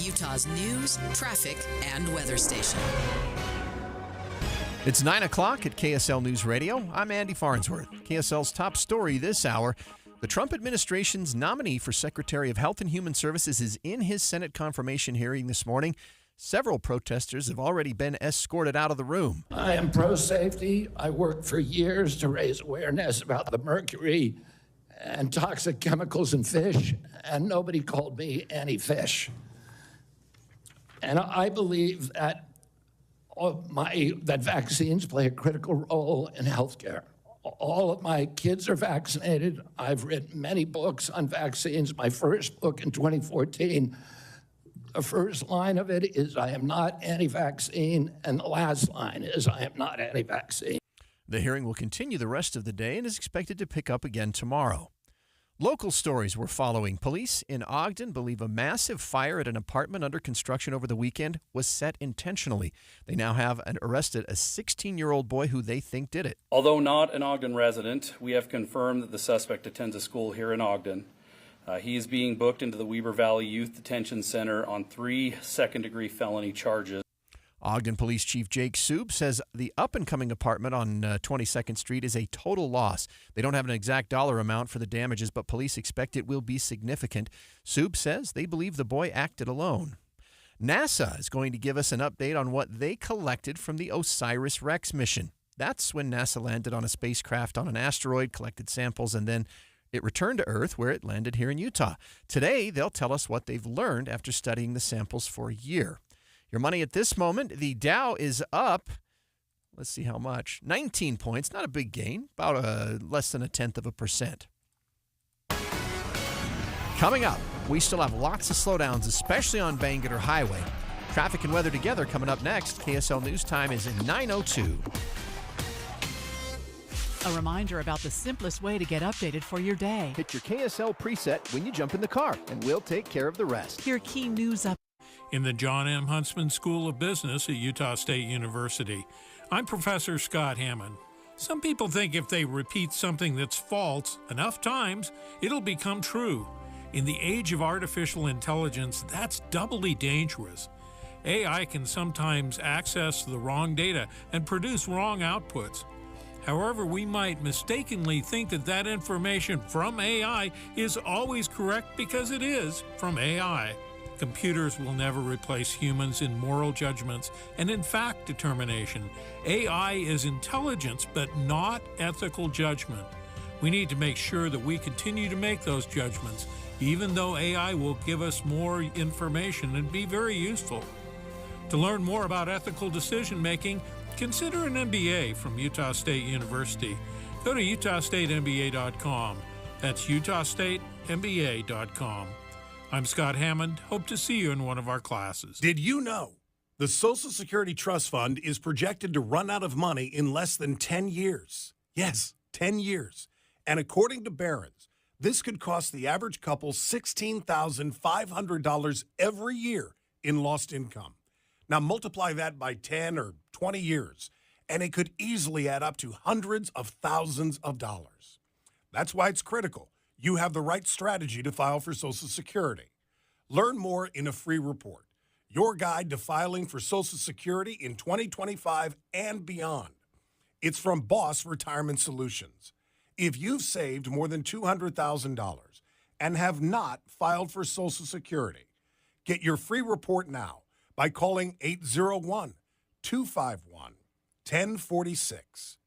Utah's news, traffic, and weather station. It's 9 o'clock at KSL News Radio. I'm Andy Farnsworth. KSL's top story this hour. The Trump administration's nominee for Secretary of Health and Human Services is in his Senate confirmation hearing this morning. Several protesters have already been escorted out of the room. I am pro-safety. I worked for years to raise awareness about the mercury and toxic chemicals in fish, and nobody called me anti-fish. And I believe that that vaccines play a critical role in healthcare. All of my kids are vaccinated. I've written many books on vaccines. My first book in 2014, the first line of it is, I am not anti-vaccine, and the last line is, I am not anti-vaccine. The hearing will continue the rest of the day and is expected to pick up again tomorrow. Local stories we're following. Police in Ogden believe a massive fire at an apartment under construction over the weekend was set intentionally. They now have arrested a 16-year-old boy who they think did it. Although not an Ogden resident, we have confirmed that the suspect attends a school here in Ogden. He is being booked into the Weber Valley Youth Detention Center on 3 second-degree felony charges. Ogden Police Chief Jake Soob says the up-and-coming apartment on 22nd Street is a total loss. They don't have an exact dollar amount for the damages, but police expect it will be significant. Soob says they believe the boy acted alone. NASA is going to give us an update on what they collected from the OSIRIS-REx mission. That's when NASA landed on a spacecraft on an asteroid, collected samples, and then it returned to Earth, where it landed here in Utah. Today, they'll tell us what they've learned after studying the samples for a year. Your money at this moment, the Dow is up, let's see how much, 19 points, not a big gain, about less than 0.1%. Coming up, we still have lots of slowdowns, especially on Bangerter Highway. Traffic and weather together coming up next. KSL News Time is in 9:02. A reminder about the simplest way to get updated for your day. Hit your KSL preset when you jump in the car, and we'll take care of the rest. Hear key news up. In the John M. Huntsman School of Business at Utah State University, I'm Professor Scott Hammond. Some people think if they repeat something that's false enough times, it'll become true. In the age of artificial intelligence, that's doubly dangerous. AI can sometimes access the wrong data and produce wrong outputs. However, we might mistakenly think that that information from AI is always correct because it is from AI. Computers will never replace humans in moral judgments and in fact determination. AI is intelligence, but not ethical judgment. We need to make sure that we continue to make those judgments, even though AI will give us more information and be very useful. To learn more about ethical decision-making, consider an MBA from Utah State University. Go to utahstatemba.com. That's utahstatemba.com. I'm Scott Hammond. Hope to see you in one of our classes. Did you know the Social Security Trust Fund is projected to run out of money in less than 10 years? Yes, 10 years. And according to Barron's, this could cost the average couple $16,500 every year in lost income. Now multiply that by 10 or 20 years, and it could easily add up to hundreds of thousands of dollars. That's why it's critical you have the right strategy to file for Social Security. Learn more in a free report, your guide to filing for Social Security in 2025 and beyond. It's from Boss Retirement Solutions. If you've saved more than $200,000 and have not filed for Social Security, get your free report now by calling 801-251-1046.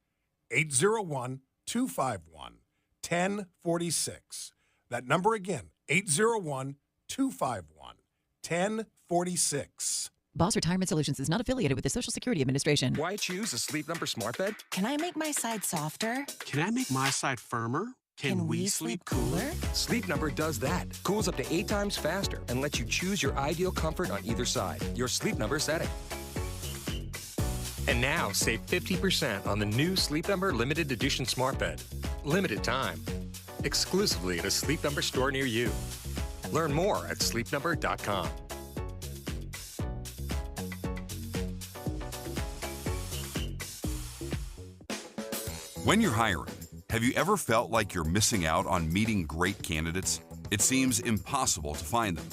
801-251-1046. That number again, 801-251-1046. Boss Retirement Solutions is not affiliated with the Social Security Administration. Why choose a Sleep Number smart bed? Can I make my side softer? Can I make my side firmer? Can we sleep cooler? Sleep Number does that. Cools up to 8 times faster and lets you choose your ideal comfort on either side. Your Sleep Number setting. And now save 50% on the new Sleep Number limited edition smart bed. Limited time. Exclusively at a Sleep Number store near you. Learn more at sleepnumber.com. When you're hiring, have you ever felt like you're missing out on meeting great candidates? It seems impossible to find them.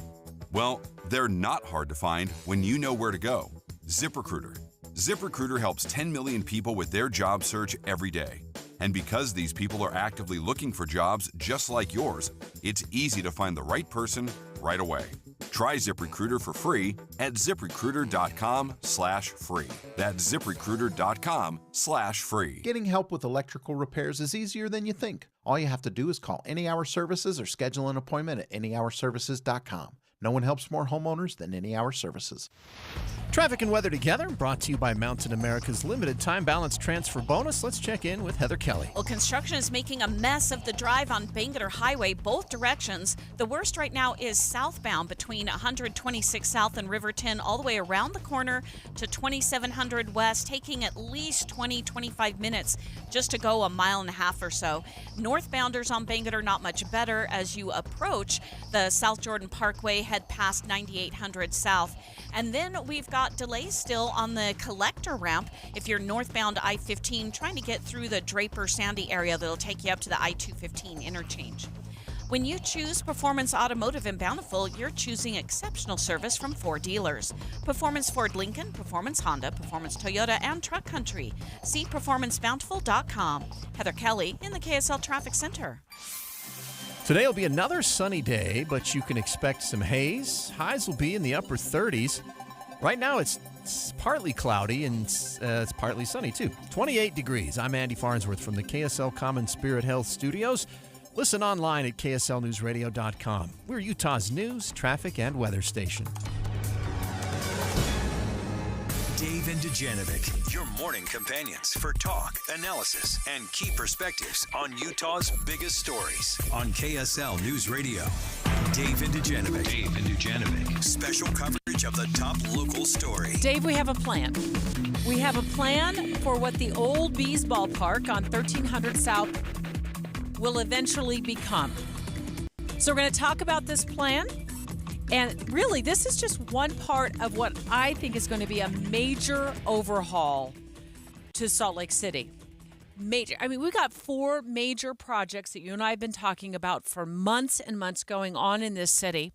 Well, They're not hard to find when you know where to go. ZipRecruiter. ZipRecruiter helps 10 million people with their job search every day. And because these people are actively looking for jobs just like yours, it's easy to find the right person right away. Try ZipRecruiter for free at ZipRecruiter.com/free. That's ZipRecruiter.com/free. Getting help with electrical repairs is easier than you think. All you have to do is call Any Hour Services or schedule an appointment at anyhourservices.com. No one helps more homeowners than Any Hour Services. Traffic and weather together, brought to you by Mountain America's limited time balance transfer bonus. Let's check in with Heather Kelly. Well, construction is making a mess of the drive on Bangerter Highway, both directions. The worst right now is southbound between 126 South and Riverton, all the way around the corner to 2700 West, taking at least 20-25 minutes just to go a mile and a half or so. Northbounders on Bangerter, not much better as you approach the South Jordan Parkway, head past 9800 South. And then we've got delays still on the collector ramp if you're northbound I-15 trying to get through the Draper-Sandy area that'll take you up to the I-215 interchange. When you choose Performance Automotive in Bountiful, you're choosing exceptional service from 4 dealers. Performance Ford Lincoln, Performance Honda, Performance Toyota, and Truck Country. See performancebountiful.com. Heather Kelly in the KSL Traffic Center. Today will be another sunny day, but you can expect some haze. Highs will be in the upper 30s. Right now it's partly cloudy and it's partly sunny too. 28 degrees. I'm Andy Farnsworth from the KSL Common Spirit Health Studios. Listen online at kslnewsradio.com. We're Utah's news, traffic, and weather station. Dave and Dujanovic, your morning companions for talk, analysis, and key perspectives on Utah's biggest stories on KSL News Radio. Dave and Dujanovic. Dave and Dujanovic. Special coverage of the top local story. Dave, we have a plan. We have a plan for what the old Bees Ballpark on 1300 South will eventually become. So we're going to talk about this plan. And really, this is just one part of what I think is going to be a major overhaul to Salt Lake City. Major. I mean, we've got 4 major projects that you and I have been talking about for months and months going on in this city.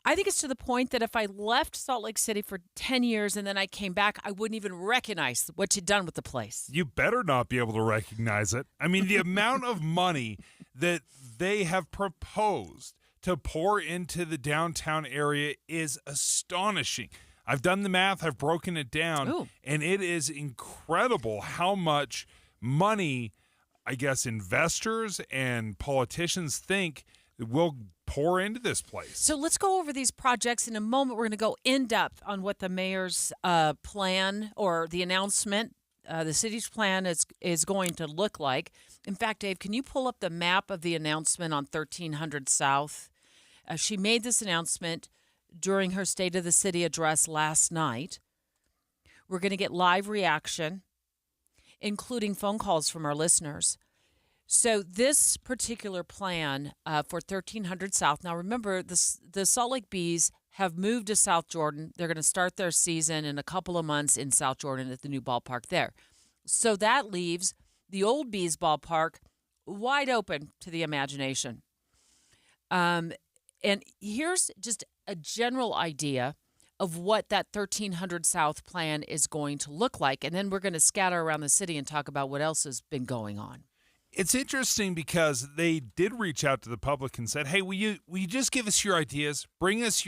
I think it's to the point that if I left Salt Lake City for 10 years and then I came back, I wouldn't even recognize what you'd done with the place. You better not be able to recognize it. I mean, the amount of money that they have proposed to pour into the downtown area is astonishing. I've done the math, I've broken it down, and it is incredible how much money, I guess, investors and politicians think will pour into this place. So let's go over these projects in a moment. We're going to go in depth on what the mayor's plan or the announcement, the city's plan is going to look like. In fact, Dave, can you pull up the map of the announcement on 1300 South? She made this announcement during her State of the City address last night. We're going to get live reaction, including phone calls from our listeners. So this particular plan for 1300 South, now remember, the Salt Lake Bees have moved to South Jordan. They're going to start their season in a couple of months in South Jordan at the new ballpark there. So that leaves the old Bees ballpark wide open to the imagination. And here's just a general idea of what that 1300 South plan is going to look like. And then we're going to scatter around the city and talk about what else has been going on. It's interesting because they did reach out to the public and said, hey, will you just give us your ideas? Bring us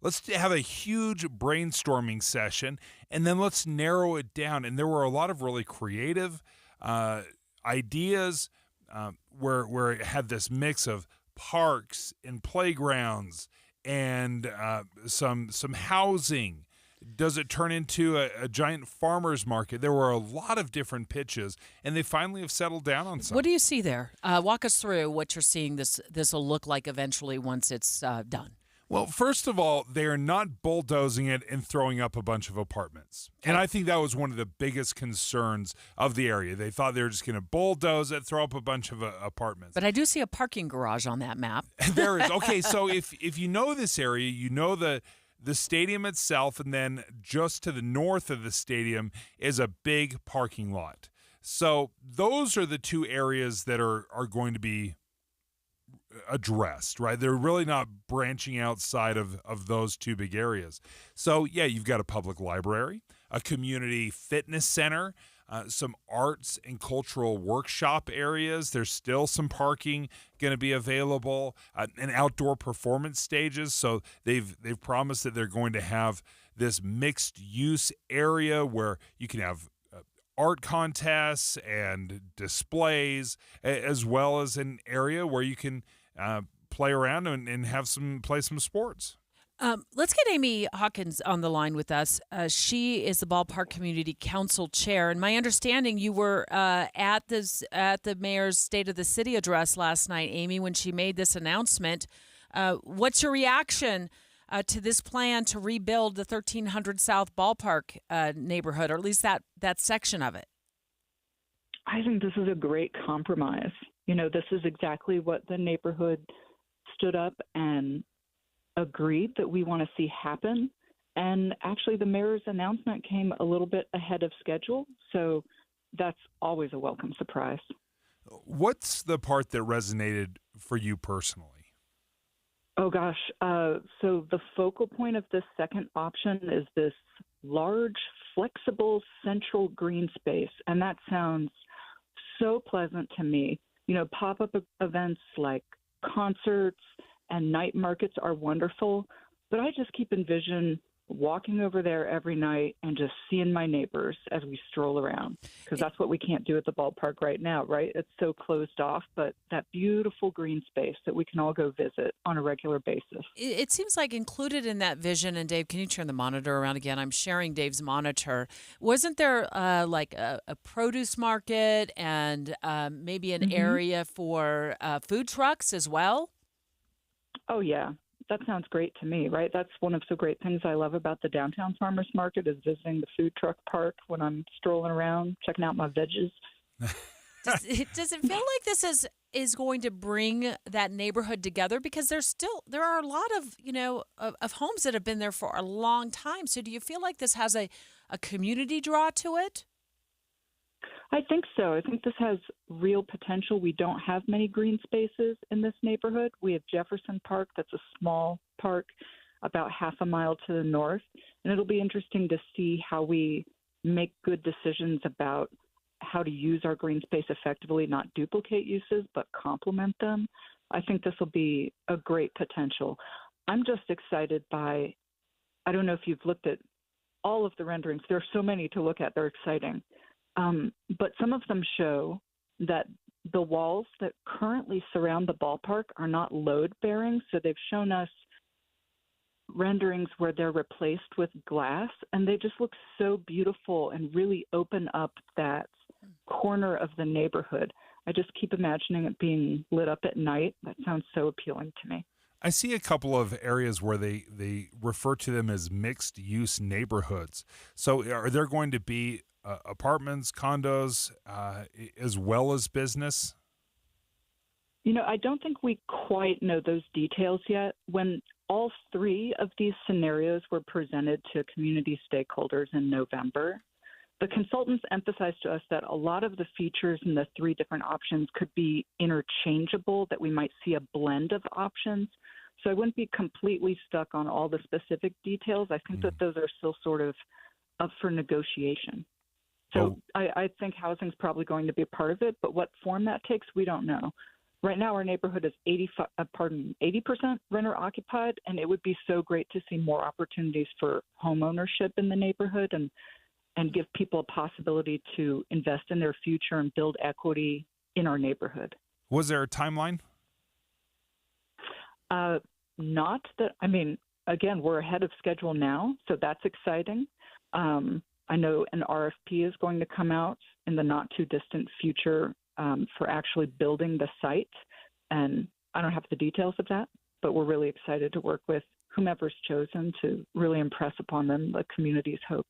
let's have a huge brainstorming session, and then let's narrow it down. And there were a lot of really creative ideas where it had this mix of parks and playgrounds and some housing. Does it turn into a giant farmer's market? There were a lot of different pitches, and they finally have settled down on something. What do you see there? Walk us through what you're seeing this will look like eventually once it's done. Well, first of all, they are not bulldozing it and throwing up a bunch of apartments. And I think that was one of the biggest concerns of the area. They thought they were just going to bulldoze it, throw up a bunch of apartments. But I do see a parking garage on that map. There is. Okay, so if you know this area, you know the stadium itself, and then just to the north of the stadium is a big parking lot. So those are the 2 areas that are going to be addressed, right? They're really not branching outside of those two big areas. So, yeah, you've got a public library, a community fitness center, some arts and cultural workshop areas. There's still some parking going to be available, and outdoor performance stages. So they've promised that they're going to have this mixed use area where you can have art contests and displays, as well as an area where you can play around and play some sports. Let's get Amy Hawkins on the line with us. She is the Ballpark Community Council Chair, and my understanding you were at the mayor's State of the City address last night, Amy, when she made this announcement. What's your reaction to this plan to rebuild the 1300 South Ballpark neighborhood, or at least that section of it? I think this is a great compromise. This is exactly what the neighborhood stood up and agreed that we want to see happen. And actually, the mayor's announcement came a little bit ahead of schedule, so that's always a welcome surprise. What's the part that resonated for you personally? Oh, gosh. So the focal point of this second option is this large, flexible, central green space, and that sounds so pleasant to me. Pop-up events like concerts and night markets are wonderful, but I just keep envisioning walking over there every night and just seeing my neighbors as we stroll around, because that's what we can't do at the ballpark right now, right? It's so closed off, but that beautiful green space that we can all go visit on a regular basis. It seems like included in that vision, and Dave, can you turn the monitor around again? I'm sharing Dave's monitor. Wasn't there like a produce market and maybe an area for food trucks as well? Oh, yeah. That sounds great to me, right? That's one of the great things I love about the downtown farmers market is visiting the food truck park when I'm strolling around, checking out my veggies. Does it feel like this is going to bring that neighborhood together? Because there are a lot of homes that have been there for a long time. So do you feel like this has a community draw to it? I think so. I think this has real potential. We don't have many green spaces in this neighborhood. We have Jefferson Park. That's a small park about half a mile to the north. And it'll be interesting to see how we make good decisions about how to use our green space effectively, not duplicate uses, but complement them. I think this will be a great potential. I'm just excited by, I don't know if you've looked at all of the renderings. There are so many to look at. They're exciting. But some of them show that the walls that currently surround the ballpark are not load-bearing. So they've shown us renderings where they're replaced with glass, and they just look so beautiful and really open up that corner of the neighborhood. I just keep imagining it being lit up at night. That sounds so appealing to me. I see a couple of areas where they refer to them as mixed-use neighborhoods. So are there going to be apartments, condos, as well as business? I don't think we quite know those details yet. When all three of these scenarios were presented to community stakeholders in November, the consultants emphasized to us that a lot of the features in the three different options could be interchangeable, that we might see a blend of options. So I wouldn't be completely stuck on all the specific details. I think that those are still sort of up for negotiation. So I think housing is probably going to be a part of it, but what form that takes, we don't know. Right now, our neighborhood is 80% renter occupied, and it would be so great to see more opportunities for home ownership in the neighborhood and give people a possibility to invest in their future and build equity in our neighborhood. Was there a timeline? Not that, again, we're ahead of schedule now, so that's exciting. I know an RFP is going to come out in the not too distant future for actually building the site. And I don't have the details of that, but we're really excited to work with whomever's chosen to really impress upon them the community's hopes.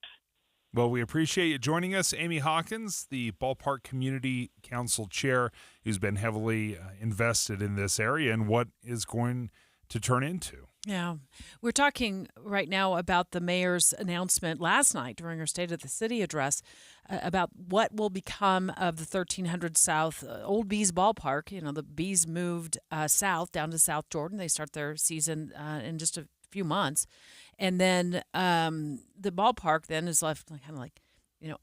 Well, we appreciate you joining us, Amy Hawkins, the Ballpark Community Council Chair, who's been heavily invested in this area and what is going to turn into. Yeah. We're talking right now about the mayor's announcement last night during her State of the City address about what will become of the 1300 South Old Bees Ballpark. You know, the Bees moved south, down to South Jordan. They start their season in just a few months. And then the ballpark then is left kind of like,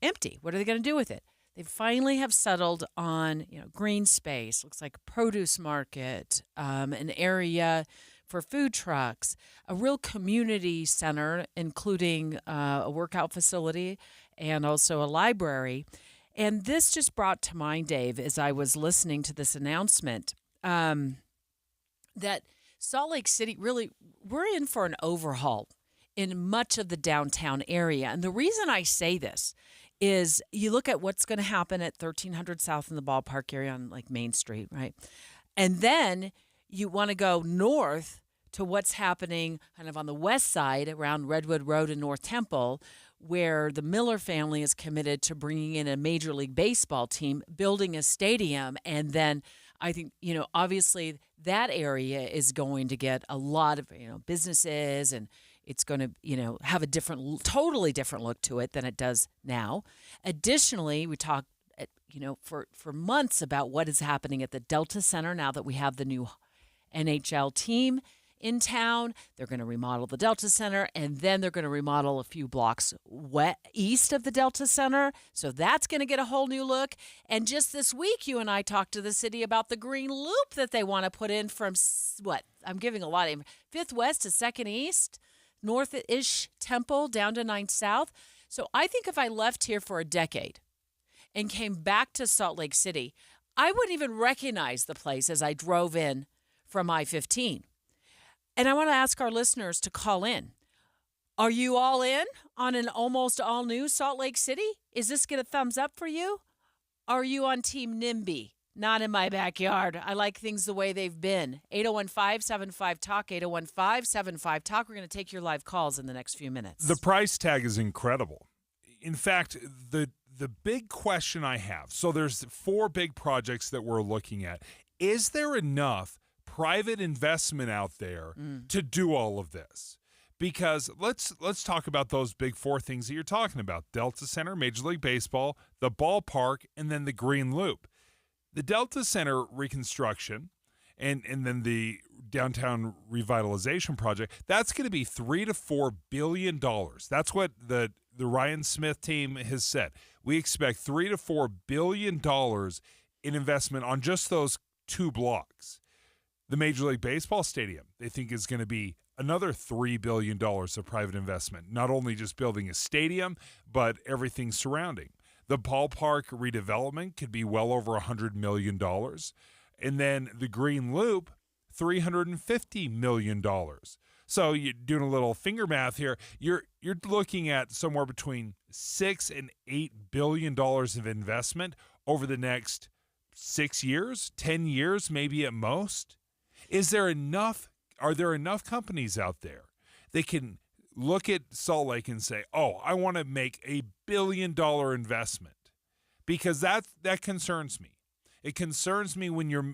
empty. What are they going to do with it? They finally have settled on, green space. Looks like a produce market, an area for food trucks, a real community center, including a workout facility and also a library. And this just brought to mind, Dave, as I was listening to this announcement, that Salt Lake City, really, we're in for an overhaul in much of the downtown area. And the reason I say this is you look at what's going to happen at 1300 South in the ballpark area on like Main Street, right? And then you want to go north to what's happening kind of on the west side around Redwood Road and North Temple, where the Miller family is committed to bringing in a Major League Baseball team, building a stadium. And then I think, obviously that area is going to get a lot of, businesses, and it's going to, have a totally different look to it than it does now. Additionally, we talked, for months about what is happening at the Delta Center now that we have the new NHL team in town. They're going to remodel the Delta Center, and then they're going to remodel a few blocks east of the Delta Center. So that's going to get a whole new look. And just this week, you and I talked to the city about the green loop that they want to put in from, I'm giving a lot of 5th West to 2nd East, north-ish Temple down to 9th South. So I think if I left here for a decade and came back to Salt Lake City, I wouldn't even recognize the place as I drove in from I-15. And I want to ask our listeners to call in. Are you all in on an almost all-new Salt Lake City? Is this get a thumbs up for you? Are you on Team NIMBY? Not in my backyard. I like things the way they've been. 801-575-TALK, 801-575-TALK. We're going to take your live calls in the next few minutes. The price tag is incredible. In fact, the big question I have, so there's 4 big projects that we're looking at. Is there enough private investment out there to do all of this? Because let's talk about those big 4 things that you're talking about: Delta Center, Major League Baseball, the ballpark, and then the Green Loop. The Delta Center reconstruction and then the downtown revitalization project, that's going to be $3 to $4 billion. That's what the Ryan Smith team has said. We expect $3 to $4 billion in investment on just those 2 blocks. The Major League Baseball stadium, they think, is going to be another $3 billion of private investment, not only just building a stadium, but everything surrounding. The ballpark redevelopment could be well over $100 million. And then the Green Loop, $350 million. So you're doing a little finger math here. You're looking at somewhere between $6 and $8 billion of investment over the next 6 years, 10 years, maybe at most. Are there enough companies out there that can look at Salt Lake and say, oh, I want to make $1 billion investment? Because that concerns me. It concerns me when you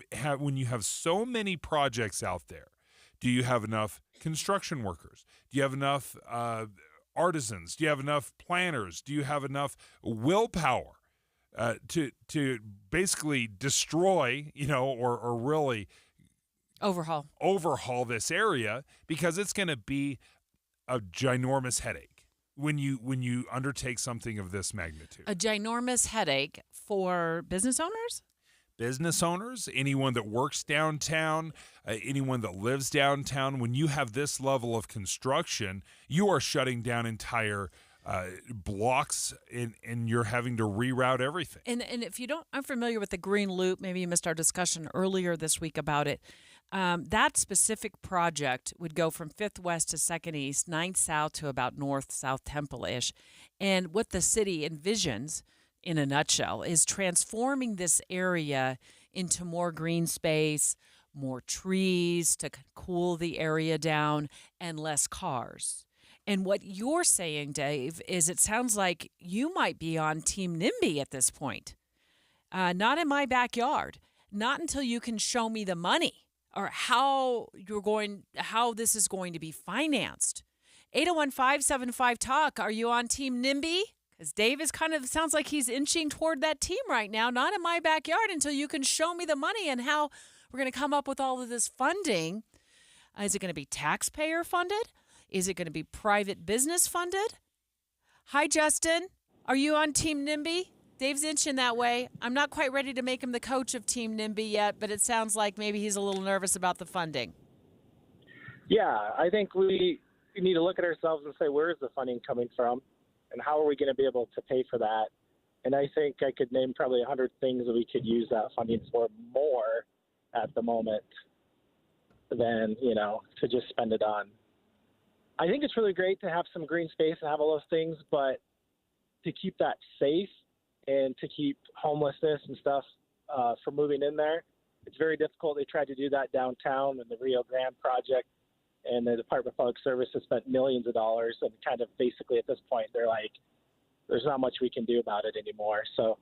have so many projects out there. Do you have enough construction workers? Do you have enough artisans? Do you have enough planners? Do you have enough willpower to basically destroy, or really overhaul this area? Because it's going to be a ginormous headache when you undertake something of this magnitude. A ginormous headache for business owners? Business owners, anyone that works downtown, anyone that lives downtown. When you have this level of construction, you are shutting down entire blocks, and you're having to reroute everything. And if you aren't familiar with the Green Loop, maybe you missed our discussion earlier this week about it. That specific project would go from 5th West to 2nd East, 9th South to about North-South Temple-ish. And what the city envisions, in a nutshell, is transforming this area into more green space, more trees to cool the area down, and less cars. And what you're saying, Dave, is it sounds like you might be on Team NIMBY at this point. Not in my backyard. Not until you can show me the money. or how this is going to be financed. 801-575-TALK. Are you on Team NIMBY? Because Dave is sounds like he's inching toward that team right now. Not in my backyard until you can show me the money and how we're going to come up with all of this funding. Is it going to be taxpayer funded? Is it going to be private business funded? Hi, Justin. Are you on Team NIMBY? Dave's inching that way. I'm not quite ready to make him the coach of Team NIMBY yet, but it sounds like maybe he's a little nervous about the funding. Yeah, I think we need to look at ourselves and say, where is the funding coming from, and how are we going to be able to pay for that? And I think I could name probably 100 things that we could use that funding for more at the moment than, to just spend it on. I think it's really great to have some green space and have all those things, but to keep that safe and to keep homelessness and stuff from moving in there, it's very difficult. They tried to do that downtown in the Rio Grande project, and the Department of Public Services spent millions of dollars, and kind of basically at this point they're like, there's not much we can do about it anymore. So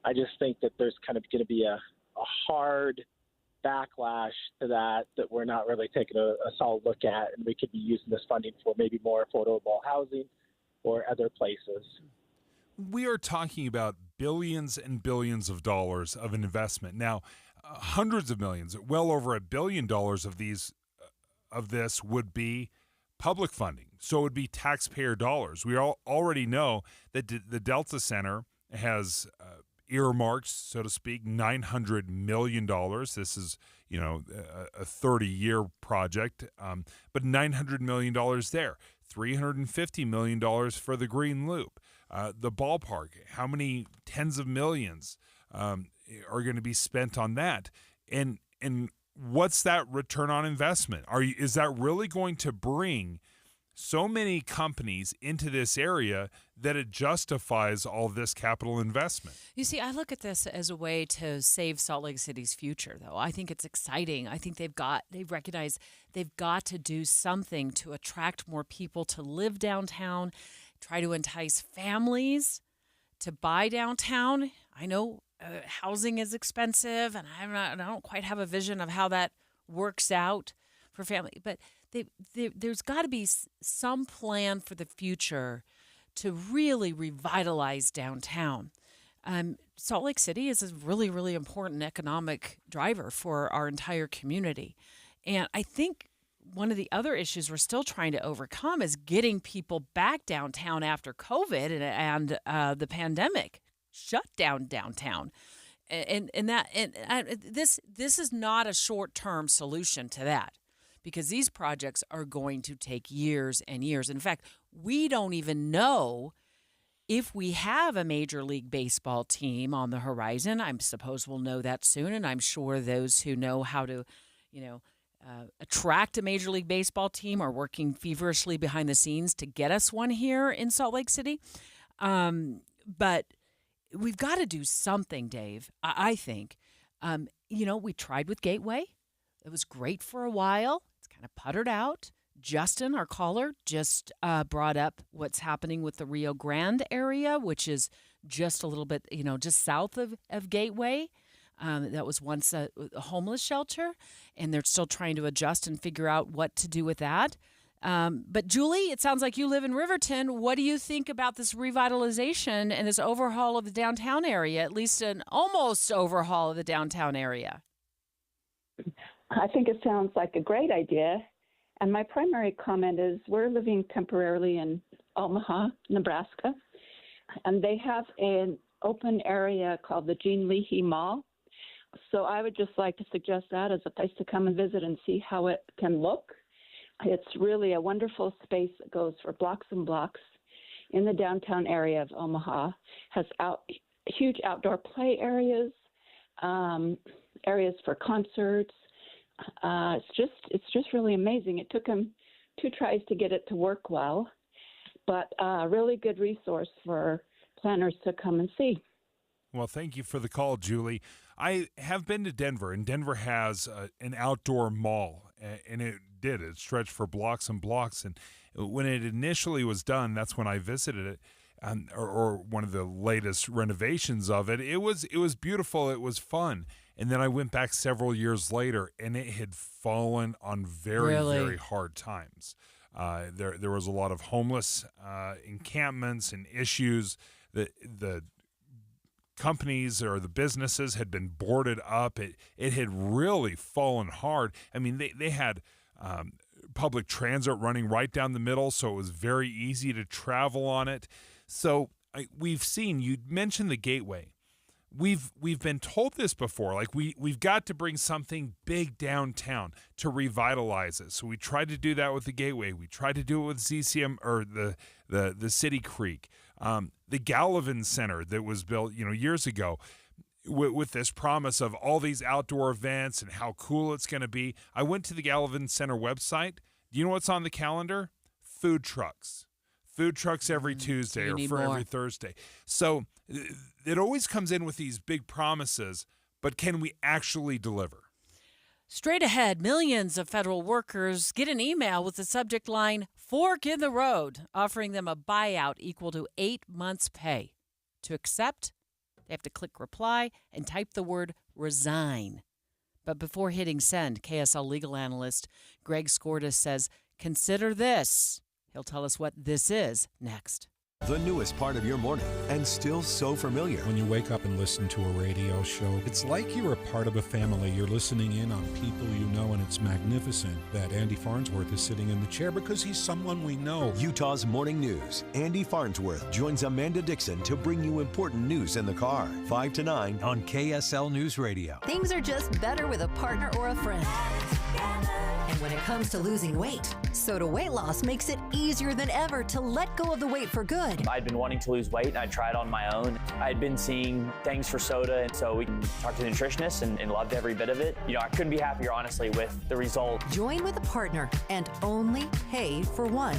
I just think that there's kind of going to be a hard backlash to that we're not really taking a solid look at, and we could be using this funding for maybe more affordable housing or other places. We are talking about billions and billions of dollars of an investment. Now, hundreds of millions, well over $1 billion of this would be public funding. So it would be taxpayer dollars. We already know that the Delta Center has earmarked, so to speak, $900 million. This is, a 30-year project, but $900 million there. $350 million for the Green Loop. The ballpark, how many tens of millions are going to be spent on that? And what's that return on investment? Is that really going to bring so many companies into this area that it justifies all this capital investment? You see, I look at this as a way to save Salt Lake City's future, though. I think it's exciting. I think they've recognized they've got to do something to attract more people to live downtown, try to entice families to buy downtown. I know housing is expensive, and I don't quite have a vision of how that works out for family, but there's got to be some plan for the future to really revitalize downtown. Salt Lake City is a really, really important economic driver for our entire community. And I think one of the other issues we're still trying to overcome is getting people back downtown after COVID and the pandemic shut down downtown. This is not a short-term solution to that, because these projects are going to take years and years. In fact, we don't even know if we have a Major League Baseball team on the horizon. I suppose we'll know that soon, and I'm sure those who know how to, attract a Major League Baseball team are working feverishly behind the scenes to get us one here in Salt Lake City. But we've got to do something, Dave, I think. We tried with Gateway. It was great for a while. It's kind of puttered out. Justin, our caller, just brought up what's happening with the Rio Grande area, which is just a little bit, just south of Gateway. That was once a homeless shelter, and they're still trying to adjust and figure out what to do with that. But Julie, it sounds like you live in Riverton. What do you think about this revitalization and this overhaul of the downtown area, at least an almost overhaul of the downtown area? I think it sounds like a great idea. And my primary comment is we're living temporarily in Omaha, Nebraska, and they have an open area called the Gene Leahy Mall. So I would just like to suggest that as a place to come and visit and see how it can look. It's really a wonderful space that goes for blocks and blocks in the downtown area of Omaha, has huge outdoor play areas, areas for concerts. It's just really amazing. It took them 2 tries to get it to work well, but a really good resource for planners to come and see. Well, thank you for the call, Julie. I have been to Denver, and Denver has an outdoor mall, and it stretched for blocks and blocks. And when it initially was done, that's when I visited it, or one of the latest renovations of it. It was beautiful. It was fun. And then I went back several years later, and it had fallen on very hard times. There was a lot of homeless encampments and issues. The companies or the businesses had been boarded up. It had really fallen hard. I mean, they had public transit running right down the middle, so it was very easy to travel on it. So we've seen, you mentioned the Gateway. We've been told this before, like we've got to bring something big downtown to revitalize it. So we tried to do that with the Gateway. We tried to do it with CCM or the City Creek, the Gallivan Center that was built years ago, with this promise of all these outdoor events and how cool it's going to be. I went to the Gallivan Center website. Do you know what's on the calendar? Food trucks. Food trucks every Tuesday or every Thursday. So it always comes in with these big promises, but can we actually deliver? Straight ahead, millions of federal workers get an email with the subject line, "Fork in the Road," offering them a buyout equal to 8 months' pay. To accept, they have to click reply and type the word resign. But before hitting send, KSL legal analyst Greg Skordas says, consider this. He'll tell us what this is next. The newest part of your morning, and still so familiar. When you wake up and listen to a radio show, it's like you're a part of a family. You're listening in on people you know, and it's magnificent that Andy Farnsworth is sitting in the chair because he's someone we know. Utah's Morning News. Andy Farnsworth joins Amanda Dixon to bring you important news in the car. 5 to 9 on KSL News Radio. Things are just better with a partner or a friend. And when it comes to losing weight, Soda Weight Loss makes it easier than ever to let go of the weight for good. I'd been wanting to lose weight, and I tried on my own. I'd been seeing things for soda, and so we talked to the nutritionist and loved every bit of it. I couldn't be happier, honestly, with the result. Join with a partner and only pay for one.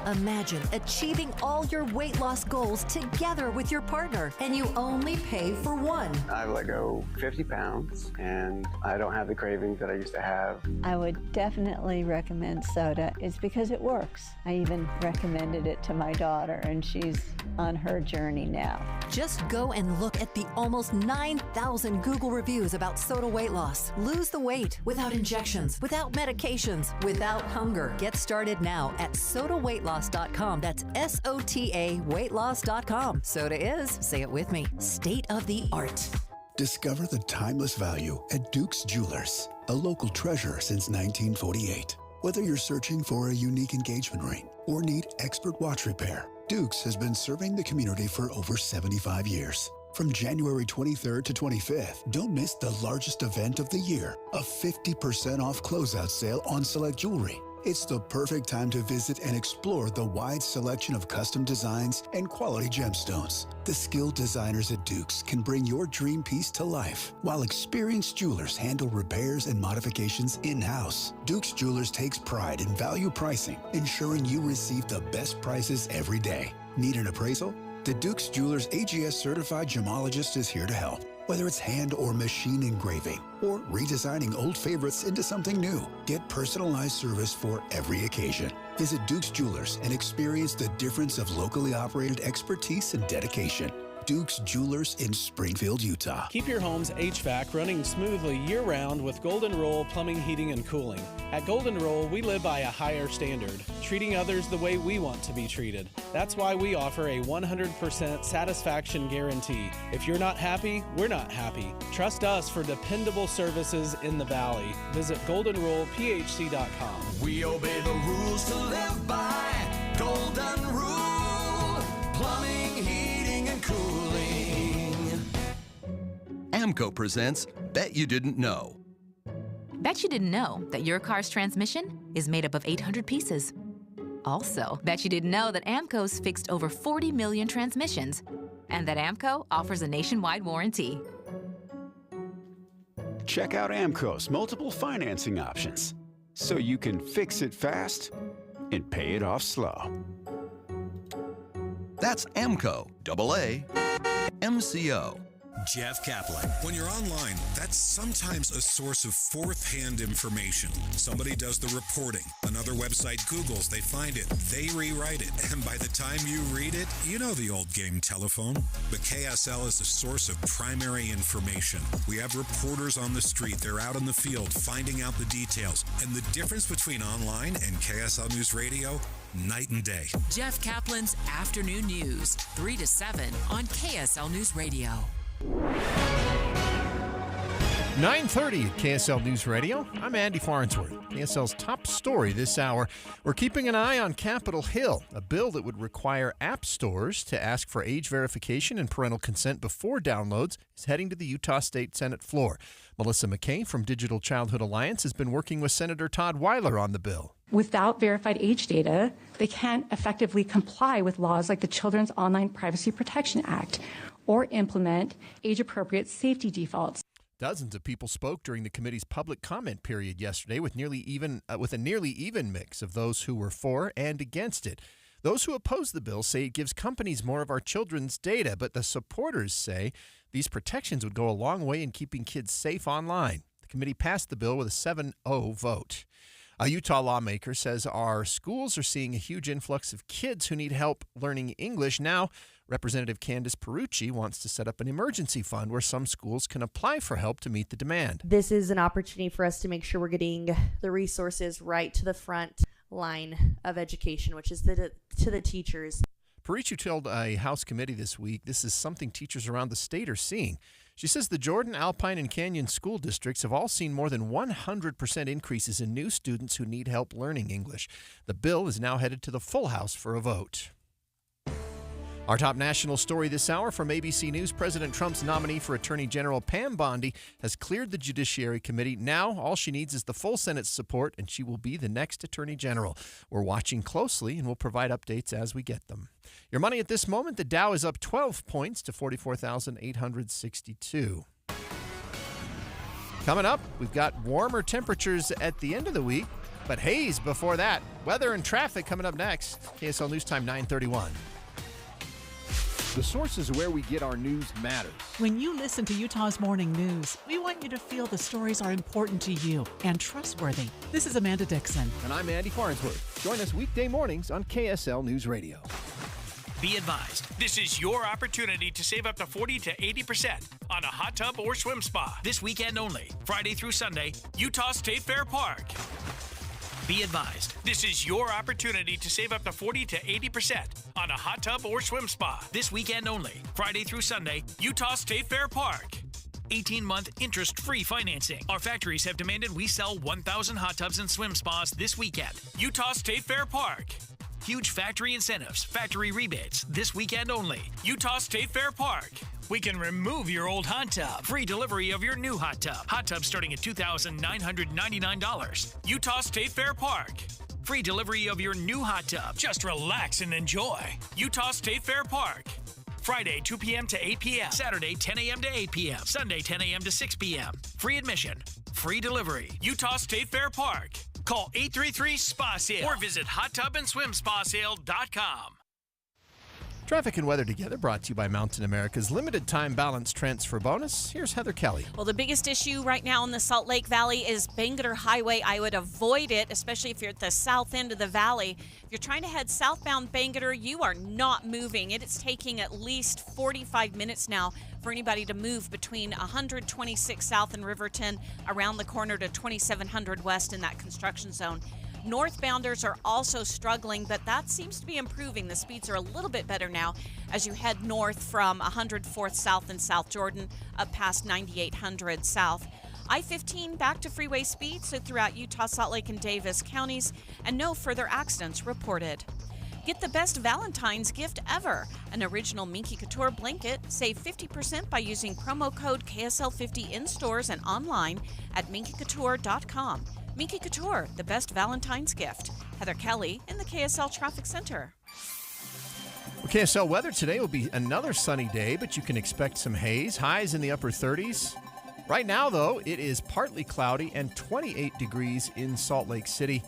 Imagine achieving all your weight loss goals together with your partner, and you only pay for one. I've let go 50 pounds, and I don't have the cravings that I used to have. I would definitely recommend soda. It's because it works. I even recommended it to my daughter, and she's on her journey now. Just go and look at the almost 9,000 Google reviews about soda weight loss. Lose the weight without injections, without medications, without hunger. Get started now at sodaweightloss.com. That's SOTA weightloss.com. Soda is, say it with me, state of the art. Discover the timeless value at Duke's Jewelers, a local treasure since 1948. Whether you're searching for a unique engagement ring or need expert watch repair, Duke's has been serving the community for over 75 years. From January 23rd to 25th, don't miss the largest event of the year, a 50% off closeout sale on select jewelry. It's the perfect time to visit and explore the wide selection of custom designs and quality gemstones. The skilled designers at Duke's can bring your dream piece to life, while experienced jewelers handle repairs and modifications in-house. Duke's Jewelers takes pride in value pricing, ensuring you receive the best prices every day. Need an appraisal? The Duke's Jewelers AGS certified gemologist is here to help. Whether it's hand or machine engraving or redesigning old favorites into something new, get personalized service for every occasion. Visit Duke's Jewelers and experience the difference of locally operated expertise and dedication. Duke's Jewelers in Springfield, Utah. Keep your home's HVAC running smoothly year-round with Golden Rule Plumbing, Heating, and Cooling. At Golden Rule, we live by a higher standard, treating others the way we want to be treated. That's why we offer a 100% satisfaction guarantee. If you're not happy, we're not happy. Trust us for dependable services in the Valley. Visit goldenrulephc.com. We obey the rules to live by. Golden Rule Plumbing, Heating, and Cooling. AMCO presents Bet You Didn't Know. Bet you didn't know that your car's transmission is made up of 800 pieces. Also, bet you didn't know that AMCO's fixed over 40 million transmissions and that AMCO offers a nationwide warranty. Check out AMCO's multiple financing options so you can fix it fast and pay it off slow. That's AMCO, AA, MCO. Jeff Kaplan. When you're online, that's sometimes a source of fourth-hand information. Somebody does the reporting. Another website Googles, they find it, they rewrite it, and by the time you read it, you know the old game telephone. But KSL is a source of primary information. We have reporters on the street. They're out in the field finding out the details. And the difference between online and KSL News Radio, night and day. Jeff Kaplan's Afternoon News, 3 to 7 on KSL News Radio. 9:30 at KSL News Radio. I'm Andy Farnsworth. KSL's top story this hour. We're keeping an eye on Capitol Hill, a bill that would require app stores to ask for age verification and parental consent before downloads is heading to the Utah State Senate floor. Melissa McKay from Digital Childhood Alliance has been working with Senator Todd Weiler on the bill. Without verified age data, they can't effectively comply with laws like the Children's Online Privacy Protection Act or implement age-appropriate safety defaults. Dozens of people spoke during the committee's public comment period yesterday with a nearly even mix of those who were for and against it. Those who oppose the bill say it gives companies more of our children's data, but the supporters say these protections would go a long way in keeping kids safe online. The committee passed the bill with a 7-0 vote. A Utah lawmaker says our schools are seeing a huge influx of kids who need help learning English. Now, Representative Candace Perucci wants to set up an emergency fund where some schools can apply for help to meet the demand. This is an opportunity for us to make sure we're getting the resources right to the front line of education, which is to the teachers. Perucci told a House committee this week this is something teachers around the state are seeing. She says the Jordan, Alpine, and Canyon school districts have all seen more than 100% increases in new students who need help learning English. The bill is now headed to the full House for a vote. Our top national story this hour from ABC News. President Trump's nominee for Attorney General Pam Bondi has cleared the Judiciary Committee. Now, all she needs is the full Senate's support, and she will be the next Attorney General. We're watching closely, and we'll provide updates as we get them. Your money at this moment, the Dow is up 12 points to 44,862. Coming up, we've got warmer temperatures at the end of the week, but haze before that. Weather and traffic coming up next. KSL News Time 9:31. The sources where we get our news matters. When you listen to Utah's Morning News, we want you to feel the stories are important to you and trustworthy. This is Amanda Dixon. And I'm Andy Farnsworth. Join us weekday mornings on KSL News Radio. Be advised, this is your opportunity to save up to 40 to 80% on a hot tub or swim spa. This weekend only, Friday through Sunday, Utah State Fair Park. Be advised, this is your opportunity to save up to 40 to 80% on a hot tub or swim spa. This weekend only, Friday through Sunday, Utah State Fair Park. 18-month interest-free financing. Our factories have demanded we sell 1,000 hot tubs and swim spas this weekend. Utah State Fair Park. Huge factory incentives, factory rebates, this weekend only. Utah State Fair Park. We can remove your old hot tub. Free delivery of your new hot tub. Hot tub starting at $2,999. Utah State Fair Park. Free delivery of your new hot tub. Just relax and enjoy. Utah State Fair Park. Friday, 2 p.m. to 8 p.m. Saturday, 10 a.m. to 8 p.m. Sunday, 10 a.m. to 6 p.m. Free admission. Free delivery. Utah State Fair Park. Call 833-SPA-SALE or visit hottubandSwimSpaSale.com. Traffic and weather together brought to you by Mountain America's limited time balance transfer bonus. Here's Heather Kelly. Well, the biggest issue right now in the Salt Lake Valley is Bangerter Highway. I would avoid it, especially if you're at the south end of the valley. If you're trying to head southbound Bangerter, you are not moving. It's taking at least 45 minutes now for anybody to move between 126 South and Riverton around the corner to 2700 West in that construction zone. Northbounders are also struggling, but that seems to be improving. The speeds are a little bit better now as you head north from 104th South and South Jordan up past 9800 South. I-15 back to freeway speed, so throughout Utah, Salt Lake, and Davis counties, and no further accidents reported. Get the best Valentine's gift ever, an original Minky Couture blanket. Save 50% by using promo code KSL50 in stores and online at minkycouture.com. Minky Couture, the best Valentine's gift. Heather Kelly in the KSL Traffic Center. Well, KSL weather today will be another sunny day, but you can expect some haze. Highs in the upper 30s. Right now, though, it is partly cloudy and 28 degrees in Salt Lake City.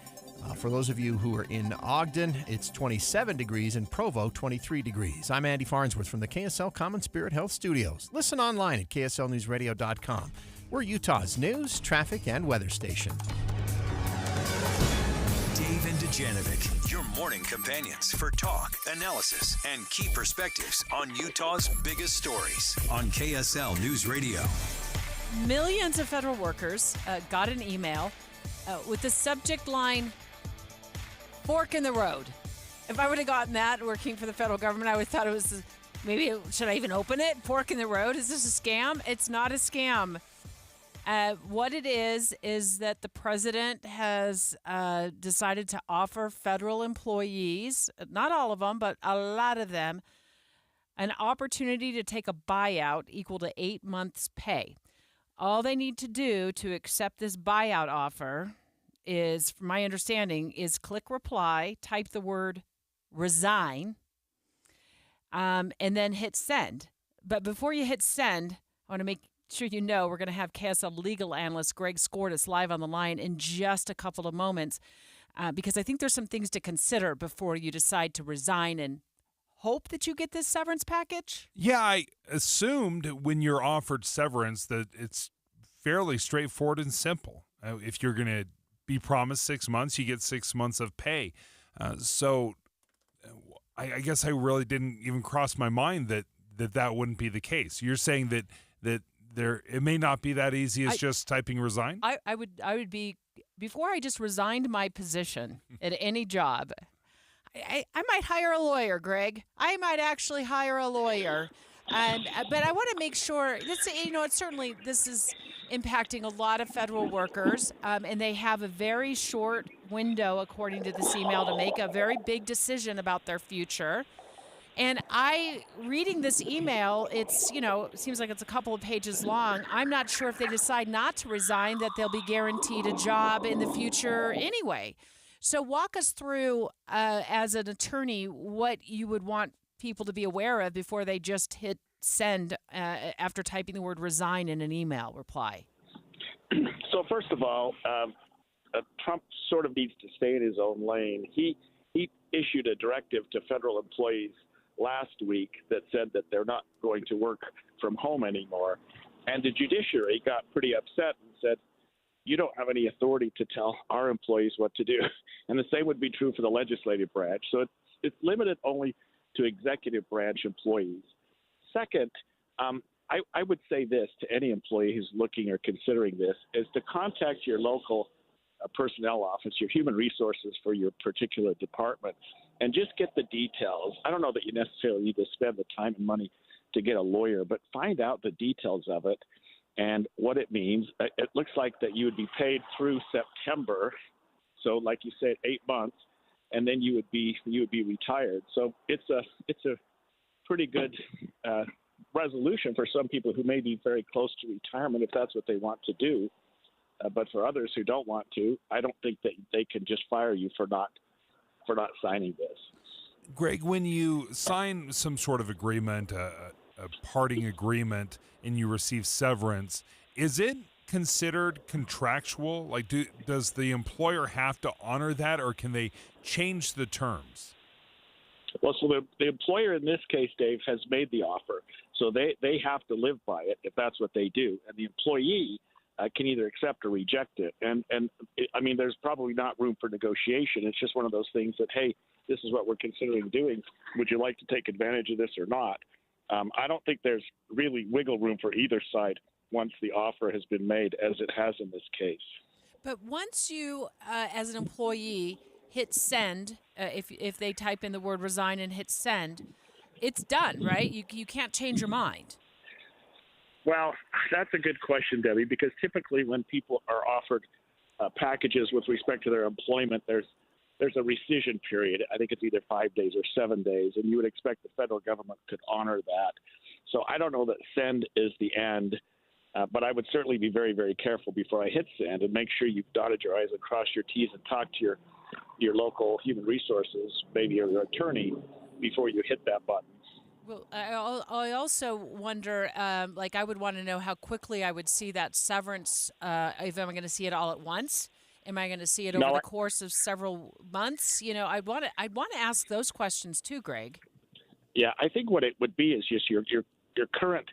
For those of you who are in Ogden, it's 27 degrees, and Provo, 23 degrees. I'm Andy Farnsworth from the KSL Common Spirit Health Studios. Listen online at kslnewsradio.com. We're Utah's news, traffic, and weather station. Dave and Dujanovic, your morning companions for talk, analysis, and key perspectives on Utah's biggest stories on KSL News Radio. Millions of federal workers got an email with the subject line, fork in the road. If I would have gotten that working for the federal government, I would have thought it was, should I even open it? Fork in the road? Is this a scam? It's not a scam. What it is that the president has decided to offer federal employees, not all of them, but a lot of them, an opportunity to take a buyout equal to 8 months' pay. All they need to do to accept this buyout offer is, from my understanding, is click reply, type the word resign, and then hit send. But before you hit send, I want to make sure you know we're going to have KSL legal analyst Greg Skordas live on the line in just a couple of moments because I think there's some things to consider before you decide to resign and hope that you get this severance package. Yeah, I assumed when you're offered severance that it's fairly straightforward and simple. If you're going to be promised 6 months, you get 6 months of pay. So I guess I really didn't even cross my mind that wouldn't be the case. You're saying that it may not be that easy as just typing resign? I would be, before I just resigned my position at any job, I might hire a lawyer, Greg. I might actually hire a lawyer. But I want to make sure, certainly this is impacting a lot of federal workers, and they have a very short window, according to this email, to make a very big decision about their future. And reading this email, it seems like it's a couple of pages long. I'm not sure if they decide not to resign, that they'll be guaranteed a job in the future anyway. So walk us through, as an attorney, what you would want people to be aware of before they just hit send after typing the word resign in an email reply. So first of all, Trump sort of needs to stay in his own lane. He issued a directive to federal employees last week that said that they're not going to work from home anymore. And the judiciary got pretty upset and said, you don't have any authority to tell our employees what to do. And the same would be true for the legislative branch. So it's limited only to executive branch employees. Second, I would say this to any employee who's looking or considering this, is to contact your local personnel office, your human resources for your particular department, and just get the details. I don't know that you necessarily need to spend the time and money to get a lawyer, but find out the details of it and what it means. It looks like that you would be paid through September, so like you said, 8 months, and then you would be retired. So it's a pretty good resolution for some people who may be very close to retirement if that's what they want to do. But for others who don't want to, I don't think that they can just fire you for not signing this. Greg, when you sign some sort of agreement, a parting agreement, and you receive severance, is it considered contractual? Like, does the employer have to honor that, or can they change the terms? Well, so the employer in this case, Dave, has made the offer. So they have to live by it if that's what they do. And the employee can either accept or reject it. And there's probably not room for negotiation. It's just one of those things that, hey, this is what we're considering doing. Would you like to take advantage of this or not? I don't think there's really wiggle room for either side once the offer has been made, as it has in this case. But once you, as an employee, hit send, if they type in the word resign and hit send, it's done, right? You can't change your mind. Well, that's a good question, Debbie, because typically when people are offered packages with respect to their employment, there's a rescission period. I think it's either 5 days or 7 days, and you would expect the federal government could honor that. So I don't know that send is the end, but I would certainly be very, very careful before I hit send and make sure you've dotted your I's and crossed your T's and talk to your local human resources, maybe your attorney, before you hit that button. Well, I also wonder, I would want to know how quickly I would see that severance, if I'm going to see it all at once. Am I going to see it No, over the course of several months? I'd want to ask those questions too, Greg. Yeah, I think what it would be is just your current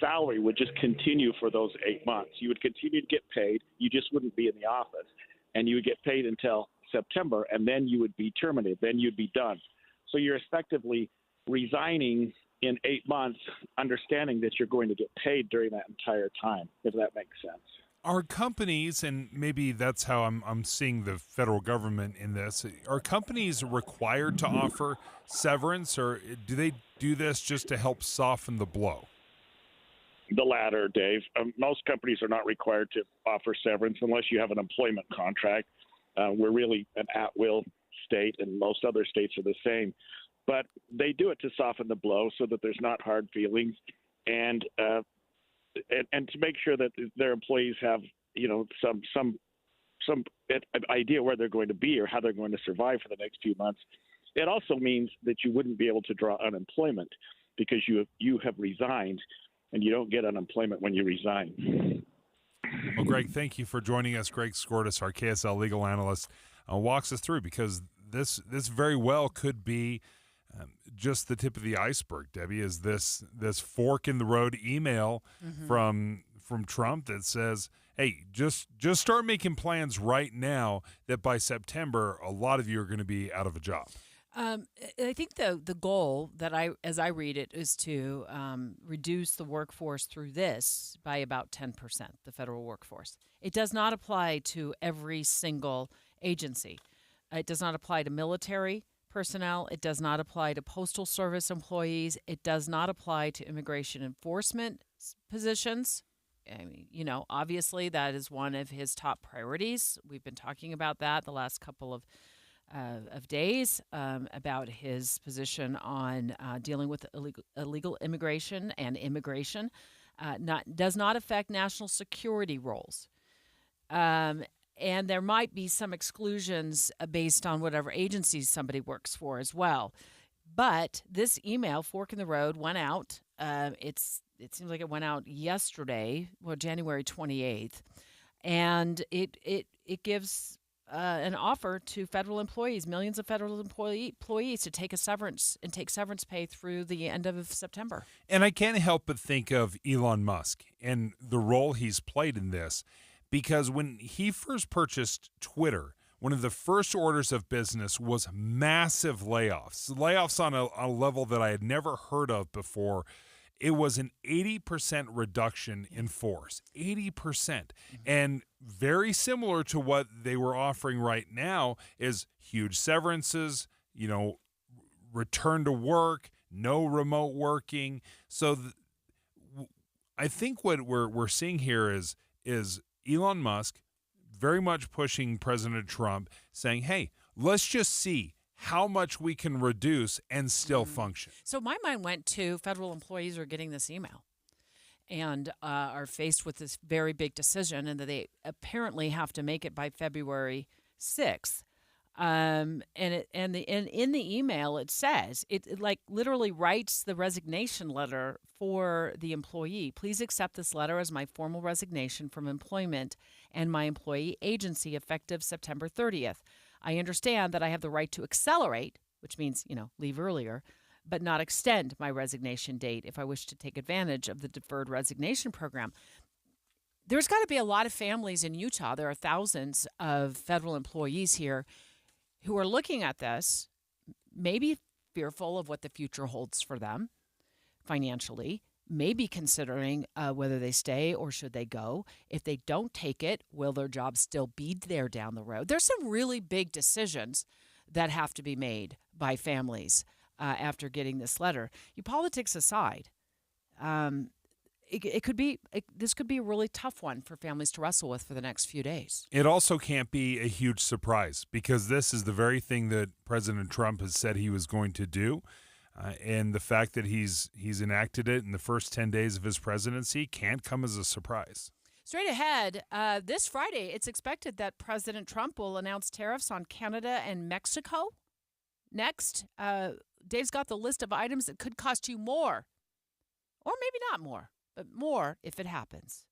salary would just continue for those 8 months. You would continue to get paid. You just wouldn't be in the office, and you would get paid until September, and then you would be terminated. Then you'd be done. So you're effectively resigning in 8 months, understanding that you're going to get paid during that entire time, if that makes sense. Are companies, and maybe that's how I'm seeing the federal government in this, are companies required to offer severance, or do they do this just to help soften the blow? The latter, Dave. Most companies are not required to offer severance unless you have an employment contract. We're really an at-will state, and most other states are the same. But they do it to soften the blow so that there's not hard feelings, and to make sure that their employees have, some idea where they're going to be or how they're going to survive for the next few months. It also means that you wouldn't be able to draw unemployment because you have resigned, and you don't get unemployment when you resign. Well, Greg, thank you for joining us. Greg Skordas, our KSL legal analyst, walks us through, because this very well could be just the tip of the iceberg, Debbie, is this fork in the road email from Trump that says, hey, just start making plans right now that by September, a lot of you are going to be out of a job. I think the goal that as I read it, is to reduce the workforce through this by about 10%, the federal workforce. It does not apply to every single agency. It does not apply to military personnel. It does not apply to Postal Service employees. It does not apply to immigration enforcement positions. I mean, obviously that is one of his top priorities. We've been talking about that the last couple of days, about his position on dealing with illegal immigration and immigration. Does not affect national security roles. And there might be some exclusions based on whatever agencies somebody works for as well. But this email, Fork in the Road, went out. It seems like it went out yesterday, January 28th. And it gives an offer to federal employees, millions of federal employees, to take severance pay through the end of September. And I can't help but think of Elon Musk and the role he's played in this. Because when he first purchased Twitter, one of the first orders of business was massive layoffs on a level that I had never heard of before. It was an 80% reduction in force, 80%. And very similar to what they were offering right now is huge severances, return to work, no remote working. So I think what we're seeing here is Elon Musk very much pushing President Trump, saying, hey, let's just see how much we can reduce and still function. So my mind went to federal employees are getting this email and are faced with this very big decision, and that they apparently have to make it by February 6th. In the email, it says, it like literally writes the resignation letter for the employee. Please accept this letter as my formal resignation from employment and my employee agency effective September 30th. I understand that I have the right to accelerate, which means, leave earlier, but not extend my resignation date if I wish to take advantage of the deferred resignation program. There's got to be a lot of families in Utah. There are thousands of federal employees here who are looking at this, maybe fearful of what the future holds for them financially, maybe considering whether they stay or should they go. If they don't take it, will their job still be there down the road? There's some really big decisions that have to be made by families after getting this letter. Politics aside, this could be a really tough one for families to wrestle with for the next few days. It also can't be a huge surprise, because this is the very thing that President Trump has said he was going to do. And the fact that he's enacted it in the first 10 days of his presidency can't come as a surprise. Straight ahead, this Friday, it's expected that President Trump will announce tariffs on Canada and Mexico. Next, Dave's got the list of items that could cost you more, or maybe not more, but more if it happens.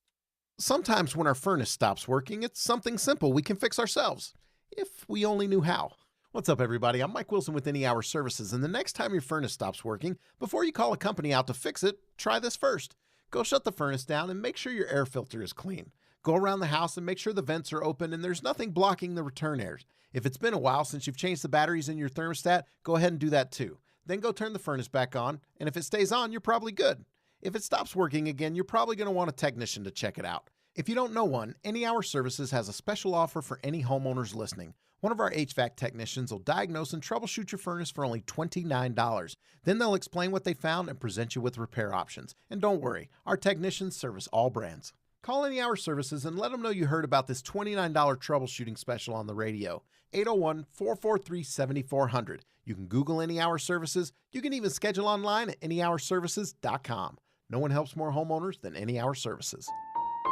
Sometimes when our furnace stops working, it's something simple we can fix ourselves, if we only knew how. What's up, everybody? I'm Mike Wilson with Any Hour Services, and the next time your furnace stops working, before you call a company out to fix it, try this first. Go shut the furnace down and make sure your air filter is clean. Go around the house and make sure the vents are open and there's nothing blocking the return air. If it's been a while since you've changed the batteries in your thermostat, go ahead and do that too. Then go turn the furnace back on, and if it stays on, you're probably good. If it stops working again, you're probably going to want a technician to check it out. If you don't know one, Any Hour Services has a special offer for any homeowners listening. One of our HVAC technicians will diagnose and troubleshoot your furnace for only $29. Then they'll explain what they found and present you with repair options. And don't worry, our technicians service all brands. Call Any Hour Services and let them know you heard about this $29 troubleshooting special on the radio. 801-443-7400. You can Google Any Hour Services. You can even schedule online at anyhourservices.com. No one helps more homeowners than Any Hour Services.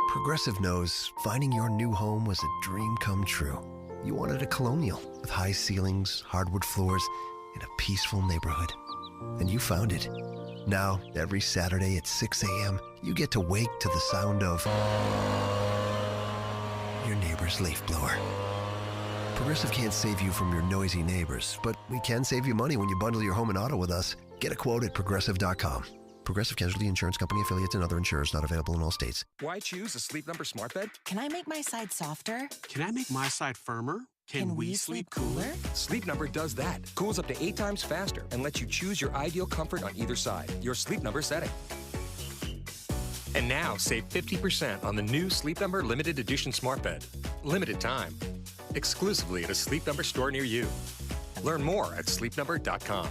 Progressive knows finding your new home was a dream come true. You wanted a colonial with high ceilings, hardwood floors, and a peaceful neighborhood. And you found it. Now, every Saturday at 6 a.m., you get to wake to the sound of your neighbor's leaf blower. Progressive can't save you from your noisy neighbors, but we can save you money when you bundle your home and auto with us. Get a quote at Progressive.com. Progressive Casualty Insurance Company affiliates and other insurers not available in all states. Why choose a Sleep Number smart bed? Can I make my side softer? Can I make my side firmer? Can we sleep cooler? Sleep Number does that. Cools up to 8 times faster and lets you choose your ideal comfort on either side. Your Sleep Number setting. And now save 50% on the new Sleep Number limited edition smart bed. Limited time. Exclusively at a Sleep Number store near you. Learn more at sleepnumber.com.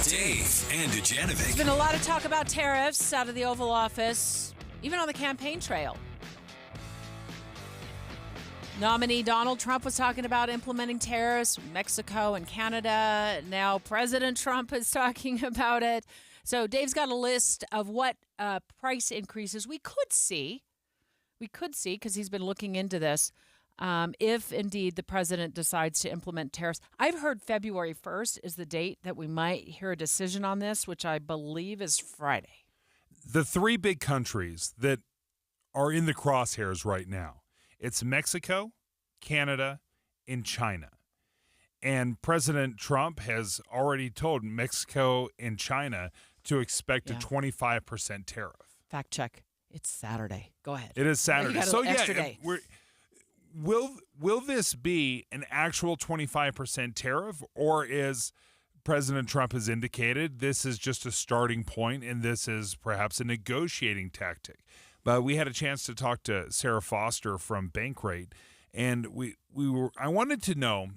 Dave and Dujanovic. There's been a lot of talk about tariffs out of the Oval Office, even on the campaign trail. Nominee Donald Trump was talking about implementing tariffs, Mexico and Canada. Now President Trump is talking about it. So Dave's got a list of what price increases we could see. We could see, because he's been looking into this, if indeed the president decides to implement tariffs. I've heard February 1st is the date that we might hear a decision on this, which I believe is Friday. The three big countries that are in the crosshairs right now, it's Mexico, Canada, and China. And President Trump has already told Mexico and China to expect a 25% tariff. Fact check. It's Saturday. Go ahead. It is Saturday. So extra day. Will this be an actual 25% tariff, or is President Trump has indicated this is just a starting point and this is perhaps a negotiating tactic? But we had a chance to talk to Sarah Foster from Bankrate, and I wanted to know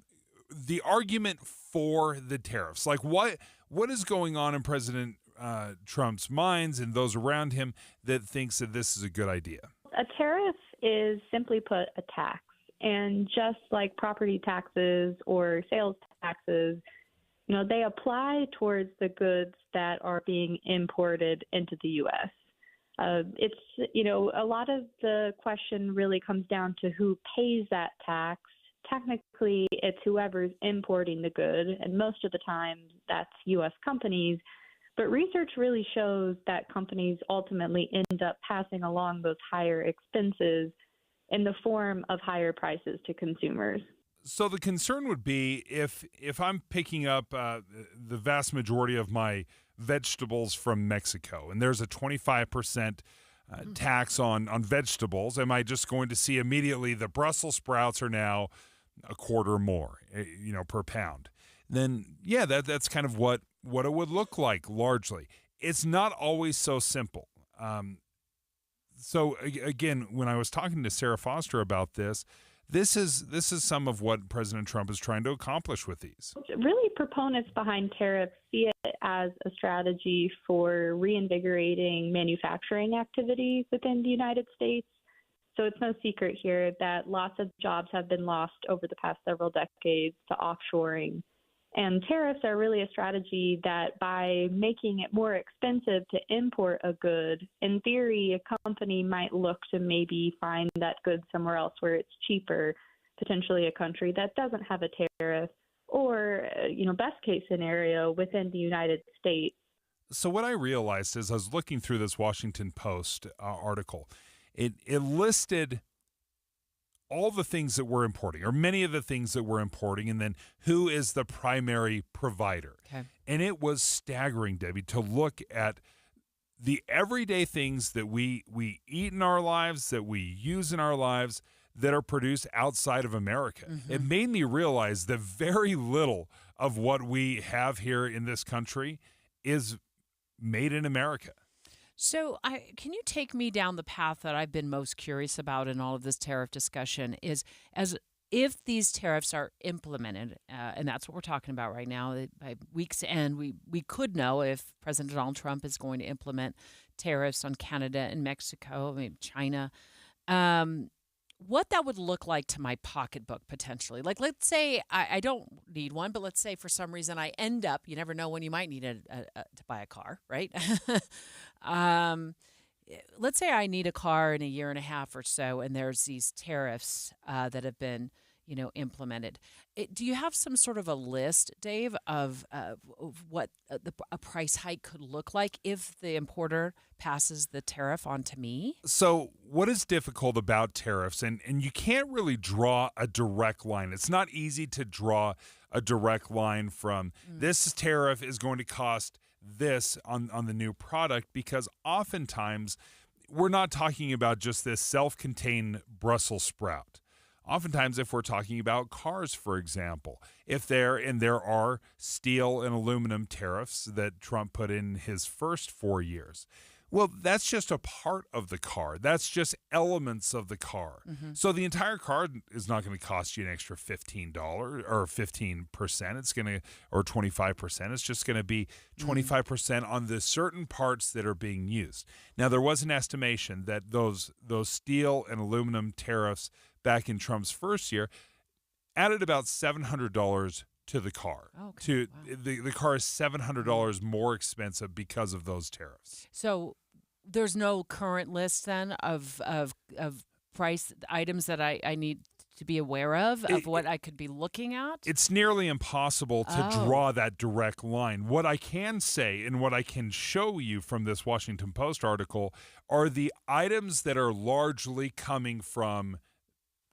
the argument for the tariffs. Like what is going on in President Trump's minds and those around him that thinks that this is a good idea? A tariff is simply put a tax. And just like property taxes or sales taxes, they apply towards the goods that are being imported into the U.S. It's, a lot of the question really comes down to who pays that tax. Technically, it's whoever's importing the good, and most of the time that's U.S. companies. But research really shows that companies ultimately end up passing along those higher expenses in the form of higher prices to consumers. So the concern would be if I'm picking up the vast majority of my vegetables from Mexico and there's a 25% tax on vegetables, am I just going to see immediately the Brussels sprouts are now a quarter more, per pound? Then, yeah, that's kind of what it would look like largely. It's not always so simple. So again, when I was talking to Sarah Foster about this is some of what President Trump is trying to accomplish with these. Really, proponents behind tariffs see it as a strategy for reinvigorating manufacturing activity within the United States. So it's no secret here that lots of jobs have been lost over the past several decades to offshoring. And tariffs are really a strategy that by making it more expensive to import a good, in theory, a company might look to maybe find that good somewhere else where it's cheaper, potentially a country that doesn't have a tariff, or, best case scenario within the United States. So what I realized as I was looking through this Washington Post article, it listed all the things that we're importing, or many of the things that we're importing, and then who is the primary provider. Okay. And it was staggering, Debbie, to look at the everyday things that we eat in our lives, that we use in our lives, that are produced outside of America. Mm-hmm. It made me realize that very little of what we have here in this country is made in America. So can you take me down the path that I've been most curious about in all of this tariff discussion is as if these tariffs are implemented, and that's what we're talking about right now, by week's end, we could know if President Donald Trump is going to implement tariffs on Canada and Mexico, maybe China, what that would look like to my pocketbook potentially. Like, let's say I don't need one, but let's say for some reason I end up, you never know when you might need to buy a car, right? Let's say I need a car in a year and a half or so, and there's these tariffs that have been, implemented. Do you have some sort of a list, Dave, of what a price hike could look like if the importer passes the tariff on to me? So what is difficult about tariffs, and you can't really draw a direct line. It's not easy to draw a direct line from this tariff is going to cost this on the new product, because oftentimes we're not talking about just this self-contained Brussels sprout. Oftentimes, if we're talking about cars, for example, there are steel and aluminum tariffs that Trump put in his first 4 years. Well, that's just a part of the car. That's just elements of the car. Mm-hmm. So the entire car is not going to cost you an extra $15 or 15%. It's going to, or 25%. It's just going to be 25% on the certain parts that are being used. Now, there was an estimation that those steel and aluminum tariffs back in Trump's first year added about $700 to the car. Okay. The car is $700 more expensive because of those tariffs. So there's no current list then of price items that I need to be aware of what I could be looking at? It's nearly impossible to draw that direct line. What I can say and what I can show you from this Washington Post article are the items that are largely coming from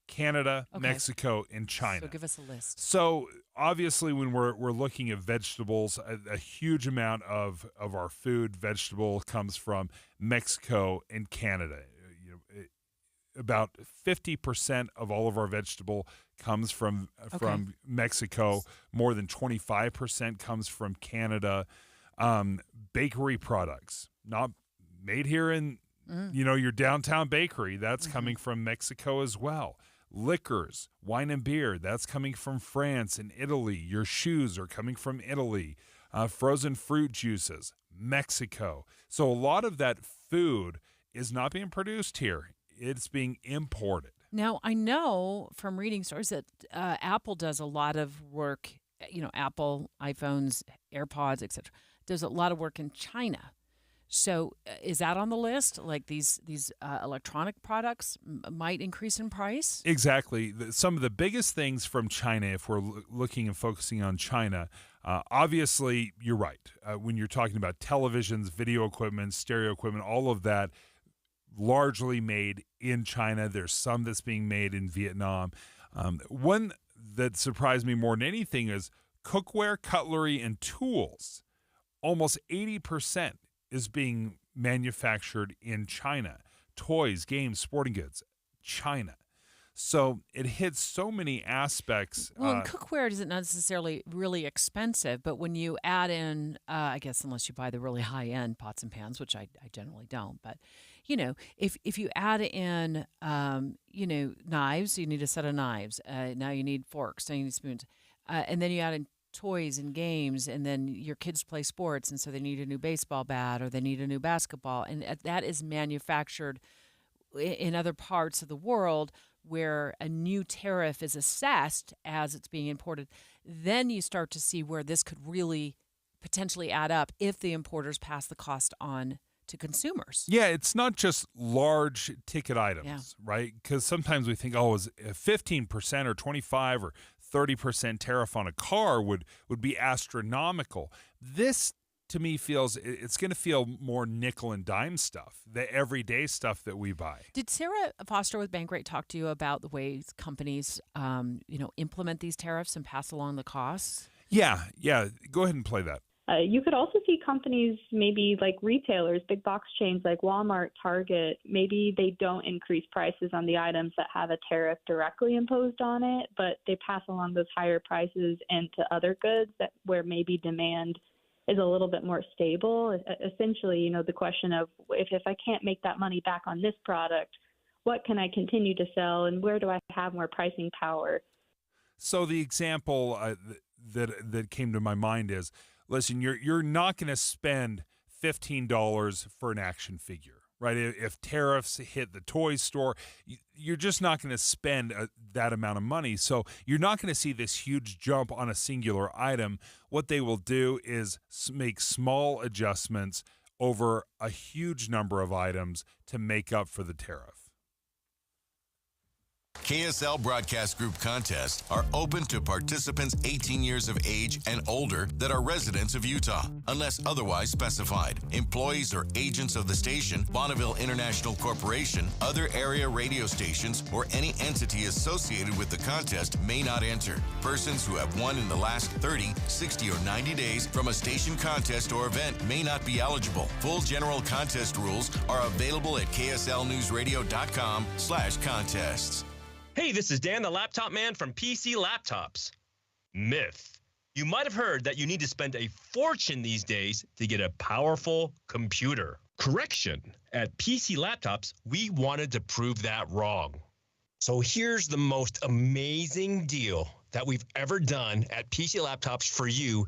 Canada, Mexico, and China. So give us a list. So obviously, when we're looking at vegetables, a huge amount of our food, vegetable, comes from Mexico and Canada. About 50% of all of our vegetable comes from Mexico. More than 25% comes from Canada. Bakery products, not made here in your downtown bakery, that's coming from Mexico as well. Liquors, wine and beer, that's coming from France and Italy. Your shoes are coming from Italy. Frozen fruit juices, Mexico. So a lot of that food is not being produced here. It's being imported. Now, I know from reading stories that Apple does a lot of work, Apple, iPhones, AirPods, etc., does a lot of work in China. So is that on the list? Like these electronic products might increase in price? Exactly. Some of the biggest things from China, if we're looking and focusing on China, obviously you're right. When you're talking about televisions, video equipment, stereo equipment, all of that, largely made in China. There's some that's being made in Vietnam. One that surprised me more than anything is cookware, cutlery, and tools. Almost 80% is being manufactured in China. Toys, games, sporting goods, China. So it hits so many aspects. Well, and cookware isn't necessarily really expensive, but when you add in, I guess unless you buy the really high-end pots and pans, which I generally don't, but, if you add in, knives, you need a set of knives. Now you need forks, now you need spoons. And then you add in toys and games, and then your kids play sports, and so they need a new baseball bat or they need a new basketball, and that is manufactured in other parts of the world where a new tariff is assessed as it's being imported. Then you start to see where this could really potentially add up if the importers pass the cost on to consumers. Yeah, it's not just large ticket items, right? Because sometimes we think, is 15% or 25 or 30% tariff on a car would be astronomical. This, to me, feels it's going to feel more nickel and dime stuff, the everyday stuff that we buy. Did Sarah Foster with Bankrate talk to you about the ways companies, implement these tariffs and pass along the costs? Yeah. Go ahead and play that. You could also see companies, maybe like retailers, big box chains like Walmart, Target, maybe they don't increase prices on the items that have a tariff directly imposed on it, but they pass along those higher prices into other goods where maybe demand is a little bit more stable. Essentially, the question of if I can't make that money back on this product, what can I continue to sell and where do I have more pricing power? So the example that came to my mind is, listen, you're not going to spend $15 for an action figure, right? If tariffs hit the toy store, you're just not going to spend that amount of money. So you're not going to see this huge jump on a singular item. What they will do is make small adjustments over a huge number of items to make up for the tariff. KSL Broadcast Group contests are open to participants 18 years of age and older that are residents of Utah, unless otherwise specified. Employees or agents of the station, Bonneville International Corporation, other area radio stations, or any entity associated with the contest may not enter. Persons who have won in the last 30, 60, or 90 days from a station contest or event may not be eligible. Full general contest rules are available at kslnewsradio.com/contests. Hey, this is Dan, the laptop man from PC Laptops. Myth. You might have heard that you need to spend a fortune these days to get a powerful computer. Correction. At PC Laptops, we wanted to prove that wrong. So here's the most amazing deal that we've ever done at PC Laptops for you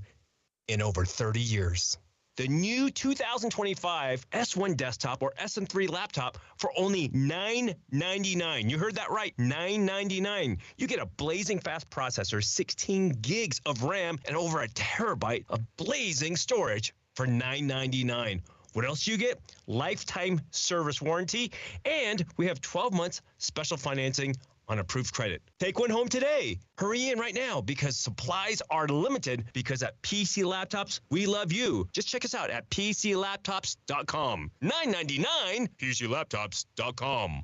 in over 30 years. The new 2025 S1 desktop or SM3 laptop for only $999. You heard that right, $999. You get a blazing fast processor, 16 gigs of RAM, and over a terabyte of blazing storage for $999. What else do you get? Lifetime service warranty, and we have 12 months special financing on approved credit. Take one home today. Hurry in right now because supplies are limited, because at PC Laptops, we love you. Just check us out at PCLaptops.com. $999, PCLaptops.com.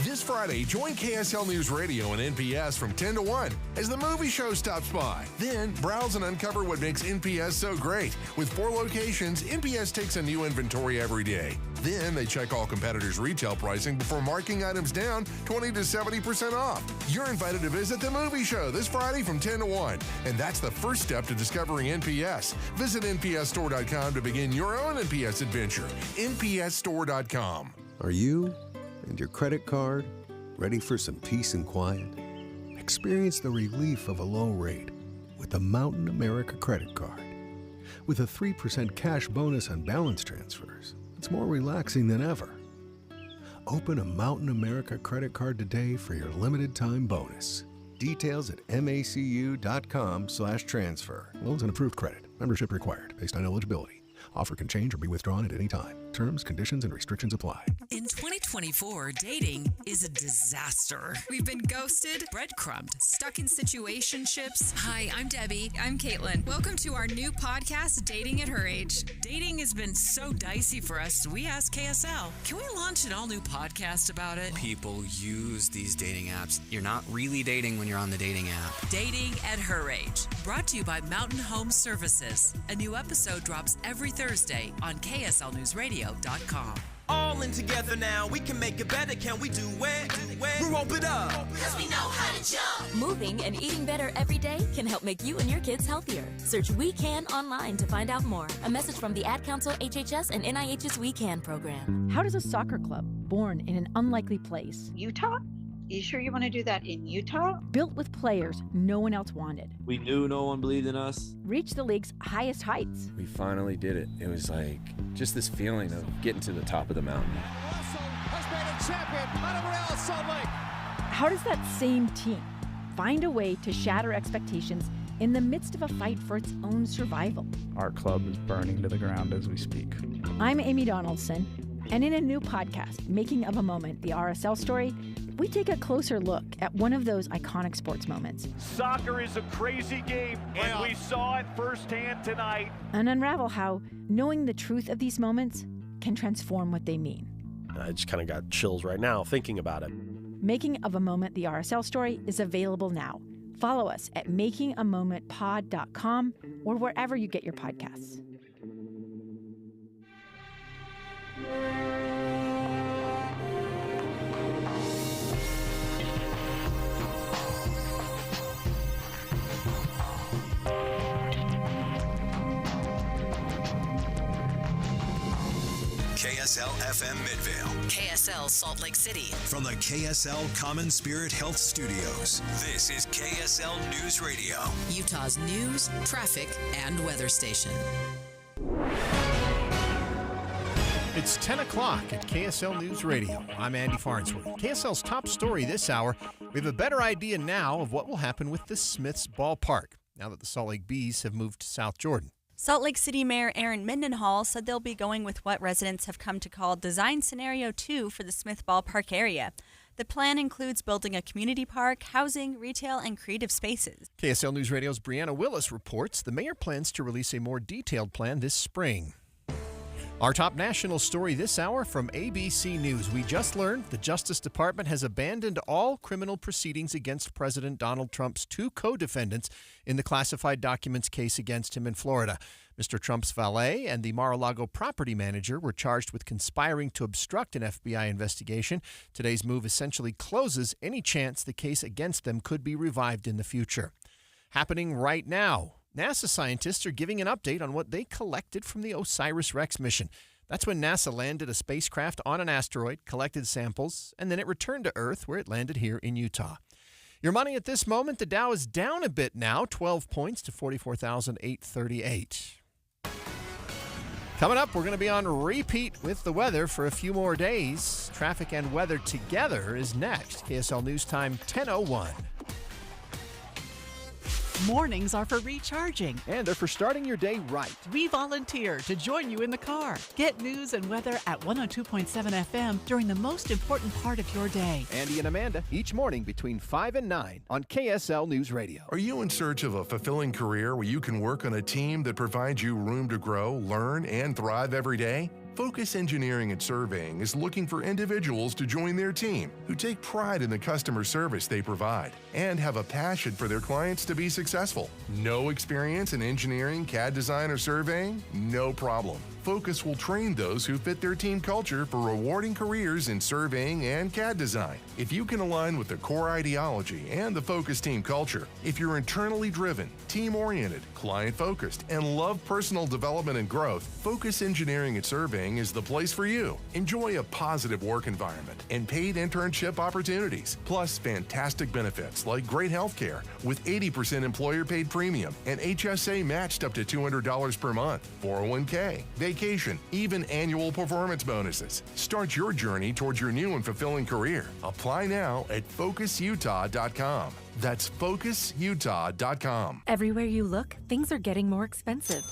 This Friday, join KSL News Radio and NPS from 10 to 1 as the movie show stops by. Then, browse and uncover what makes NPS so great. With 4 locations, NPS takes a new inventory every day. Then, they check all competitors' retail pricing before marking items down 20 to 70% off. You're invited to visit the movie show this Friday from 10 to 1. And that's the first step to discovering NPS. Visit NPSstore.com to begin your own NPS adventure. NPSstore.com. Are you and your credit card ready for some peace and quiet? Experience the relief of a low rate with the Mountain America credit card. With a 3% cash bonus on balance transfers, it's more relaxing than ever. Open a Mountain America credit card today for your limited time bonus. Details at macu.com/transfer. Loans and approved credit. Membership required based on eligibility. Offer can change or be withdrawn at any time. Terms, conditions, and restrictions apply. In 2024, dating is a disaster. We've been ghosted, breadcrumbed, stuck in situationships. Hi, I'm Debbie. I'm Caitlin. Welcome to our new podcast, Dating at Her Age. Dating has been so dicey for us, so we asked KSL, can we launch an all-new podcast about it? People use these dating apps. You're not really dating when you're on the dating app. Dating at Her Age, brought to you by Mountain Home Services. A new episode drops every Thursday on KSLNewsRadio.com. All in together now, we can make it better, can we do it? We won't it up. Cause we know how to jump. Moving and eating better every day can help make you and your kids healthier. Search We Can online to find out more. A message from the Ad Council, HHS, and NIH's We Can program. How does a soccer club, born in an unlikely place, Utah? You sure you want to do that in Utah? built with players no one else wanted, We knew no one believed in us. reach the league's highest heights? We finally did it. It was like just this feeling of getting to the top of the mountain. How does that same team find a way to shatter expectations in the midst of a fight for its own survival? Our club is burning to the ground as we speak. I'm Amy Donaldson, and in a new podcast, Making of a Moment, the RSL story, we take a closer look at one of those iconic sports moments. Soccer is a crazy game, and we saw it firsthand tonight. And unravel how knowing the truth of these moments can transform what they mean. I just kind of got chills right now thinking about it. Making of a Moment, the RSL story, is available now. Follow us at makingamomentpod.com or wherever you get your podcasts. KSL FM Midvale. KSL Salt Lake City. From the KSL Common Spirit Health Studios, this is KSL News Radio. Utah's news, traffic, and weather station. It's 10 o'clock at KSL News Radio. I'm Andy Farnsworth. KSL's top story this hour. We have a better idea now of what will happen with the Smiths ballpark now that the Salt Lake Bees have moved to South Jordan. Salt Lake City Mayor Aaron Mendenhall said they'll be going with what residents have come to call Design Scenario 2 for the Smith Ballpark area. The plan includes building a community park, housing, retail, and creative spaces. KSL News Radio's Brianna Willis reports the mayor plans to release a more detailed plan this spring. Our top national story this hour from ABC News. We just learned the Justice Department has abandoned all criminal proceedings against President Donald Trump's two co-defendants in the classified documents case against him in Florida. Mr. Trump's valet and the Mar-a-Lago property manager were charged with conspiring to obstruct an FBI investigation. Today's move essentially closes any chance the case against them could be revived in the future. Happening right now. NASA scientists are giving an update on what they collected from the OSIRIS-REx mission. That's when NASA landed a spacecraft on an asteroid, collected samples, and then it returned to Earth, where it landed here in Utah. Your money at this moment, the Dow is down a bit now, 12 points to 44,838. Coming up, we're going to be on repeat with the weather for a few more days. Traffic and weather together is next. KSL News Time, 10:01. Mornings are for recharging. And they're for starting your day right. We volunteer to join you in the car. Get news and weather at 102.7 FM during the most important part of your day. Andy and Amanda, each morning between 5 and 9 on KSL News Radio. Are you in search of a fulfilling career where you can work on a team that provides you room to grow, learn, and thrive every day? Focus Engineering and Surveying is looking for individuals to join their team who take pride in the customer service they provide and have a passion for their clients to be successful. No experience in engineering, CAD design, or surveying? No problem. Focus will train those who fit their team culture for rewarding careers in surveying and CAD design. If you can align with the core ideology and the Focus team culture, if you're internally driven, team-oriented, client-focused, and love personal development and growth, Focus Engineering and Surveying is the place for you. Enjoy a positive work environment and paid internship opportunities, plus fantastic benefits like great health care with 80% employer-paid premium and HSA matched up to $200 per month, 401k, vacation, even annual performance bonuses. Start your journey towards your new and fulfilling career. Apply now at FocusUtah.com. That's FocusUtah.com. Everywhere you look, things are getting more expensive.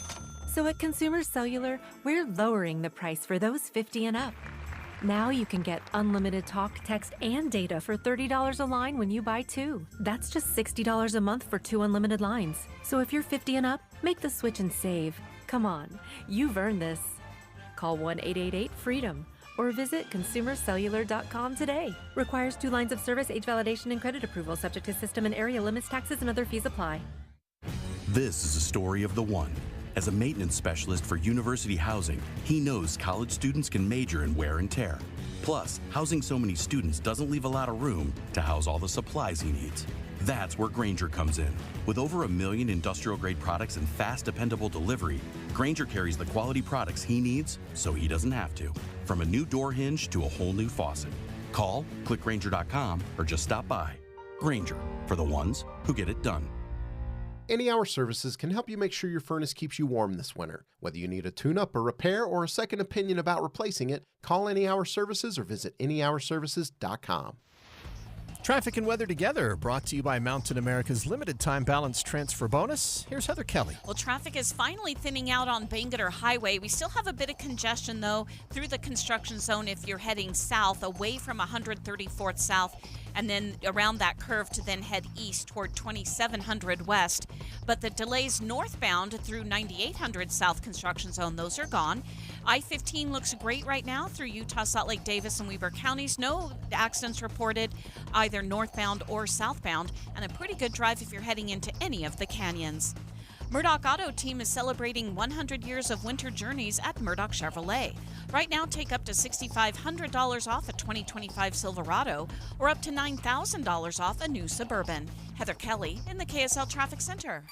So at Consumer Cellular, we're lowering the price for those 50 and up. Now you can get unlimited talk, text, and data for $30 a line when you buy two. That's just $60 a month for 2 unlimited lines. So if you're 50 and up, make the switch and save. Come on, you've earned this. Call 1-888-FREEDOM or visit consumercellular.com today. Requires 2 lines of service, age validation, and credit approval, subject to system and area limits, taxes, and other fees apply. This is a story of the one. As a maintenance specialist for university housing, he knows college students can major in wear and tear. Plus, housing so many students doesn't leave a lot of room to house all the supplies he needs. That's where Grainger comes in. With over 1 million industrial-grade products and fast, dependable delivery, Grainger carries the quality products he needs so he doesn't have to. From a new door hinge to a whole new faucet. Call, click Grainger.com, or just stop by. Grainger, for the ones who get it done. Any Hour Services can help you make sure your furnace keeps you warm this winter. Whether you need a tune-up, a repair, or a second opinion about replacing it, call Any Hour Services or visit anyhourservices.com. Traffic and weather together, brought to you by Mountain America's limited time balance transfer bonus. Here's Heather Kelly. Well, traffic is finally thinning out on Bangerter Highway. We still have a bit of congestion, though, through the construction zone if you're heading south, away from 134th South, and then around that curve to then head east toward 2700 West. But the delays northbound through 9800 South construction zone, those are gone. I-15 looks great right now through Utah, Salt Lake, Davis, and Weber counties. No accidents reported either northbound or southbound, and a pretty good drive if you're heading into any of the canyons. Murdoch Auto Team is celebrating 100 years of winter journeys at Murdoch Chevrolet. Right now, take up to $6,500 off a 2025 Silverado or up to $9,000 off a new Suburban. Heather Kelly in the KSL Traffic Center.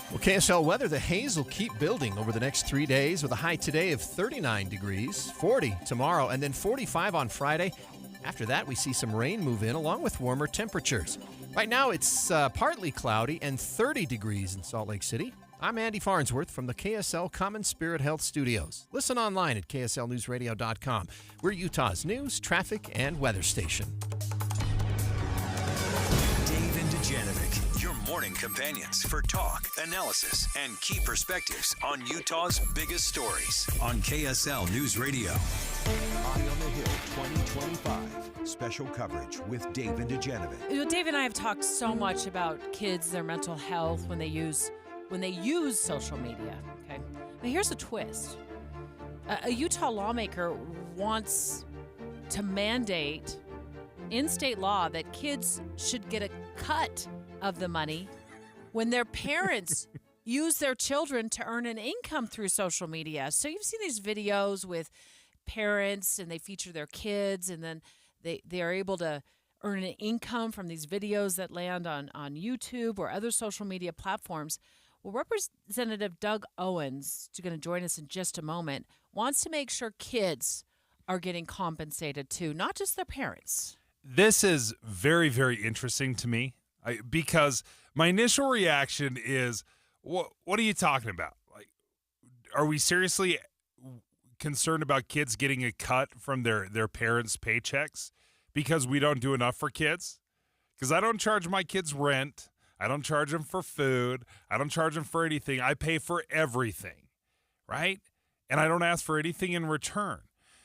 Well, KSL weather, the haze will keep building over the next 3 days with a high today of 39 degrees, 40 tomorrow, and then 45 on Friday. After that, we see some rain move in along with warmer temperatures. Right now, it's partly cloudy and 30 degrees in Salt Lake City. I'm Andy Farnsworth from the KSL Common Spirit Health Studios. Listen online at kslnewsradio.com. We're Utah's news, traffic, and weather station. Dave and Dujanovic, your morning companions for talk, analysis, and key perspectives on Utah's biggest stories on KSL News Radio. Eye on the Hill 2025. Special coverage with Dave and Dujanovic. You know, Dave and I have talked so much about kids, their mental health when they use social media. Okay, but here's a twist. A Utah lawmaker wants to mandate in state law that kids should get a cut of the money when their parents use their children to earn an income through social media. So you've seen these videos with parents and they feature their kids, and then they are able to earn an income from these videos that land on YouTube or other social media platforms. Well, Representative Doug Owens, who's going to join us in just a moment, wants to make sure kids are getting compensated too, not just their parents. This is very, very interesting to me because my initial reaction is, what are you talking about? Like, are we seriously concerned about kids getting a cut from their parents' paychecks because we don't do enough for kids? Because I don't charge my kids rent. I don't charge them for food. I don't charge them for anything. I pay for everything, right? And I don't ask for anything in return.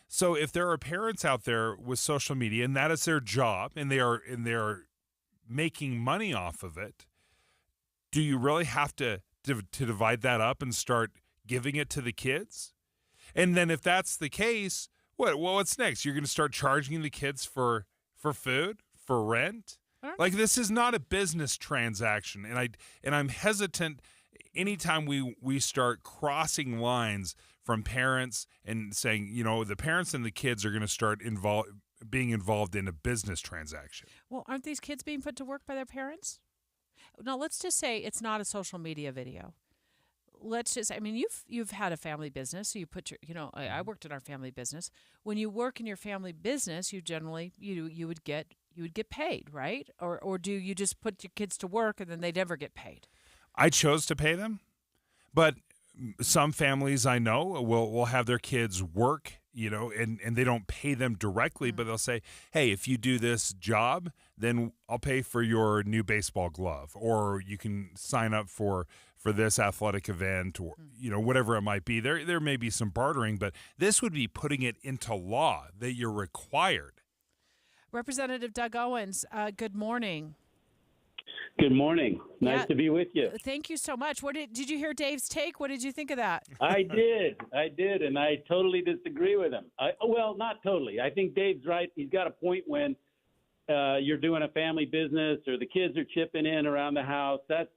So if there are parents out there with social media and that is their job and they are making money off of it, do you really have to divide that up and start giving it to the kids? And then if that's the case, what's next? You're going to start charging the kids for food, for rent? Like, this is not a business transaction, and I'm hesitant anytime we start crossing lines from parents and saying, you know, the parents and the kids are going to start being involved in a business transaction. Well, aren't these kids being put to work by their parents? Now, let's just say it's not a social media video. Let's just, I mean, you've had a family business, so you put I worked in our family business. When you work in your family business, you generally, you would get paid, right? Or do you just put your kids to work and then they never get paid? I chose to pay them, but some families I know will have their kids work, and they don't pay them directly, but they'll say, hey, if you do this job, then I'll pay for your new baseball glove, or you can sign up for this athletic event, or whatever it might be. There may be some bartering, but this would be putting it into law that you're required. Representative Doug Owens, good morning. Good morning. Nice to be with you. Thank you so much. Did you hear Dave's take? What did you think of that? I did, and I totally disagree with him. Well, not totally. I think Dave's right. He's got a point when you're doing a family business or the kids are chipping in around the house. That's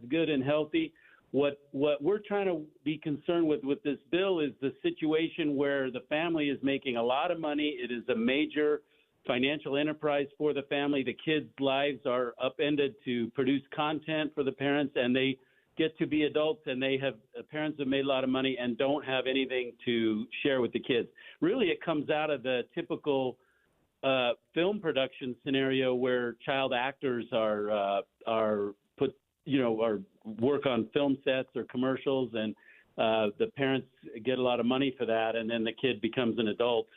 good and healthy. What we're trying to be concerned with this bill is the situation where the family is making a lot of money. It is a major financial enterprise for the family. The kids' lives are upended to produce content for the parents, and they get to be adults, and parents have made a lot of money and don't have anything to share with the kids. Really, it comes out of the typical film production scenario where child actors are work on film sets or commercials, and the parents get a lot of money for that, and then the kid becomes an adult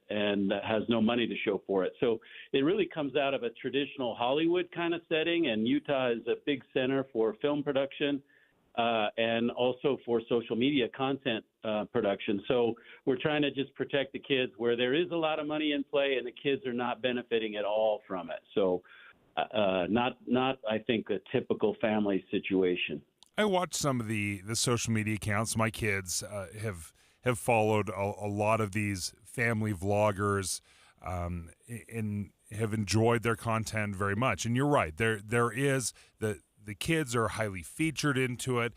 and has no money to show for it. So it really comes out of a traditional Hollywood kind of setting, and Utah is a big center for film production and also for social media content production. So we're trying to just protect the kids where there is a lot of money in play and the kids are not benefiting at all from it. So not I think, a typical family situation. I watch some of the social media accounts. My kids have followed a lot of these family vloggers and have enjoyed their content very much. And you're right. There is the kids are highly featured into it,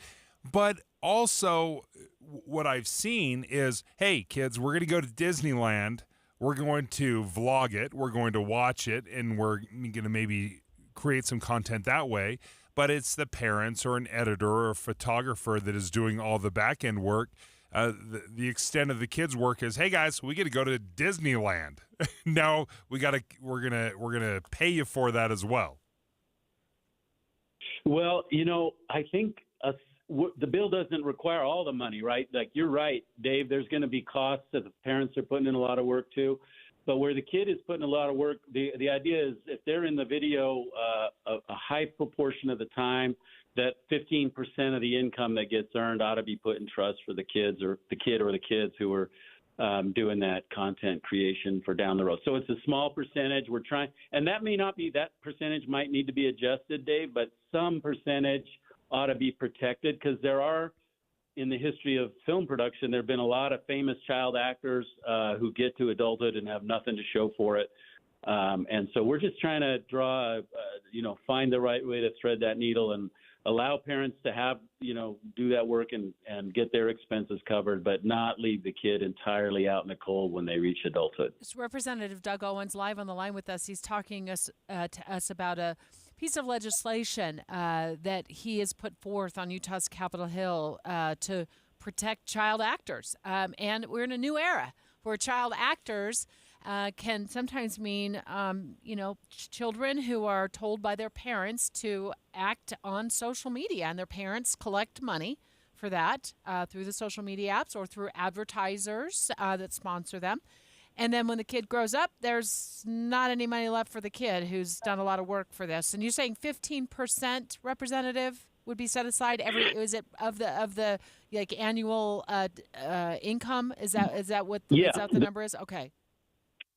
but also what I've seen is, hey, kids, we're going to go to Disneyland. We're going to vlog it. We're going to watch it, and we're going to maybe create some content that way. But it's the parents or an editor or a photographer that is doing all the back end work. The extent of the kids' work is, hey guys, we get to go to Disneyland. Now we're gonna pay you for that as well. Well, I think the bill doesn't require all the money, right? Like, you're right, Dave. There's going to be costs that the parents are putting in a lot of work too. But where the kid is putting a lot of work, the idea is if they're in the video a high proportion of the time, that 15% of the income that gets earned ought to be put in trust for the kids or the kid or the kids who are doing that content creation for down the road. So it's a small percentage. We're trying, and that percentage might need to be adjusted, Dave, but some percentage ought to be protected, because there are, in the history of film production, there have been a lot of famous child actors who get to adulthood and have nothing to show for it. And so we're just trying to find the right way to thread that needle and allow parents to have, do that work and get their expenses covered, but not leave the kid entirely out in the cold when they reach adulthood. It's Representative Doug Owens live on the line with us. He's talking to us about a piece of legislation that he has put forth on Utah's Capitol Hill to protect child actors. And we're in a new era where child actors can sometimes mean, children who are told by their parents to act on social media, and their parents collect money for that through the social media apps or through advertisers that sponsor them. And then when the kid grows up, there's not any money left for the kid who's done a lot of work for this. And you're saying 15%, Representative, would be set aside is it of the like annual income? Is that what is that the number is? Okay.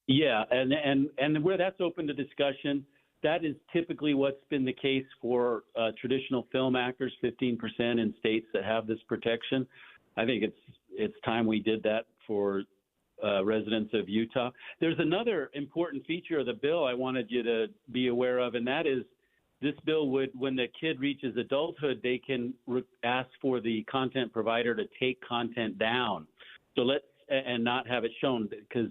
Yeah, and where that's open to discussion, that is typically what's been the case for traditional film actors, 15% in states that have this protection. I think it's time we did that for residents of Utah. There's another important feature of the bill I wanted you to be aware of, and that is this bill would, when the kid reaches adulthood, they can ask for the content provider to take content down. And not have it shown, because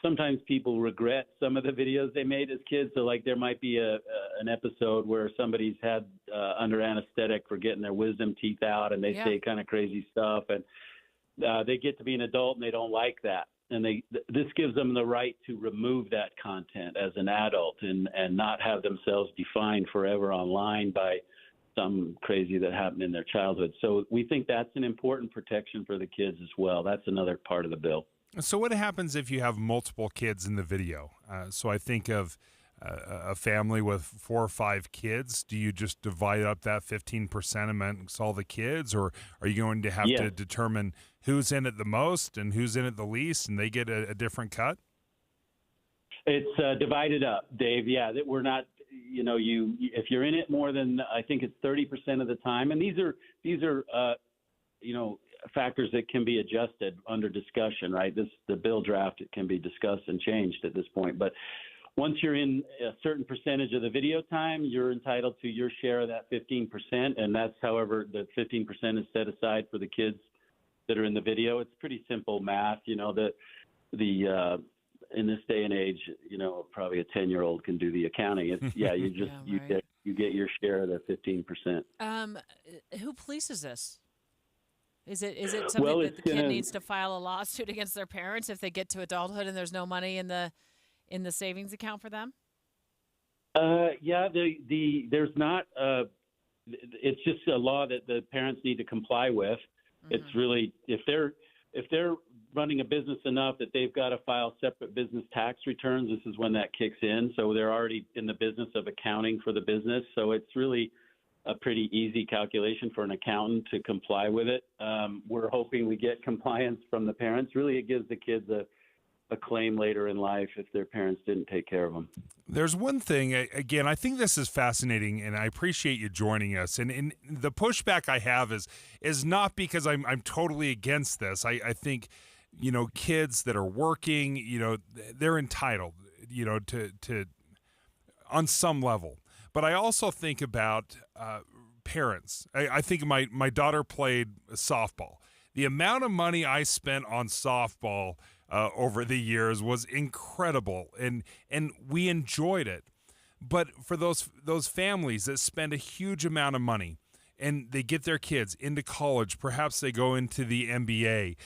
sometimes people regret some of the videos they made as kids. So like there might be an episode where somebody's had under anesthetic for getting their wisdom teeth out, and they say kind of crazy stuff, and they get to be an adult and they don't like that. And this gives them the right to remove that content as an adult and not have themselves defined forever online by some crazy that happened in their childhood. So we think that's an important protection for the kids as well. That's another part of the bill. So what happens if you have multiple kids in the video? So I think of a family with 4 or 5 kids. Do you just divide up that 15% amongst all the kids, or are you going to have to determine who's in it the most and who's in it the least, and they get a different cut? It's divided up, Dave. Yeah, that we're not. If you're in it more than, I think it's 30% of the time, and these are factors that can be adjusted under discussion, right? The bill draft, it can be discussed and changed at this point. But once you're in a certain percentage of the video time, you're entitled to your share of that 15%, and that's, however, the 15% is set aside for the kids that are in the video. It's pretty simple math, in this day and age, probably a 10-year-old can do the accounting. It's you get your share of the 15%. Who polices this? Is it something that the kid needs to file a lawsuit against their parents if they get to adulthood and there's no money in the savings account for them? There's not. It's just a law that the parents need to comply with. It's really, if they're running a business enough that they've got to file separate business tax returns, this is when that kicks in. So they're already in the business of accounting for the business. So it's really a pretty easy calculation for an accountant to comply with it. We're hoping we get compliance from the parents. Really, it gives the kids a claim later in life if their parents didn't take care of them. There's one thing, again, I think this is fascinating, and I appreciate you joining us. And the pushback I have is not because I'm totally against this. I think, kids that are working, they're entitled, to on some level. But I also think about parents. I think my daughter played softball. The amount of money I spent on softball over the years was incredible, and we enjoyed it. But for those families that spend a huge amount of money and they get their kids into college, perhaps they go into the NBA,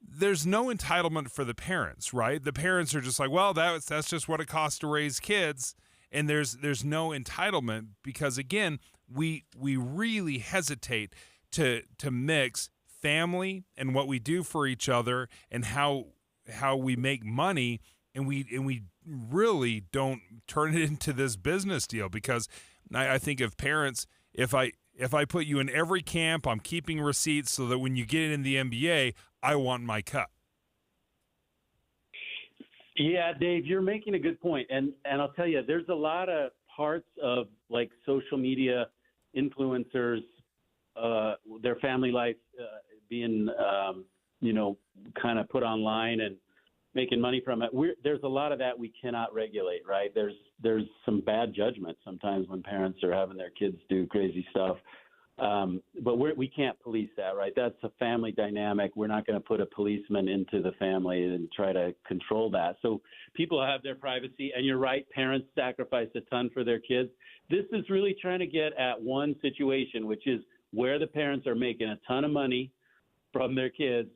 there's no entitlement for the parents, right? The parents are just like, well, that's just what it costs to raise kids, and there's no entitlement because, again, we really hesitate to mix family and what we do for each other and how we make money, and we really don't turn it into this business deal, because I think of parents, if I put you in every camp, I'm keeping receipts so that when you get in the NBA, I want my cut. Yeah, Dave, you're making a good point. And I'll tell you, there's a lot of parts of like social media influencers, their family life being, kind of put online and making money from it. There's a lot of that we cannot regulate, right? There's some bad judgment sometimes when parents are having their kids do crazy stuff. But we can't police that, right? That's a family dynamic. We're not going to put a policeman into the family and try to control that. So people have their privacy, and you're right, parents sacrifice a ton for their kids. This is really trying to get at one situation, which is where the parents are making a ton of money from their kids,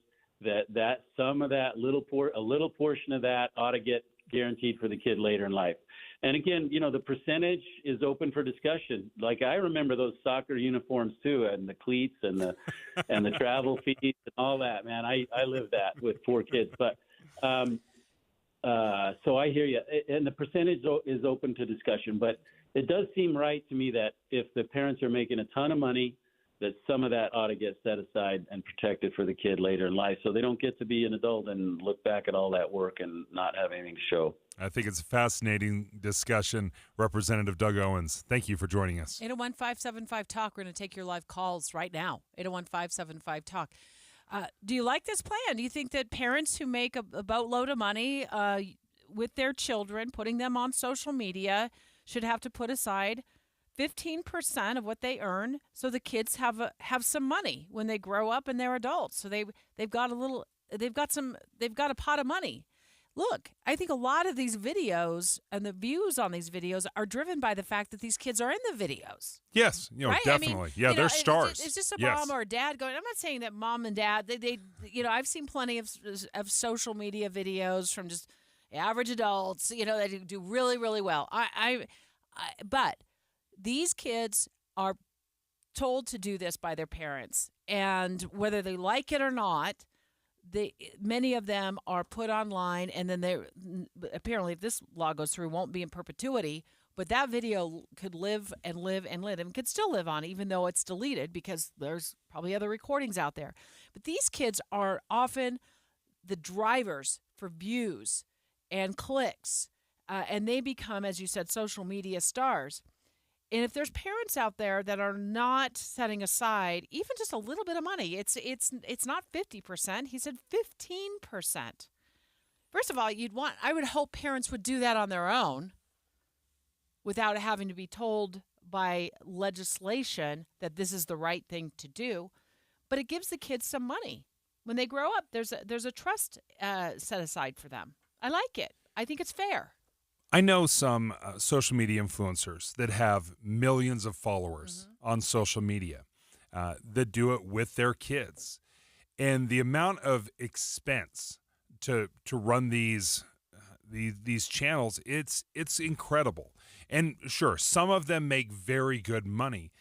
that some of that a little portion of that ought to get guaranteed for the kid later in life. And again, the percentage is open for discussion. Like, I remember those soccer uniforms too, and the cleats and the travel fees and all that, man. I lived that with 4 kids, but so I hear you. And the percentage is open to discussion, but it does seem right to me that if the parents are making a ton of money, that some of that ought to get set aside and protected for the kid later in life, so they don't get to be an adult and look back at all that work and not have anything to show. I think it's a fascinating discussion. Representative Doug Owens, thank you for joining us. 801-575-TALK. We're going to take your live calls right now. 801-575-TALK. Do you like this plan? Do you think that parents who make a boatload of money with their children, putting them on social media, should have to put aside 15% of what they earn so the kids have some money when they grow up and they're adults? So they've got a pot of money. Look, I think a lot of these videos and the views on these videos are driven by the fact that these kids are in the videos. Yes, right? Definitely. They're stars. It's just a mom or a dad going. I'm not saying that mom and dad. They I've seen plenty of social media videos from just average adults. That do really, really well. But these kids are told to do this by their parents, and whether they like it or not, many of them are put online, and then they apparently, if this law goes through, won't be in perpetuity. But that video could live and live and live, and could still live on, even though it's deleted, because there's probably other recordings out there. But these kids are often the drivers for views and clicks, and they become, as you said, social media stars. And if there's parents out there that are not setting aside even just a little bit of money, it's not 50%. He said 15%. First of all, I would hope parents would do that on their own without having to be told by legislation that this is the right thing to do. But it gives the kids some money. When they grow up, there's a trust set aside for them. I like it. I think it's fair. I know some social media influencers that have millions of followers on social media that do it with their kids. And the amount of expense to run these channels, it's incredible. And sure, some of them make very good money,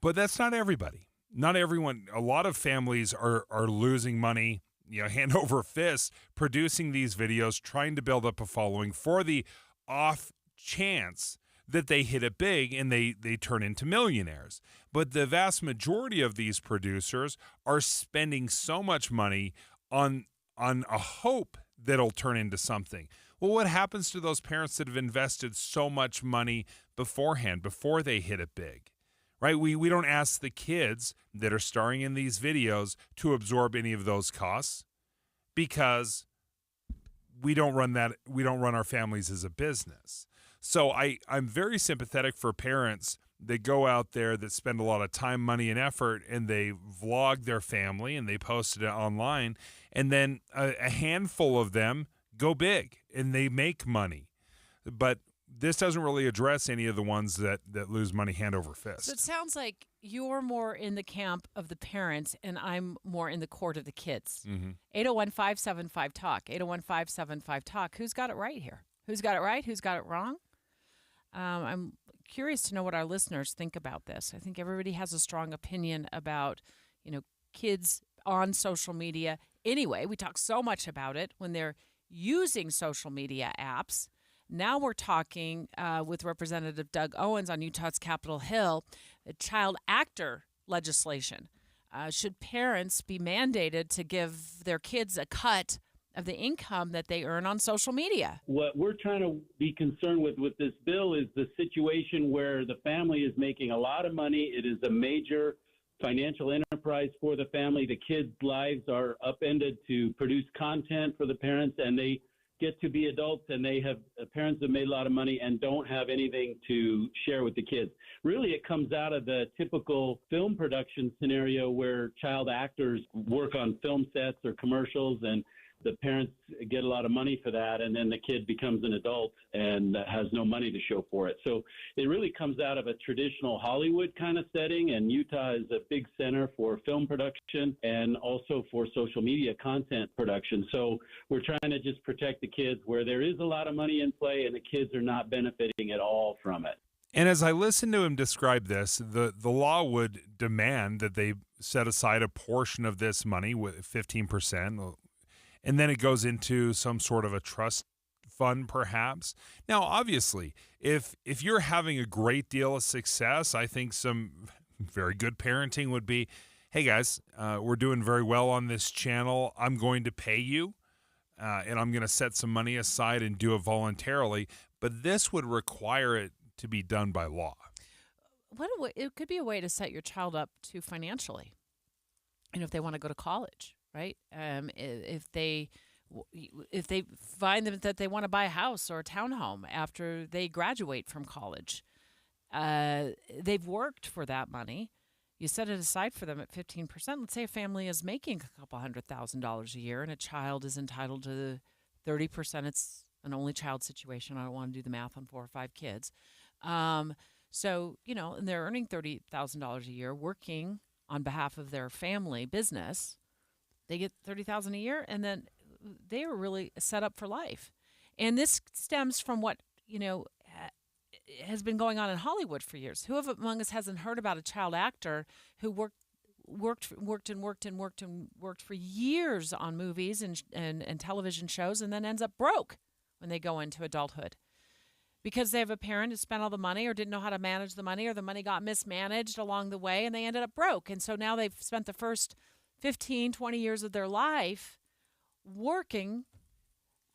but that's not everybody. not everyone, a lot of families are losing money, hand over fist, producing these videos, trying to build up a following for the off chance that they hit it big and they turn into millionaires. But the vast majority of these producers are spending so much money on a hope that it'll turn into something. Well, what happens to those parents that have invested so much money beforehand, before they hit it big? Right? We don't ask the kids that are starring in these videos to absorb any of those costs because we don't run our families as a business. So I'm very sympathetic for parents that go out there that spend a lot of time, money, and effort, and they vlog their family and they post it online, and then a handful of them go big and they make money. But this doesn't really address any of the ones that lose money hand over fist. So it sounds like you're more in the camp of the parents and I'm more in the court of the kids. 801-575-TALK, 801-575-TALK. Who's got it right here? Who's got it right? Who's got it wrong? I'm curious to know what our listeners think about this. I think everybody has a strong opinion about, kids on social media. Anyway, we talk so much about it when they're using social media apps. Now we're talking with Representative Doug Owens on Utah's Capitol Hill, child actor legislation. Should parents be mandated to give their kids a cut of the income that they earn on social media? What we're trying to be concerned with this bill is the situation where the family is making a lot of money. It is a major financial enterprise for the family. The kids' lives are upended to produce content for the parents, and they get to be adults, and parents have made a lot of money and don't have anything to share with the kids. Really, it comes out of the typical film production scenario where child actors work on film sets or commercials, and the parents get a lot of money for that, and then the kid becomes an adult and has no money to show for it. So it really comes out of a traditional Hollywood kind of setting, and Utah is a big center for film production and also for social media content production. So we're trying to just protect the kids where there is a lot of money in play and the kids are not benefiting at all from it. And as I listen to him describe this, the law would demand that they set aside a portion of this money, with 15%, and then it goes into some sort of a trust fund, perhaps. Now, obviously, if you're having a great deal of success, I think some very good parenting would be, hey, guys, we're doing very well on this channel. I'm going to pay you, and I'm going to set some money aside and do it voluntarily. But this would require it to be done by law. It could be a way to set your child up to financially, if they want to go to college. Right? If they find that they want to buy a house or a townhome after they graduate from college, they've worked for that money. You set it aside for them at 15%. Let's say a family is making a couple $100,000 a year and a child is entitled to 30%. It's an only child situation. I don't want to do the math on 4 or 5 kids. So, and they're earning $30,000 a year working on behalf of their family business. They get $30,000 a year, and then they are really set up for life. And this stems from what has been going on in Hollywood for years. Who among us hasn't heard about a child actor who worked for years on movies and television shows, and then ends up broke when they go into adulthood because they have a parent who spent all the money or didn't know how to manage the money, or the money got mismanaged along the way, and they ended up broke. And so now they've spent the first 15, 20 years of their life working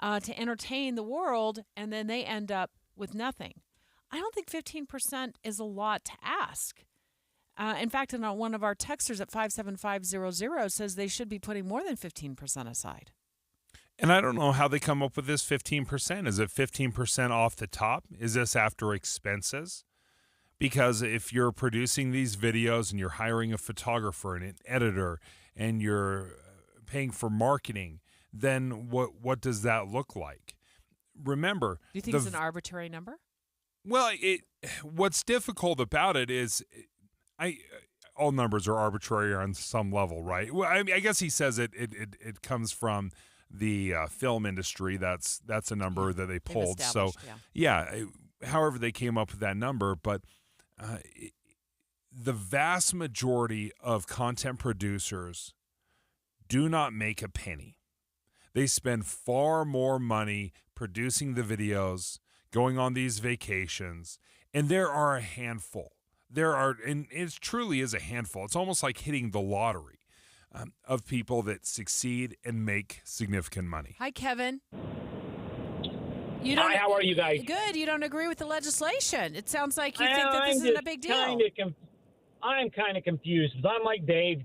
to entertain the world, and then they end up with nothing. I don't think 15% is a lot to ask. In fact, one of our texters at 57500 says they should be putting more than 15% aside. And I don't know how they come up with this 15%. Is it 15% off the top? Is this after expenses? Because if you're producing these videos and you're hiring a photographer and an editor and you're paying for marketing, then what does that look like? Remember, do you think it's an arbitrary number? Well, what's difficult about it is, all numbers are arbitrary on some level, right? Well, I guess he says it comes from the film industry. That's a number that they pulled. So, however they came up with that number, but the vast majority of content producers do not make a penny. They spend far more money producing the videos, going on these vacations, and there are a handful. And it truly is a handful. It's almost like hitting the lottery of people that succeed and make significant money. Hi, Kevin. Hi, how are you guys? Good. You don't agree with the legislation. It sounds like you think that this isn't a big deal. I'm kind of confused. I'm like Dave.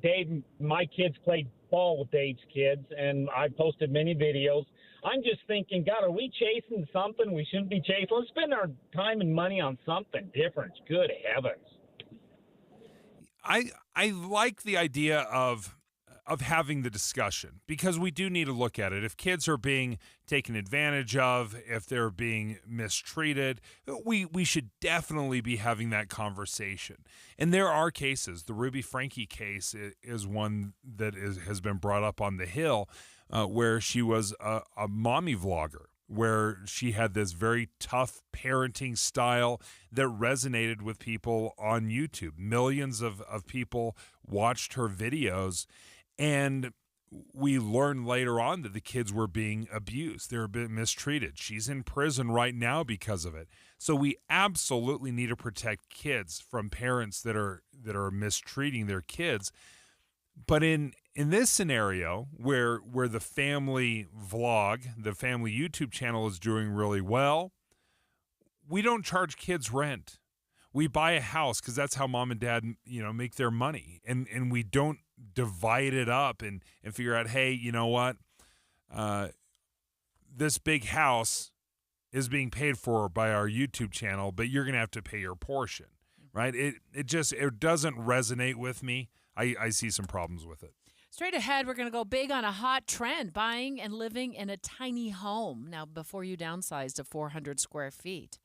My kids played ball with Dave's kids, and I posted many videos. I'm just thinking, God, are we chasing something we shouldn't be chasing? Let's spend our time and money on something different. Good heavens. I like the idea of having the discussion, because we do need to look at it. If kids are being taken advantage of, if they're being mistreated, we should definitely be having that conversation. And there are cases. The Ruby Franke case is one that has been brought up on the Hill, where she was a mommy vlogger, where she had this very tough parenting style that resonated with people on YouTube. Millions of people watched her videos, and we learned later on that the kids were being abused. They were being mistreated. She's in prison right now because of it. So we absolutely need to protect kids from parents that are mistreating their kids. But in this scenario where the family vlog, the family YouTube channel is doing really well, we don't charge kids rent. We buy a house because that's how mom and dad, make their money. And we don't divide it up and figure out, hey, you know what? This big house is being paid for by our YouTube channel, but you're going to have to pay your portion, right? It doesn't resonate with me. I see some problems with it. Straight ahead, we're going to go big on a hot trend, buying and living in a tiny home. Now, before you downsize to 400 square feet.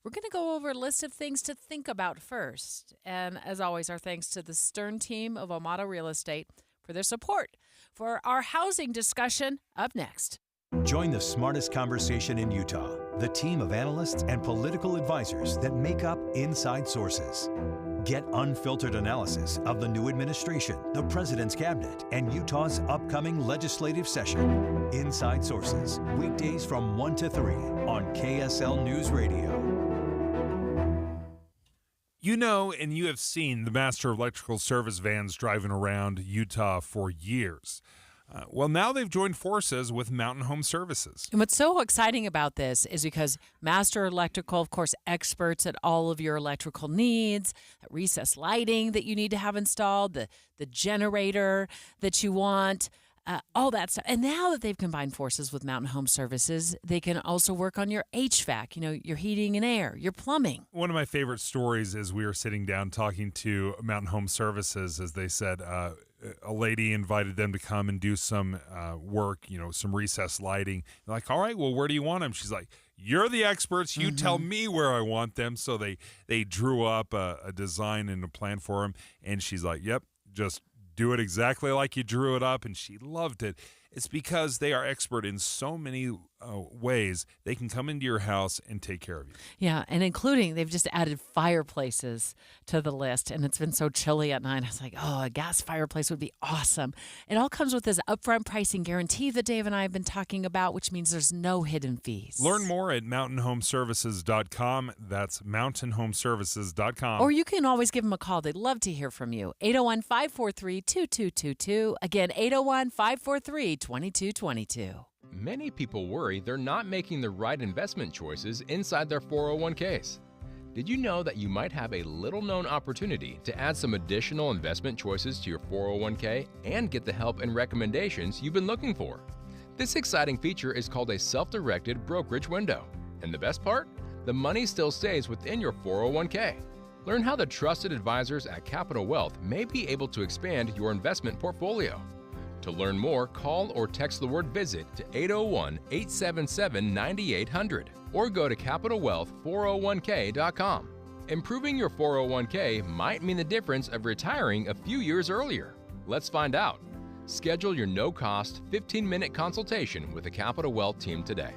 We're going to go over a list of things to think about first. And as always, our thanks to the Stern team of Amato Real Estate for their support for our housing discussion up next. Join the smartest conversation in Utah, the team of analysts and political advisors that make up Inside Sources. Get unfiltered analysis of the new administration, the president's cabinet, and Utah's upcoming legislative session. Inside Sources, weekdays from 1 to 3 on KSL News Radio. You know, and you have seen the Master Electrical Service vans driving around Utah for years. Well, now they've joined forces with Mountain Home Services. And what's so exciting about this is because Master Electrical, of course, experts at all of your electrical needs, recessed lighting that you need to have installed, the generator that you want, all that stuff. And now that they've combined forces with Mountain Home Services, they can also work on your HVAC, your heating and air, your plumbing. One of my favorite stories is we were sitting down talking to Mountain Home Services, as they said, a lady invited them to come and do some work, some recessed lighting. They're like, all right, well, where do you want them? She's like, you're the experts. You tell me where I want them. So they drew up a design and a plan for them. And she's like, yep, just do it exactly like you drew it up. And she loved it. It's because they are expert in so many ways. They can come into your house and take care of you. Yeah, and including, they've just added fireplaces to the list, and it's been so chilly at night. I was like, oh, a gas fireplace would be awesome. It all comes with this upfront pricing guarantee that Dave and I have been talking about, which means there's no hidden fees. Learn more at mountainhomeservices.com. That's mountainhomeservices.com. Or you can always give them a call. They'd love to hear from you. 801-543-2222. Again, 801-543-2222. Many people worry they're not making the right investment choices inside their 401ks. Did you know that you might have a little-known opportunity to add some additional investment choices to your 401k and get the help and recommendations you've been looking for? This exciting feature is called a self-directed brokerage window. And the best part? The money still stays within your 401k. Learn how the trusted advisors at Capital Wealth may be able to expand your investment portfolio. To learn more, call or text the word VISIT to 801-877-9800 or go to CapitalWealth401k.com. Improving your 401k might mean the difference of retiring a few years earlier. Let's find out. Schedule your no-cost 15-minute consultation with the Capital Wealth team today.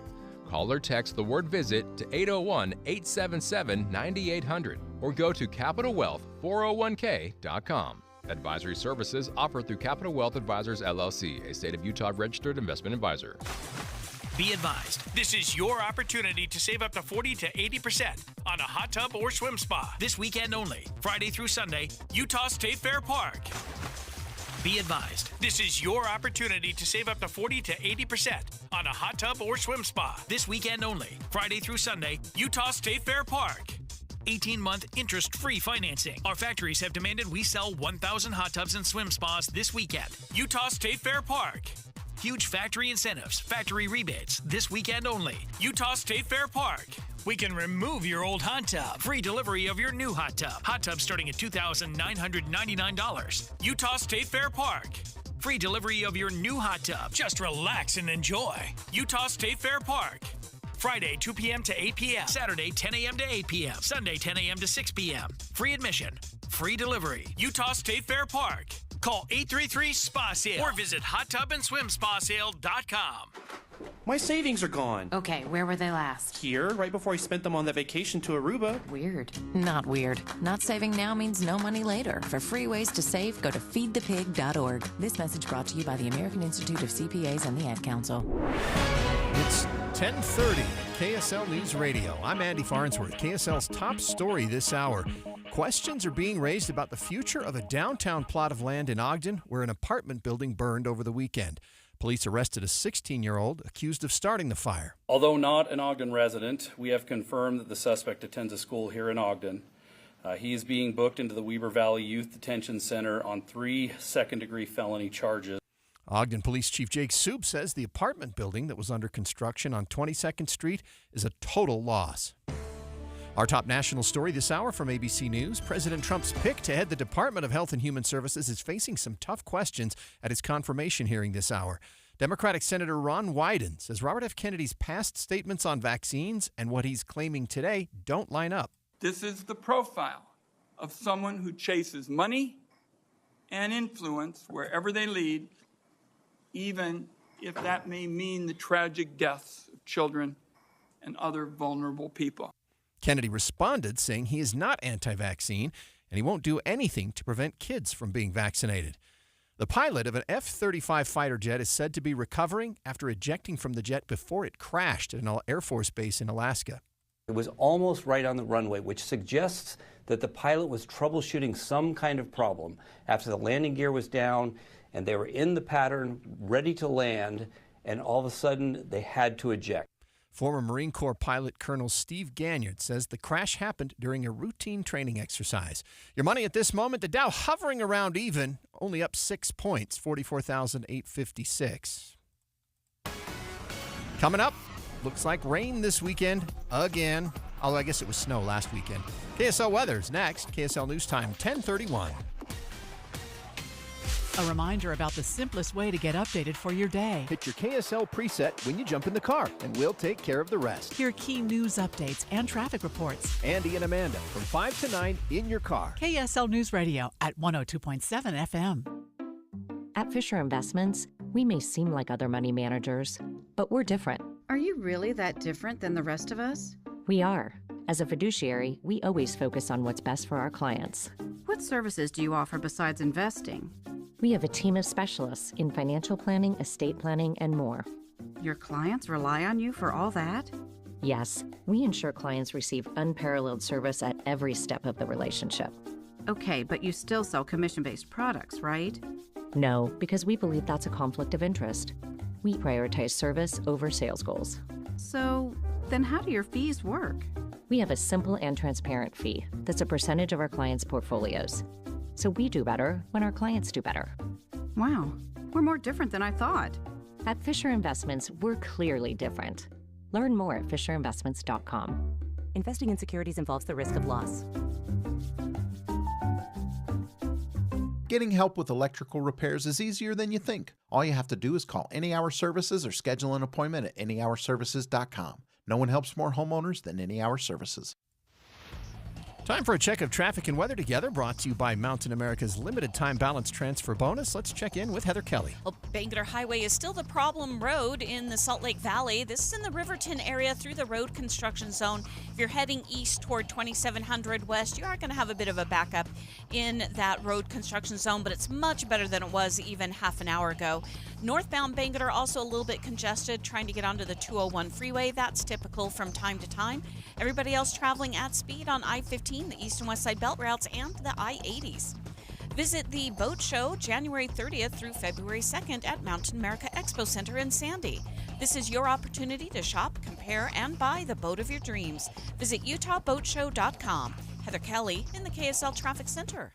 Call or text the word visit to 801-877-9800 or go to CapitalWealth401k.com. Advisory services offered through Capital Wealth Advisors, LLC, a state of Utah registered investment advisor. Be advised, this is your opportunity to save up to 40 to 80% on a hot tub or swim spa this weekend only, Friday through Sunday, Utah State Fair Park. Be advised, this is your opportunity to save up to 40 to 80% on a hot tub or swim spa this weekend only, Friday through Sunday, Utah State Fair Park. 18-month interest-free financing. Our factories have demanded we sell 1,000 hot tubs and swim spas this weekend. Utah State Fair Park. Huge factory incentives, factory rebates this weekend only. Utah State Fair Park. We can remove your old hot tub. Free delivery of your new hot tub. Hot tub starting at $2,999. Utah State Fair Park. Free delivery of your new hot tub. Just relax and enjoy. Utah State Fair Park. Friday, 2 p.m. to 8 p.m. Saturday, 10 a.m. to 8 p.m. Sunday, 10 a.m. to 6 p.m. Free admission. Free delivery. Utah State Fair Park. Call 833-SPA-SALE or visit hottubandSwimSpaSale.com. My savings are gone. Okay, where were they last? Here, right before I spent them on that vacation to Aruba. Weird. Not weird. Not saving now means no money later. For free ways to save, go to feedthepig.org. This message brought to you by the American Institute of CPAs and the Ad Council. It's 10:30, KSL News Radio. I'm Andy Farnsworth. KSL's top story this hour. Questions are being raised about the future of a downtown plot of land in Ogden where an apartment building burned over the weekend. Police arrested a 16-year-old accused of starting the fire. Although not an Ogden resident, we have confirmed that the suspect attends a school here in Ogden. He is being booked into the Weber Valley Youth Detention Center on 3 second-degree felony charges. Ogden Police Chief Jake Soup says the apartment building that was under construction on 22nd Street is a total loss. Our top national story this hour from ABC News. President Trump's pick to head the Department of Health and Human Services is facing some tough questions at his confirmation hearing this hour. Democratic Senator Ron Wyden says Robert F. Kennedy's past statements on vaccines and what he's claiming today don't line up. This is the profile of someone who chases money and influence wherever they lead, even if that may mean the tragic deaths of children and other vulnerable people. Kennedy responded saying he is not anti-vaccine and he won't do anything to prevent kids from being vaccinated. The pilot of an F-35 fighter jet is said to be recovering after ejecting from the jet before it crashed at an Air Force base in Alaska. It was almost right on the runway, which suggests that the pilot was troubleshooting some kind of problem after the landing gear was down and they were in the pattern, ready to land, and all of a sudden they had to eject. Former Marine Corps pilot Colonel Steve Ganyard says the crash happened during a routine training exercise. Your money at this moment, the Dow hovering around even, only up 6 points, 44,856. Coming up, looks like rain this weekend again. Although I guess it was snow last weekend. KSL weather's next. KSL News Time, 10:31. A reminder about the simplest way to get updated for your day. Hit your KSL preset when you jump in the car, and we'll take care of the rest. Hear key news updates and traffic reports. Andy and Amanda from 5 to 9 in your car. KSL News Radio at 102.7 FM. At Fisher Investments, we may seem like other money managers, but we're different. Are you really that different than the rest of us? We are. As a fiduciary, we always focus on what's best for our clients. What services do you offer besides investing? We have a team of specialists in financial planning, estate planning, and more. Your clients rely on you for all that? Yes, we ensure clients receive unparalleled service at every step of the relationship. Okay, but you still sell commission-based products, right? No, because we believe that's a conflict of interest. We prioritize service over sales goals. So, then how do your fees work? We have a simple and transparent fee that's a percentage of our clients' portfolios. So we do better when our clients do better. Wow, we're more different than I thought. At Fisher Investments, we're clearly different. Learn more at fisherinvestments.com. Investing in securities involves the risk of loss. Getting help with electrical repairs is easier than you think. All you have to do is call Any Hour Services or schedule an appointment at anyhourservices.com. No one helps more homeowners than Any Hour Services. Time for a check of traffic and weather together, brought to you by Mountain America's limited time balance transfer bonus. Let's check in with Heather Kelly. Well, Bangerter Highway is still the problem road in the Salt Lake Valley. This is in the Riverton area through the road construction zone. If you're heading east toward 2700 West, you are going to have a bit of a backup in that road construction zone, but it's much better than it was even half an hour ago. Northbound Bangerter also a little bit congested, trying to get onto the 201 freeway. That's typical from time to time. Everybody else traveling at speed on I-15, the east and west side belt routes, and the I-80s. Visit the boat show January 30th through February 2nd at Mountain America Expo Center in Sandy. This is your opportunity to shop, compare, and buy the boat of your dreams. Visit UtahBoatShow.com. Heather Kelly in the KSL Traffic Center.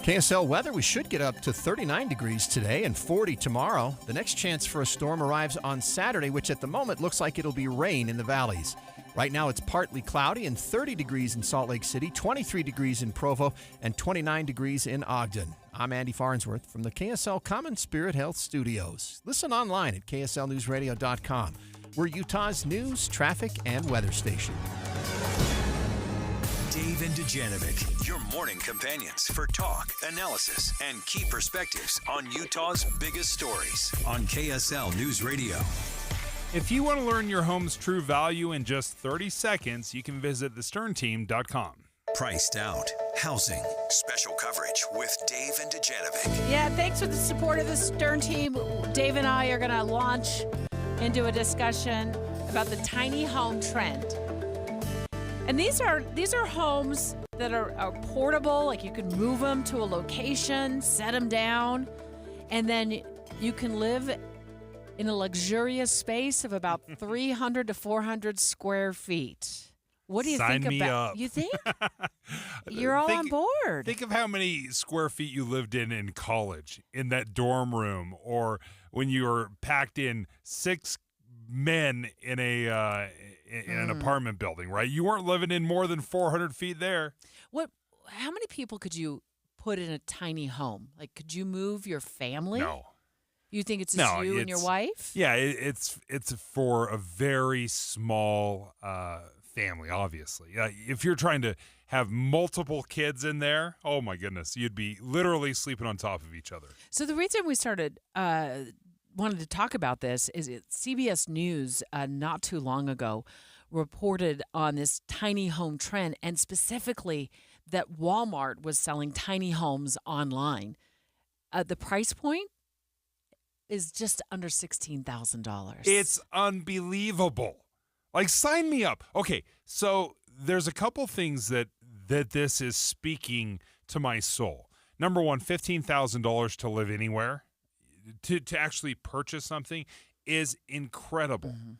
KSL weather, we should get up to 39 degrees today and 40 tomorrow. The next chance for a storm arrives on Saturday, which at the moment looks like it'll be rain in the valleys. Right now it's partly cloudy and 30 degrees in Salt Lake City, 23 degrees in Provo, and 29 degrees in Ogden. I'm Andy Farnsworth from the KSL Common Spirit Health Studios. Listen online at KSLNewsRadio.com. We're Utah's news, traffic, and weather station. Dave and Dujanovic, your morning companions for talk, analysis, and key perspectives on Utah's biggest stories on KSL News Radio. If you want to learn your home's true value in just 30 seconds, you can visit thesternteam.com. Priced out, housing, special coverage with Dave and Dujanovic. Yeah, thanks for the support of the Stern team. Dave and I are going to launch into a discussion about the tiny home trend. And these are homes that are portable, like you can move them to a location, set them down, and then you can live in a luxurious space of about 300 to 400 square feet. What do you Sign think me about? up. You think? You're all on board. Think of how many square feet you lived in college, in that dorm room, or when you were packed in 6 men in an apartment building, right? You weren't living in more than 400 feet there. How many people could you put in a tiny home? Like, could you move your family? No. You think it's just you and your wife? Yeah, it's for a very small family, obviously. If you're trying to have multiple kids in there, oh my goodness, you'd be literally sleeping on top of each other. So the reason we started wanted to talk about this is CBS News not too long ago reported on this tiny home trend, and specifically that Walmart was selling tiny homes online. The price point is just under $16,000. It's unbelievable. Like, sign me up. Okay, so there's a couple things that this is speaking to my soul. Number one, $15,000 to live anywhere, to actually purchase something is incredible. Mm-hmm.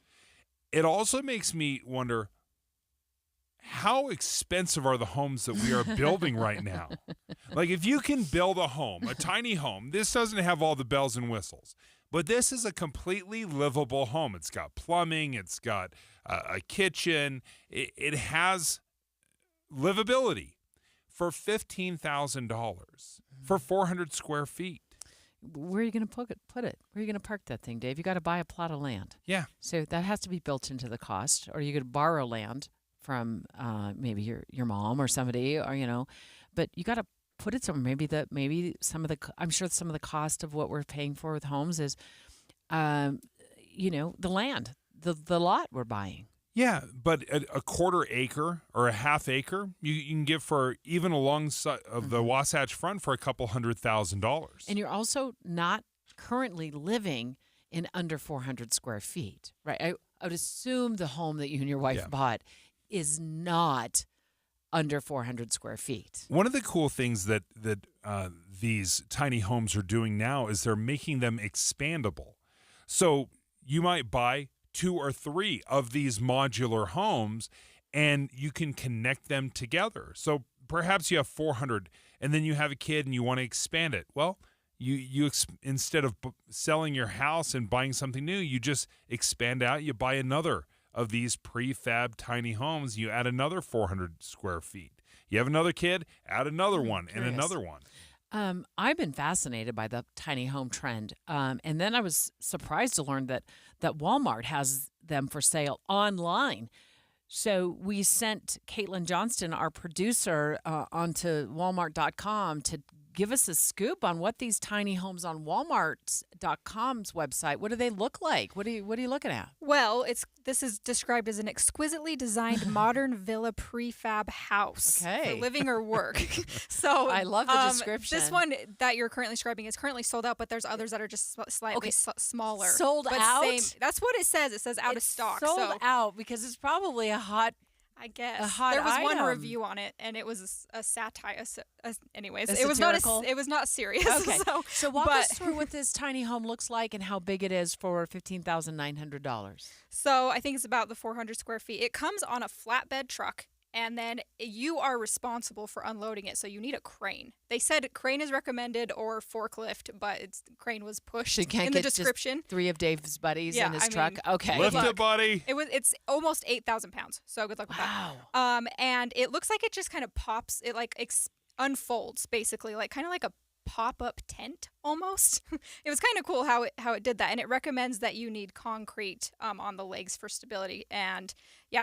It also makes me wonder, how expensive are the homes that we are building right now? Like, if you can build a home, a tiny home, this doesn't have all the bells and whistles, but this is a completely livable home. It's got plumbing, it's got a kitchen, it has livability for $15,000 for 400 square feet. Where are you going to put it? Where are you going to park that thing, Dave? You got to buy a plot of land. Yeah. So that has to be built into the cost, or you could borrow land from maybe your mom or somebody, or but you got to put it somewhere. Maybe some of the I'm sure some of the cost of what we're paying for with homes is, the land, the lot we're buying. Yeah, but a quarter acre or a half acre, you can get for even alongside of the Wasatch Front for a couple $100,000. And you're also not currently living in under 400 square feet, right? I would assume the home that you and your wife bought is not under 400 square feet. One of the cool things that these tiny homes are doing now is they're making them expandable. So you might buy 2 or 3 of these modular homes, and you can connect them together. So perhaps you have 400, and then you have a kid and you want to expand it. Well, you instead of selling your house and buying something new, you just expand out. You buy another of these prefab tiny homes. You add another 400 square feet. You have another kid, add another one and another one. I've been fascinated by the tiny home trend. And then I was surprised to learn that Walmart has them for sale online. So we sent Caitlin Johnston, our producer, onto Walmart.com to give us a scoop on what these tiny homes on Walmart.com's website, what do they look like? What are you looking at? Well, this is described as an exquisitely designed modern villa prefab house for living or work. So I love the description. This one that you're currently describing is currently sold out, but there's others that are just slightly smaller. Sold but out? That's what it says. It says out of stock. Sold out because it's probably a hot. I guess a hot there was one item. review on it, and it was a satire. Anyways, A it was not satirical? it was not serious. Okay, so walk but- us through what this tiny home looks like and how big it is for $15,900. So I think it's about the 400 square feet. It comes on a flatbed truck, and then you are responsible for unloading it. So you need a crane. They said crane is recommended or forklift, but crane was pushed So you can't in the get description. just 3 of Dave's buddies in his I truck. mean, Okay, Lift it, buddy. It's almost 8,000 pounds. So good luck with that. And it looks like it just kind of pops. It like unfolds basically, like kind of like a pop-up tent almost. It was kind of cool how it did that, and it recommends that you need concrete on the legs for stability, and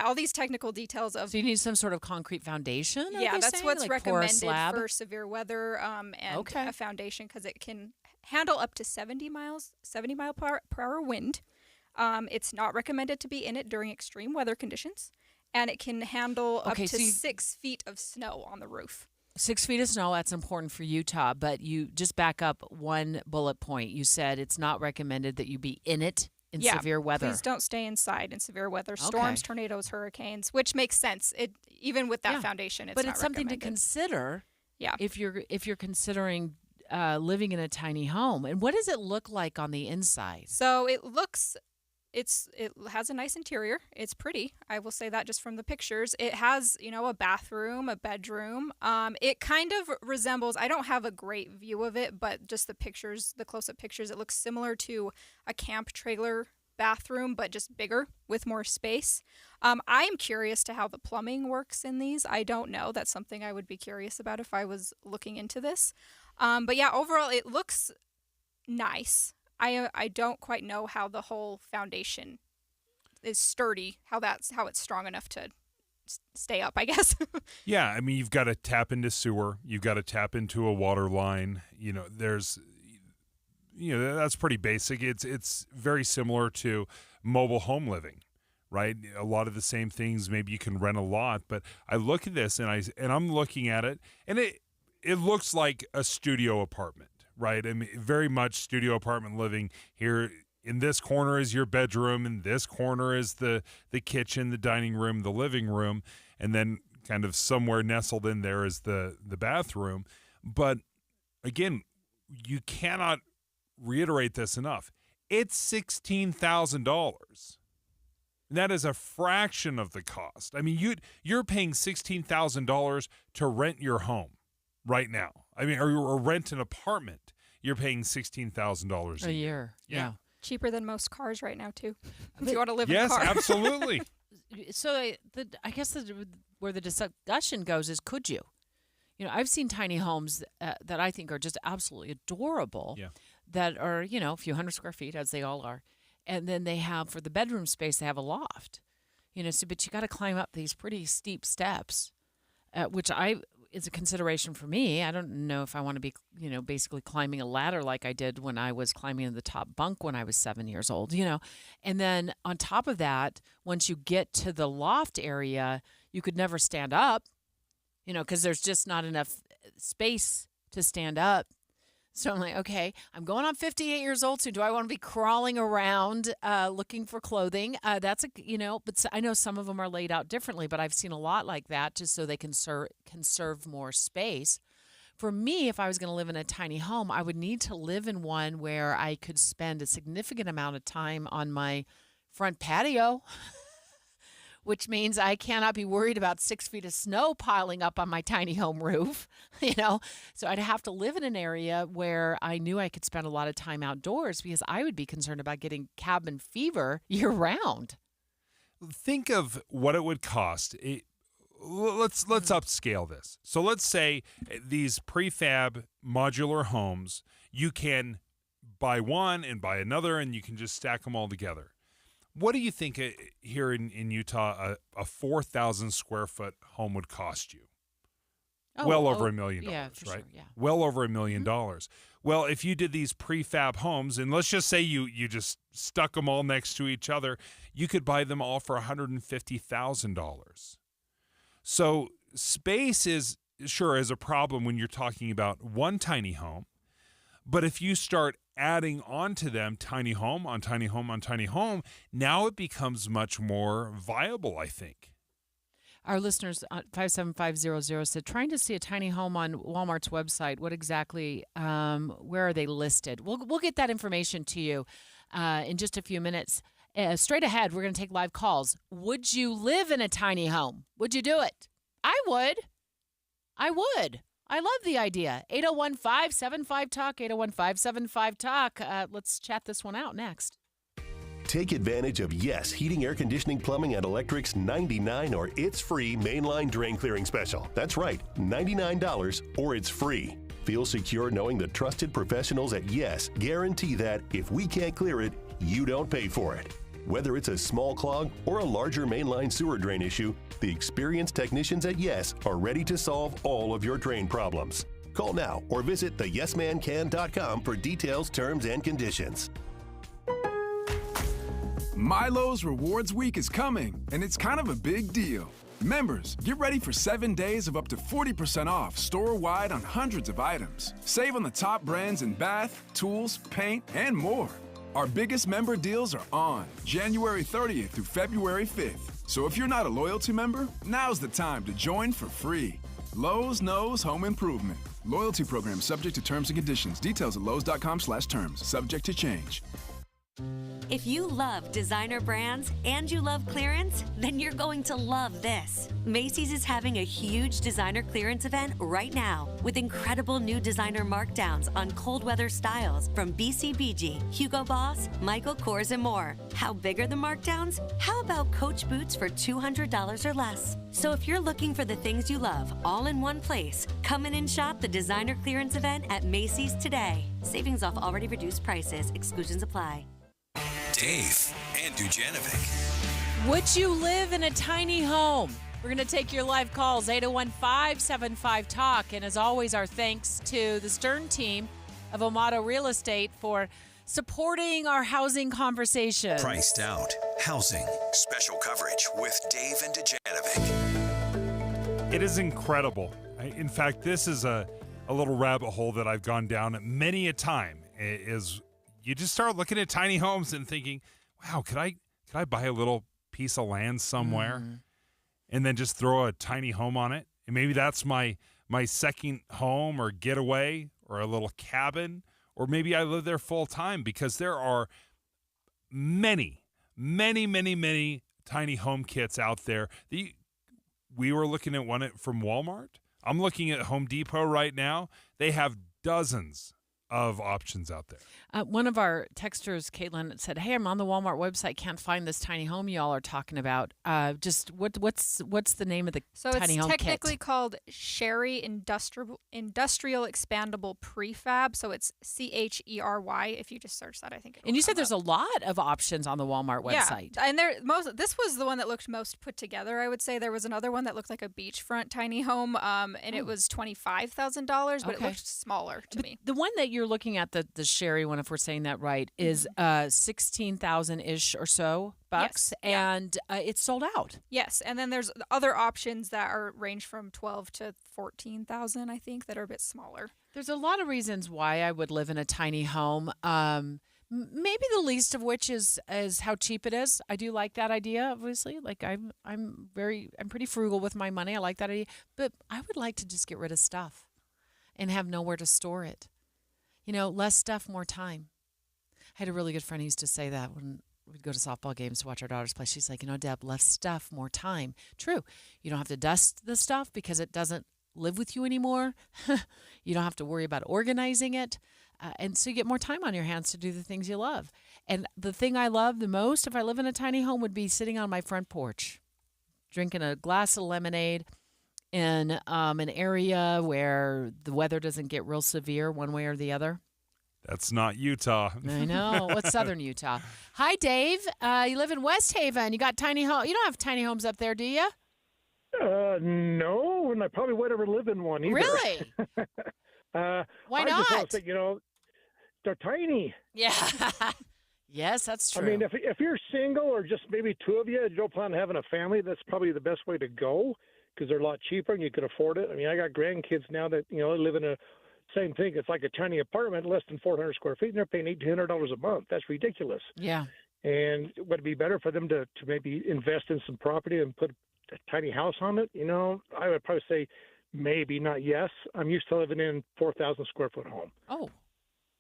all these technical details of. So you need some sort of concrete foundation? are Yeah, they that's saying? what's Like pour a recommended slab? for severe weather and a foundation because it can handle up to 70 mile per hour wind. It's not recommended to be in it during extreme weather conditions, and it can handle up to 6 feet of snow on the roof. 6 feet of snow, that's important for Utah, but you just back up one bullet point. You said it's not recommended that you be in it in severe weather. Please don't stay inside in severe weather. Storms, tornadoes, hurricanes, which makes sense. Even with that foundation, but not it's something to recommended. consider. Yeah. If you're considering living in a tiny home. And what does it look like on the inside? So it has a nice interior. It's pretty. I will say that just from the pictures. It has, a bathroom, a bedroom. It kind of resembles, I don't have a great view of it, but just the pictures, the close-up pictures, it looks similar to a camp trailer bathroom, but just bigger with more space. I'm curious to how the plumbing works in these. I don't know. That's something I would be curious about if I was looking into this. But yeah, overall, it looks nice. I don't quite know how the whole foundation is sturdy, how it's strong enough to stay up, I guess. Yeah, I mean, you've got to tap into sewer. You've got to tap into a water line. That's pretty basic. It's very similar to mobile home living, right? A lot of the same things. Maybe you can rent a lot, but I look at this and I'm looking at it, and it looks like a studio apartment. Right, I mean, very much studio apartment living. Here in this corner is your bedroom, in this corner is the kitchen, the dining room, the living room, and then kind of somewhere nestled in there is the bathroom. But again, you cannot reiterate this enough. It's $16,000. That is a fraction of the cost. I mean, you're paying $16,000 to rent your home right now. I mean, or rent an apartment, you're paying $16,000 a year. Yeah. Cheaper than most cars right now, too. If you want to live in a car. Yes, absolutely. So I guess where the discussion goes is, could you? I've seen tiny homes that I think are just absolutely adorable. Yeah. That are, a few hundred square feet, as they all are. And then they have, for the bedroom space, they have a loft. But you got to climb up these pretty steep steps, which is a consideration for me. I don't know if I want to be, basically climbing a ladder like I did when I was climbing in the top bunk when I was 7 years old, And then on top of that, once you get to the loft area, you could never stand up, because there's just not enough space to stand up. So I'm like, okay, I'm going on 58 years old soon. Do I want to be crawling around looking for clothing? But I know some of them are laid out differently, but I've seen a lot like that just so they can conserve more space. For me, if I was going to live in a tiny home, I would need to live in one where I could spend a significant amount of time on my front patio, which means I cannot be worried about 6 feet of snow piling up on my tiny home roof, So I'd have to live in an area where I knew I could spend a lot of time outdoors because I would be concerned about getting cabin fever year round. Think of what it would cost. Let's upscale this. So let's say these prefab modular homes, you can buy one and buy another, and you can just stack them all together. What do you think here in Utah a 4,000 square foot home would cost you? Well over $1 million, yeah, for right? sure, yeah. Well over $1 million. Well, if you did these prefab homes, and let's just say you just stuck them all next to each other, you could buy them all for $150,000. So space is a problem when you're talking about one tiny home. But if you start adding on to them tiny home on tiny home on tiny home, now it becomes much more viable, I think. Our listeners, 57500 said, trying to see a tiny home on Walmart's website. What exactly, where are they listed? We'll get that information to you in just a few minutes. Straight ahead, we're going to take live calls. Would you live in a tiny home? Would you do it? I would. I love the idea. 801-575-TALK, 801-575-TALK. Let's chat this one out next. Take advantage of Yes Heating, Air Conditioning, Plumbing, and Electric's $99 or it's free mainline drain clearing special. That's right, $99 or it's free. Feel secure knowing the trusted professionals at Yes guarantee that if we can't clear it, you don't pay for it. Whether it's a small clog or a larger mainline sewer drain issue, the experienced technicians at Yes are ready to solve all of your drain problems. Call now or visit theyesmancan.com for details, terms, and conditions. Milo's Rewards Week is coming, and it's kind of a big deal. Members, get ready for 7 days of up to 40% off store-wide on hundreds of items. Save on the top brands in bath, tools, paint, and more. Our biggest member deals are on January 30th through February 5th. So if you're not a loyalty member, now's the time to join for free. Lowe's knows home improvement. Loyalty program subject to terms and conditions. Details at lowes.com/terms. Subject to change. If you love designer brands and you love clearance, then you're going to love this. Macy's is having a huge designer clearance event right now with incredible new designer markdowns on cold weather styles from BCBG, Hugo Boss, Michael Kors, and more. How big are the markdowns? How about Coach boots for $200 or less? So if you're looking for the things you love all in one place, come in and shop the designer clearance event at Macy's today. Savings off already reduced prices. Exclusions apply. Dave and Dujanovic. Would you live in a tiny home? We're going to take your live calls, 801-575-TALK. And as always, our thanks to the Stern team of Amato Real Estate for supporting our housing conversation. Priced Out Housing. Special coverage with Dave and Dujanovic. It is incredible. In fact, this is a little rabbit hole that I've gone down many a time. Is you just start looking at tiny homes and thinking, wow, could I buy a little piece of land somewhere and then just throw a tiny home on it? And maybe that's my second home or getaway or a little cabin, or maybe I live there full time, because there are many tiny home kits out there. We were looking at one from Walmart. I'm looking at Home Depot right now. They have dozens of options out there. One of our texters, Caitlin, said, "Hey, I'm on the Walmart website. Can't find this tiny home y'all are talking about. Just what's the name of the tiny home kit?" So it's technically called Sherry Industrial Expandable Prefab. So it's CHERY. If you just search that, I think. And you said there's a lot of options on the Walmart website. Yeah, and this was the one that looked most put together. I would say there was another one that looked like a beachfront tiny home, and it was $25,000, but it looked smaller to me. The one that you're looking at, the Sherry one, if we're saying that right, is $16,000-ish or so bucks, and it's sold out. Yes, and then there's other options that range from $12,000 to $14,000, I think, that are a bit smaller. There's a lot of reasons why I would live in a tiny home. Maybe the least of which is how cheap it is. I do like that idea, obviously. Like I'm pretty frugal with my money. I like that idea, but I would like to just get rid of stuff and have nowhere to store it. You know, less stuff, more time. I had a really good friend who used to say that when we'd go to softball games to watch our daughters play. She's like, Deb, less stuff, more time. True. You don't have to dust the stuff because it doesn't live with you anymore. You don't have to worry about organizing it. And so you get more time on your hands to do the things you love. And the thing I love the most if I live in a tiny home would be sitting on my front porch, drinking a glass of lemonade in an area where the weather doesn't get real severe one way or the other. That's not Utah. I know. What's southern Utah? Hi, Dave. You live in West Haven. You got tiny home. You don't have tiny homes up there, do you? No, and I probably would ever live in one either. Really? Why Why I just want not? to say, they're tiny. Yeah. Yes, that's true. I mean, if you're single or just maybe two of you don't plan on having a family, that's probably the best way to go because they're a lot cheaper and you can afford it. I mean, I got grandkids now that, live in a same thing. It's like a tiny apartment, less than 400 square feet, and they're paying $1,800 a month. That's ridiculous. Yeah. And would it be better for them to maybe invest in some property and put a tiny house on it? I would probably say maybe, not yes. I'm used to living in 4,000 square foot home. Oh,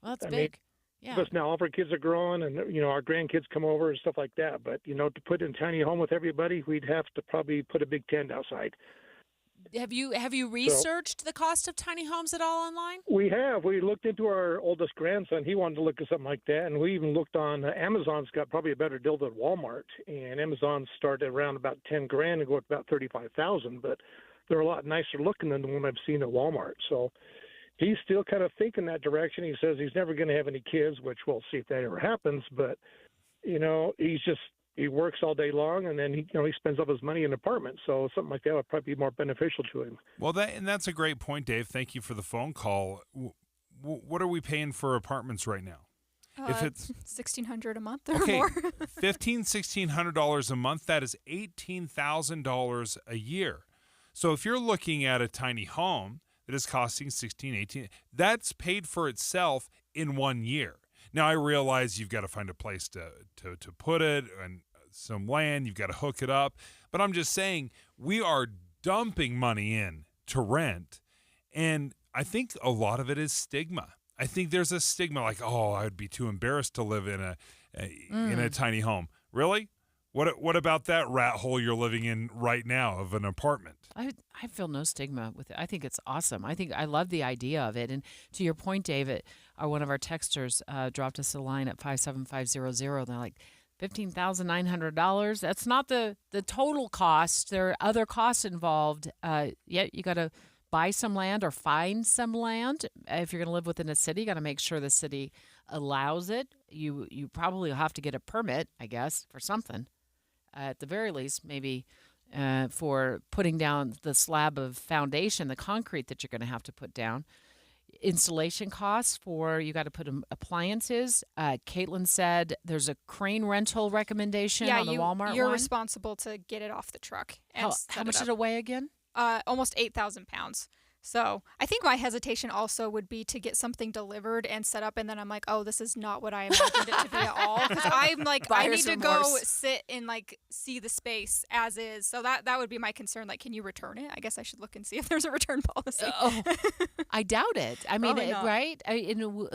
well, that's big. Yeah. Because now all of our kids are growing and, our grandkids come over and stuff like that. But, to put in a tiny home with everybody, we'd have to probably put a big tent outside. Have you researched the cost of tiny homes at all online? We have. We looked into our oldest grandson. He wanted to look at something like that. And we even looked on Amazon's got probably a better deal than Walmart. And Amazon started around about $10,000 and go up to about $35,000. But they're a lot nicer looking than the one I've seen at Walmart. So he's still kind of thinking that direction. He says he's never going to have any kids, which we'll see if that ever happens. But, he works all day long, and then he spends all his money in an apartment. So something like that would probably be more beneficial to him. Well, that's a great point, Dave. Thank you for the phone call. What are we paying for apartments right now? If it's $1,600 a month or okay, more. $1,600 a month. That is $18,000 a year. So if you're looking at a tiny home that is costing $18,000, that's paid for itself in 1 year. Now I realize you've got to find a place to put it and some land, you've got to hook it up. But I'm just saying we are dumping money in to rent. And I think a lot of it is stigma. I think there's a stigma like, oh, I would be too embarrassed to live in a tiny home. Really? What about that rat hole you're living in right now of an apartment? I feel no stigma with it. I think it's awesome. I love the idea of it. And to your point, David, one of our texters dropped us a line at 57500. They're like, $15,900. That's not the total cost. There are other costs involved. You got to buy some land or find some land. If you're going to live within a city, you got to make sure the city allows it. You probably have to get a permit, I guess, for something. At the very least, maybe for putting down the slab of foundation, the concrete that you're going to have to put down. Installation costs you got to put appliances. Caitlin said there's a crane rental recommendation on the Walmart you're one. responsible to get it off the truck. And How much did it weigh again? Almost 8,000 pounds. So I think my hesitation also would be to get something delivered and set up, and then I'm like, oh, this is not what I imagined it to be at all. Because I'm like, I need to go sit and see the space as is. So that would be my concern. Like, can you return it? I guess I should look and see if there's a return policy. I doubt it. I mean, Probably not. right?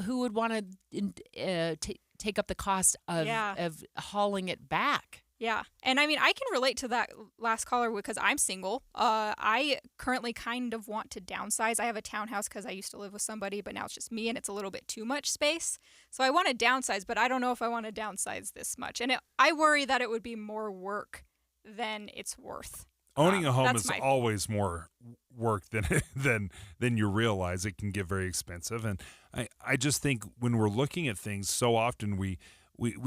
Who would want to take up the cost of hauling it back? Yeah. And I mean, I can relate to that last caller because I'm single. I currently kind of want to downsize. I have a townhouse because I used to live with somebody, but now it's just me and it's a little bit too much space. So I want to downsize, but I don't know if I want to downsize this much. And I worry that it would be more work than it's worth. Owning a home is always more work than you realize. It can get very expensive. And I just think when we're looking at things, so often we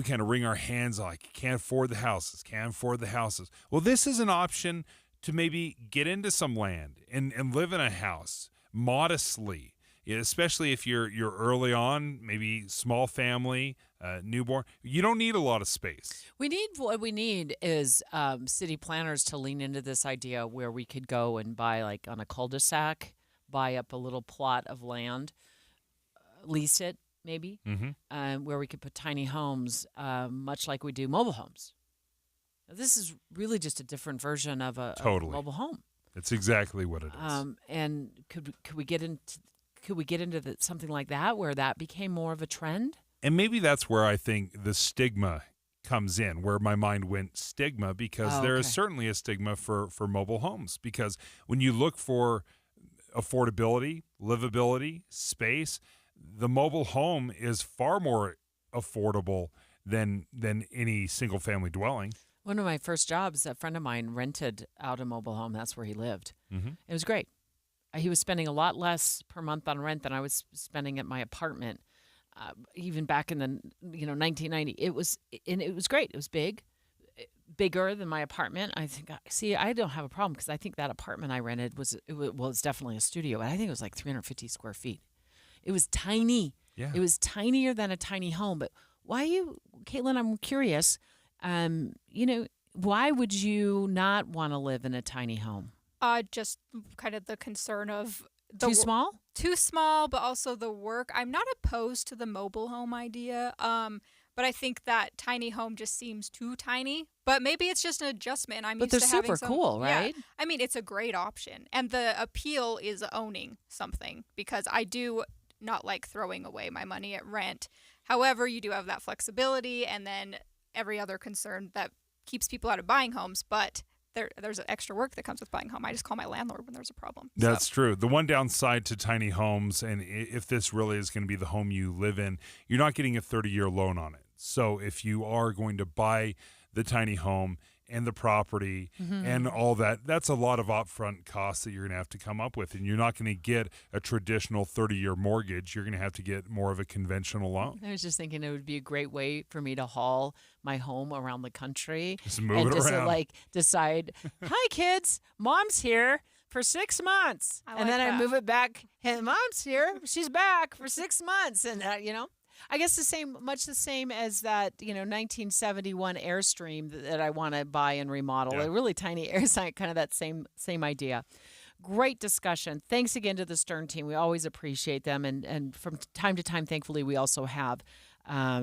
kind of wring our hands like, can't afford the houses. Well, this is an option to maybe get into some land and live in a house modestly, especially if you're early on, maybe small family, newborn. You don't need a lot of space. What we need is city planners to lean into this idea where we could go and buy, like on a cul-de-sac, buy up a little plot of land, lease it, maybe, where we could put tiny homes, much like we do mobile homes. Now, this is really just a different version of a mobile home. It's exactly what it is. And could we get into something like that where that became more of a trend? And maybe that's where I think the stigma comes in, where my mind went stigma, because there is certainly a stigma for mobile homes. Because when you look for affordability, livability, space, the mobile home is far more affordable than any single family dwelling. One of my first jobs, a friend of mine rented out a mobile home. That's where he lived. Mm-hmm. It was great. He was spending a lot less per month on rent than I was spending at my apartment. even back in the 1990. It was great. It was bigger than my apartment. I don't have a problem because I think that apartment I rented it's definitely a studio, but I think it was like 350 square feet. It was tiny. Yeah. It was tinier than a tiny home. But Caitlin, I'm curious, why would you not want to live in a tiny home? Just kind of the concern of Too small? Too small, but also the work. I'm not opposed to the mobile home idea, but I think that tiny home just seems too tiny. But maybe it's just an adjustment. But they're super cool, right? Yeah. I mean, it's a great option. And the appeal is owning something, because I do not like throwing away my money at rent. However, you do have that flexibility and then every other concern that keeps people out of buying homes. But there's extra work that comes with buying a home. I just call my landlord when there's a problem. That's true. The one downside to tiny homes, and if this really is going to be the home you live in, you're not getting a 30-year loan on it. So if you are going to buy the tiny home and the property and all that, that's a lot of upfront costs that you're going to have to come up with. And you're not going to get a traditional 30-year mortgage. You're going to have to get more of a conventional loan. I was just thinking it would be a great way for me to haul my home around the country. Just move and it just around. Decide, hi, kids, Mom's here for 6 months. And then I move it back. Hey, Mom's here. She's back for 6 months. And, I guess much the same as that, 1971 Airstream that I want to buy and remodel. A really tiny Airstream, kind of that same idea. Great discussion. Thanks again to the Stern team. We always appreciate them. And from time to time, thankfully, we also have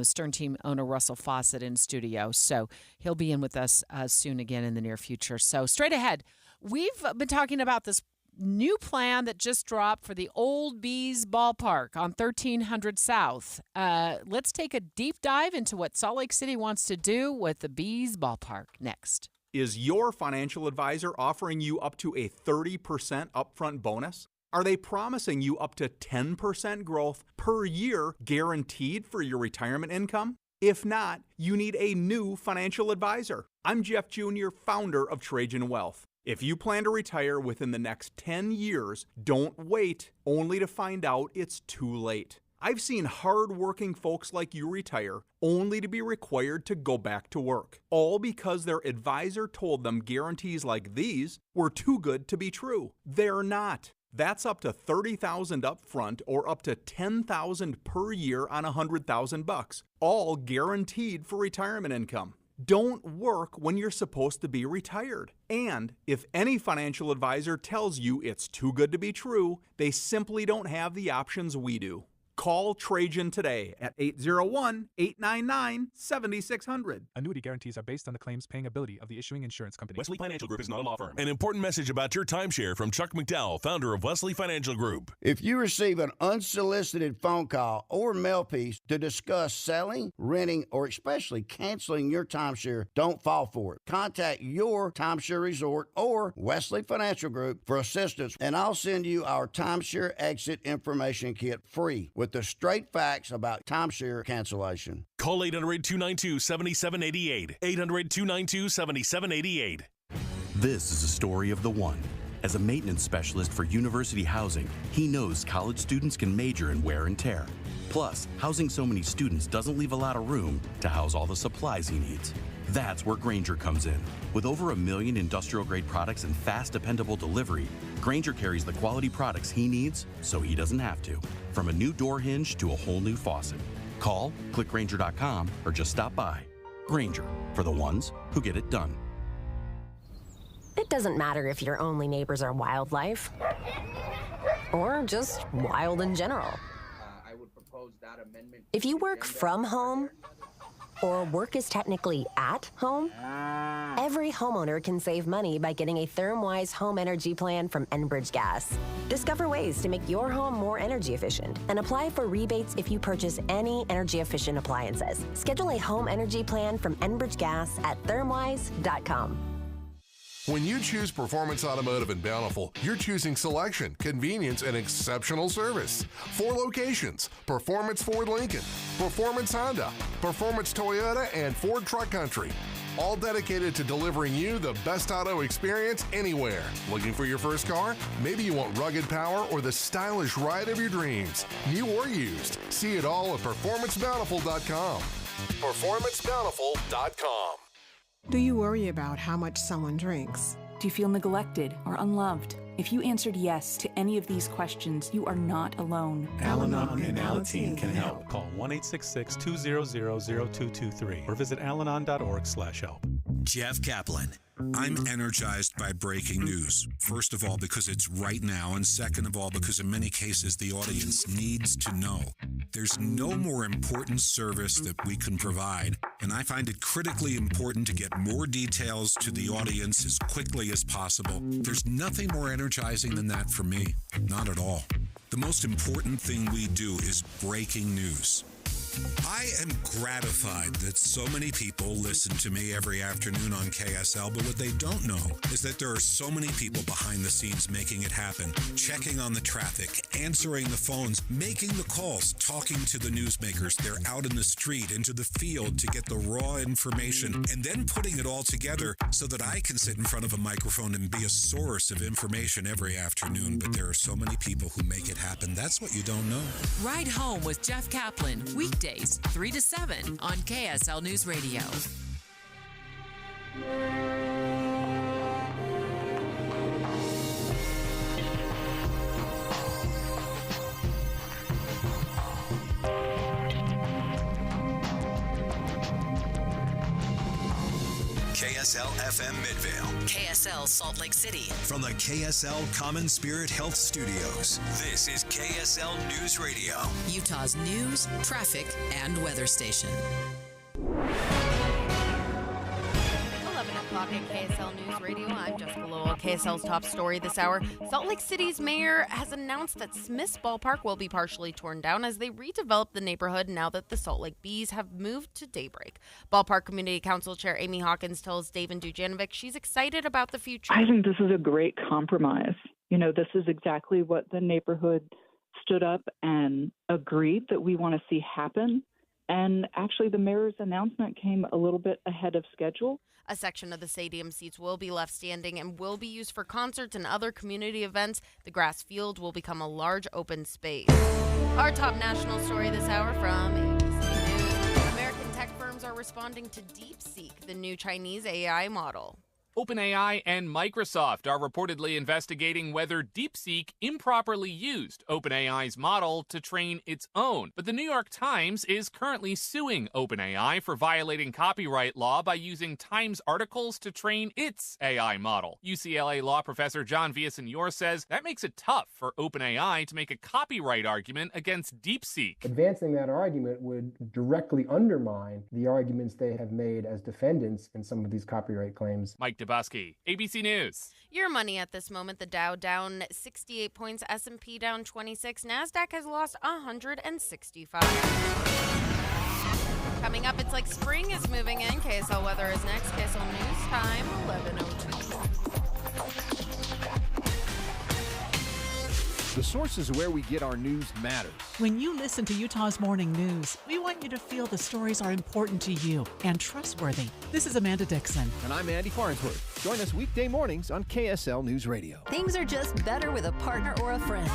Stern team owner Russell Fawcett in studio. So he'll be in with us soon again in the near future. So straight ahead, we've been talking about this new plan that just dropped for the Old Bees Ballpark on 1300 South. Let's take a deep dive into what Salt Lake City wants to do with the Bees Ballpark next. Is your financial advisor offering you up to a 30% upfront bonus? Are they promising you up to 10% growth per year guaranteed for your retirement income? If not, you need a new financial advisor. I'm Jeff Jr., founder of Trajan Wealth. If you plan to retire within the next 10 years, don't wait only to find out it's too late. I've seen hard-working folks like you retire only to be required to go back to work, all because their advisor told them guarantees like these were too good to be true. They're not. That's up to $30,000 up front or up to $10,000 per year on $100,000, all guaranteed for retirement income. Don't work when you're supposed to be retired. And if any financial advisor tells you it's too good to be true, they simply don't have the options we do. Call Trajan today at 801-899-7600. Annuity guarantees are based on the claims paying ability of the issuing insurance company. Wesley Financial Group is not a law firm. An important message about your timeshare from Chuck McDowell, founder of Wesley Financial Group. If you receive an unsolicited phone call or mail piece to discuss selling, renting, or especially canceling your timeshare, don't fall for it. Contact your timeshare resort or Wesley Financial Group for assistance, and I'll send you our timeshare exit information kit free with the straight facts about timeshare cancellation. Call 800-292-7788. 800-292-7788. This is a story of the one. As a maintenance specialist for university housing, he knows college students can major in wear and tear. Plus, housing so many students doesn't leave a lot of room to house all the supplies he needs. That's where Grainger comes in. With over 1 million industrial-grade products and fast, dependable delivery, Grainger carries the quality products he needs so he doesn't have to. From a new door hinge to a whole new faucet. Call, click Grainger.com, or just stop by. Grainger, for the ones who get it done. It doesn't matter if your only neighbors are wildlife or just wild in general. I would propose that amendment. If you work from home, or work is technically at home, every homeowner can save money by getting a ThermWise home energy plan from Enbridge Gas. Discover ways to make your home more energy efficient and apply for rebates if you purchase any energy-efficient appliances. Schedule a home energy plan from Enbridge Gas at thermwise.com. When you choose Performance Automotive in Bountiful, you're choosing selection, convenience, and exceptional service. 4 locations: Performance Ford Lincoln, Performance Honda, Performance Toyota, and Ford Truck Country. all dedicated to delivering you the best auto experience anywhere. Looking for your first car? Maybe you want rugged power or the stylish ride of your dreams. New or used. See it all at PerformanceBountiful.com. PerformanceBountiful.com. Do you worry about how much someone drinks? Do you feel neglected or unloved? If you answered yes to any of these questions, you are not alone. Al-Anon and Alateen can help. Call 1-866-200-0223 or visit alanon.org/help. Jeff Kaplan. I'm energized by breaking news. First of all, because it's right now, and second of all, because in many cases the audience needs to know. There's no more important service that we can provide, and I find it critically important to get more details to the audience as quickly as possible. There's nothing more energizing than that for me. Not at all. The most important thing we do is breaking news. I am gratified that so many people listen to me every afternoon on KSL, but what they don't know is that there are so many people behind the scenes making it happen, checking on the traffic, answering the phones, making the calls, talking to the newsmakers. They're out in the street, into the field to get the raw information, and then putting it all together so that I can sit in front of a microphone and be a source of information every afternoon. But there are so many people who make it happen. That's what you don't know. Ride Home with Jeff Kaplan, weekdays 3 to 7 on KSL News Radio. KSL FM Midvale. KSL Salt Lake City. From the KSL Common Spirit Health Studios, this is KSL News Radio. Utah's news, traffic, and weather station. 11 o'clock at KSL News Radio. I'm Jessica Lowell. KSL's top story this hour. Salt Lake City's mayor has announced that Smith's Ballpark will be partially torn down as they redevelop the neighborhood now that the Salt Lake Bees have moved to Daybreak. Ballpark Community Council Chair Amy Hawkins tells Dave and Dujanovic she's excited about the future. I think this is a great compromise. You know, this is exactly what the neighborhood stood up and agreed that we want to see happen. And actually, the mayor's announcement came a little bit ahead of schedule. A section of the stadium seats will be left standing and will be used for concerts and other community events. The grass field will become a large open space. Our top national story this hour from ABC News. American tech firms are responding to DeepSeek, the new Chinese AI model. OpenAI and Microsoft are reportedly investigating whether DeepSeek improperly used OpenAI's model to train its own. But the New York Times is currently suing OpenAI for violating copyright law by using Times articles to train its AI model. UCLA law professor John Villasenor says that makes it tough for OpenAI to make a copyright argument against DeepSeek. Advancing that argument would directly undermine the arguments they have made as defendants in some of these copyright claims. Mike Dubusky, ABC News. Your money at this moment, the Dow down 68 points, S&P down 26, NASDAQ has lost 165. Coming up, it's like spring is moving in. KSL weather is next. KSL News Time, 11:02. The sources where we get our news matters. When you listen to Utah's Morning News, we want you to feel the stories are important to you and trustworthy. This is Amanda Dixon. And I'm Andy Farnsworth. Join us weekday mornings on KSL News Radio. Things are just better with a partner or a friend.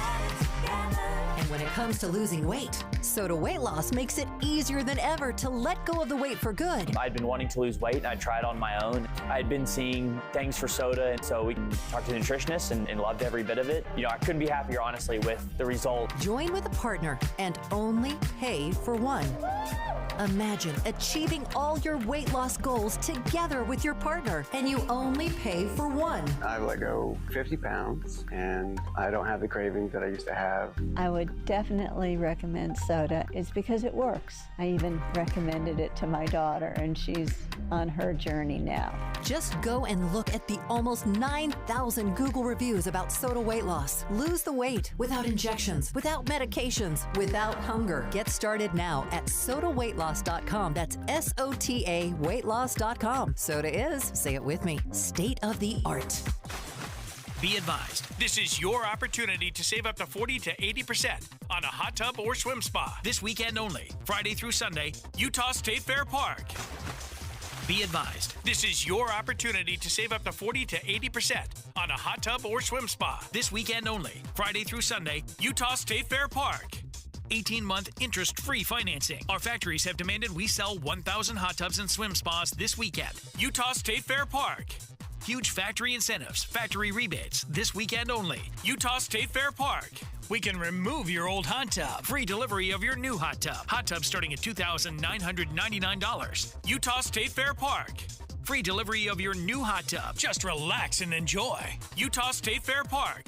And when it comes to losing weight, Soda Weight Loss makes it easier than ever to let go of the weight for good. I'd been wanting to lose weight, and I tried on my own. I'd been seeing things for soda, and so we talked to the nutritionist and loved every bit of it. You know, I couldn't be happier, honestly, with the result. Join with a partner and only pay for one. Imagine achieving all your weight loss goals together with your partner, and you only pay for one. I've let go 50 pounds, and I don't have the cravings that I used to have. I would definitely recommend soda. It's because it works. I even recommended it to my daughter, and she's on her journey now. Just go and look at the almost 9,000 Google reviews about soda weight loss. Lose the weight without injections, without medications, without hunger. Get started now at sodaweightloss.com. That's SOTA weightloss.com. Soda is, say it with me, state of the art. Be advised, this is your opportunity to save up to 40 to 80% on a hot tub or swim spa. This weekend only, Friday through Sunday, Utah State Fair Park. Be advised, this is your opportunity to save up to 40 to 80% on a hot tub or swim spa. This weekend only, Friday through Sunday, Utah State Fair Park. 18-month interest-free financing. Our factories have demanded we sell 1,000 hot tubs and swim spas this weekend. Utah State Fair Park. Huge factory incentives, factory rebates, this weekend only. Utah State Fair Park. We can remove your old hot tub. Free delivery of your new hot tub. Hot tub starting at $2,999. Utah State Fair Park. Free delivery of your new hot tub. Just relax and enjoy. Utah State Fair Park.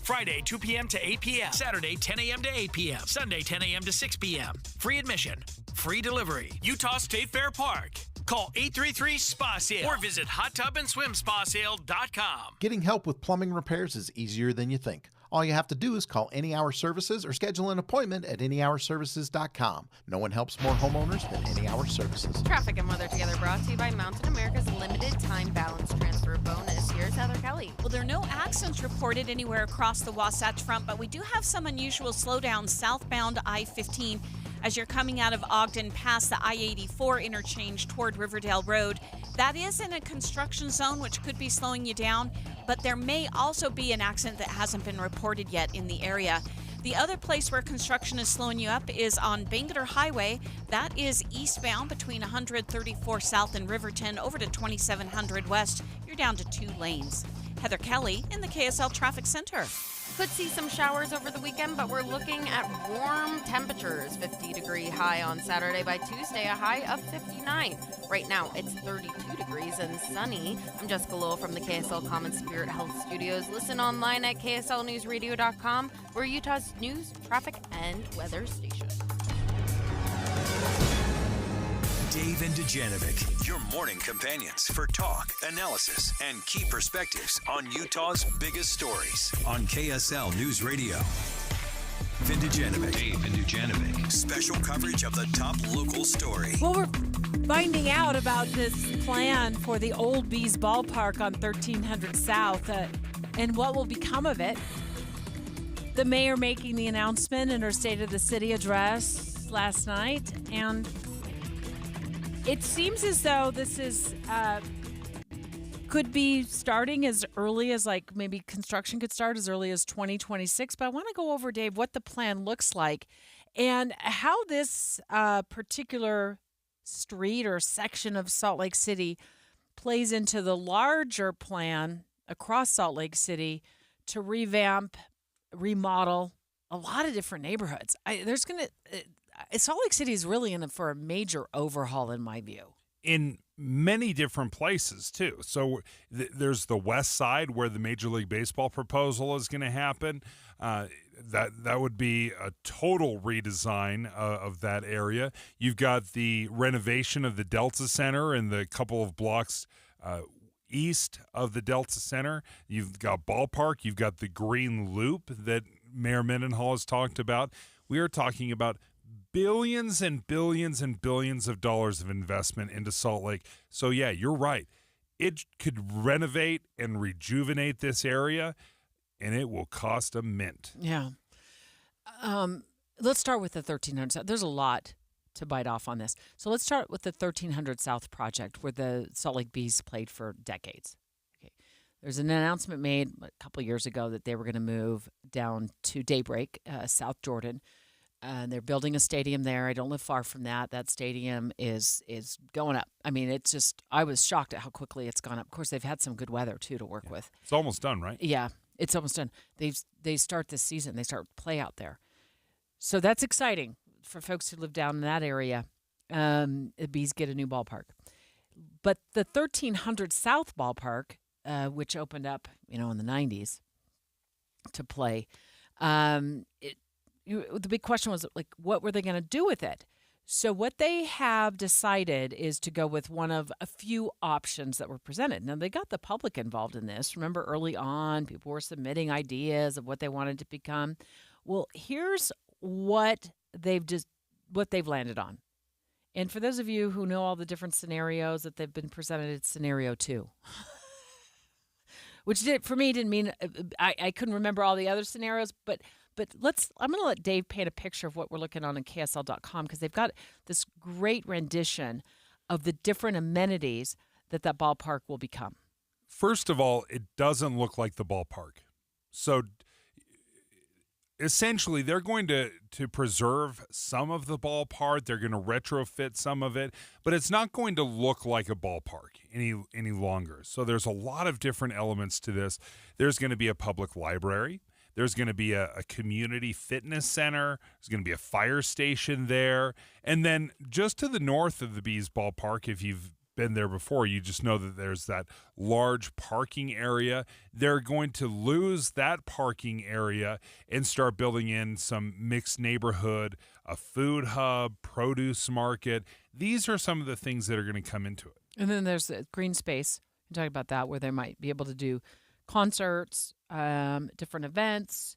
Friday, 2 p.m. to 8 p.m. Saturday, 10 a.m. to 8 p.m. Sunday, 10 a.m. to 6 p.m. Free admission. Free delivery. Utah State Fair Park. Call 833-SPA-SALE or visit hottubandSwimSpaSale.com. Getting help with plumbing repairs is easier than you think. All you have to do is call Any Hour Services or schedule an appointment at anyhourservices.com. No one helps more homeowners than Any Hour Services. Traffic and weather together brought to you by Mountain America's limited time balance transfer bonus. Here's Heather Kelly. Well, there are no accidents reported anywhere across the Wasatch Front, but we do have some unusual slowdowns southbound I-15 as you're coming out of Ogden past the I-84 interchange toward Riverdale Road. That is in a construction zone, which could be slowing you down, but there may also be an accident that hasn't been reported yet in the area. The other place where construction is slowing you up is on Bangerter Highway. That is eastbound between 134 South and Riverton over to 2700 West. You're down to 2 lanes. Heather Kelly in the KSL Traffic Center. Could see some showers over the weekend, but we're looking at warm temperatures. 50-degree high on Saturday. By Tuesday, a high of 59. Right now, it's 32 degrees and sunny. I'm Jessica Lowell from the KSL Common Spirit Health Studios. Listen online at kslnewsradio.com. We're Utah's news, traffic, and weather station. Dave and Dujanovic, your morning companions for talk, analysis, and key perspectives on Utah's biggest stories on KSL News Radio. Dave and Dujanovic. Special coverage of the top local story. Well, we're finding out about this plan for the Old Bees Ballpark on 1300 South and what will become of it. The mayor making the announcement in her State of the City address last night, and it seems as though this is could be starting as early as, like, maybe construction could start as early as 2026. But I want to go over, Dave, what the plan looks like and how this particular street or section of Salt Lake City plays into the larger plan across Salt Lake City to revamp, remodel a lot of different neighborhoods. Salt Lake City is really in for a major overhaul, in my view. In many different places, too. So there's the west side where the Major League Baseball proposal is going to happen. That would be a total redesign of that area. You've got the renovation of the Delta Center and the couple of blocks east of the Delta Center. You've got Ballpark. You've got the Green Loop that Mayor Mendenhall has talked about. We are talking about billions and billions and billions of dollars of investment into Salt Lake. So, yeah, you're right. It could renovate and rejuvenate this area, and it will cost a mint. Yeah. Let's start with the 1300 South. There's a lot to bite off on this. So let's start with the 1300 South project, where the Salt Lake Bees played for decades. Okay. There's an announcement made a couple years ago that they were going to move down to Daybreak, South Jordan. They're building a stadium there. I don't live far from that. That stadium is going up. I mean, it's just, I was shocked at how quickly it's gone up. Of course, they've had some good weather, too, to work with. It's almost done, right? Yeah, it's almost done. They start this season. They start play out there. So that's exciting for folks who live down in that area. The Bees get a new ballpark. But the 1300 South ballpark, which opened up, in the 90s to play, the big question was, like, what were they going to do with it? So what they have decided is to go with one of a few options that were presented. Now, they got the public involved in this. Remember, early on, people were submitting ideas of what they wanted to become. Well, here's what they've landed on. And for those of you who know all the different scenarios that they've been presented, it's scenario 2. Which for me didn't mean I couldn't remember all the other scenarios, but I'm going to let Dave paint a picture of what we're looking on in KSL.com, because they've got this great rendition of the different amenities that ballpark will become? First of all, it doesn't look like the ballpark. So essentially, they're going to preserve some of the ballpark. They're going to retrofit some of it, but it's not going to look like a ballpark any longer. So there's a lot of different elements to this. There's going to be a public library. There's going to be a community fitness center. There's going to be a fire station there. And then just to the north of the Bees ballpark, if you've been there before, you just know that there's that large parking area. They're going to lose that parking area and start building in some mixed neighborhood, a food hub, produce market. These are some of the things that are going to come into it. And then there's the green space. You talk about that, where they might be able to do concerts, different events.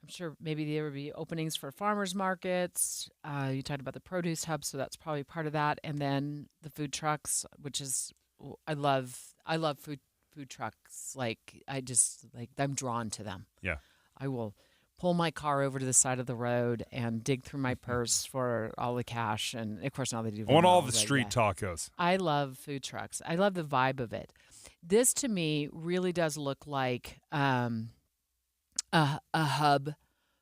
I'm sure maybe there would be openings for farmers markets. You talked about the produce hub, so that's probably part of that. And then the food trucks, which is I love food trucks. I'm drawn to them. Yeah. I will pull my car over to the side of the road and dig through my purse for all the cash. And of course, now they do. I want all the street tacos. I love food trucks. I love the vibe of it. This to me really does look like a hub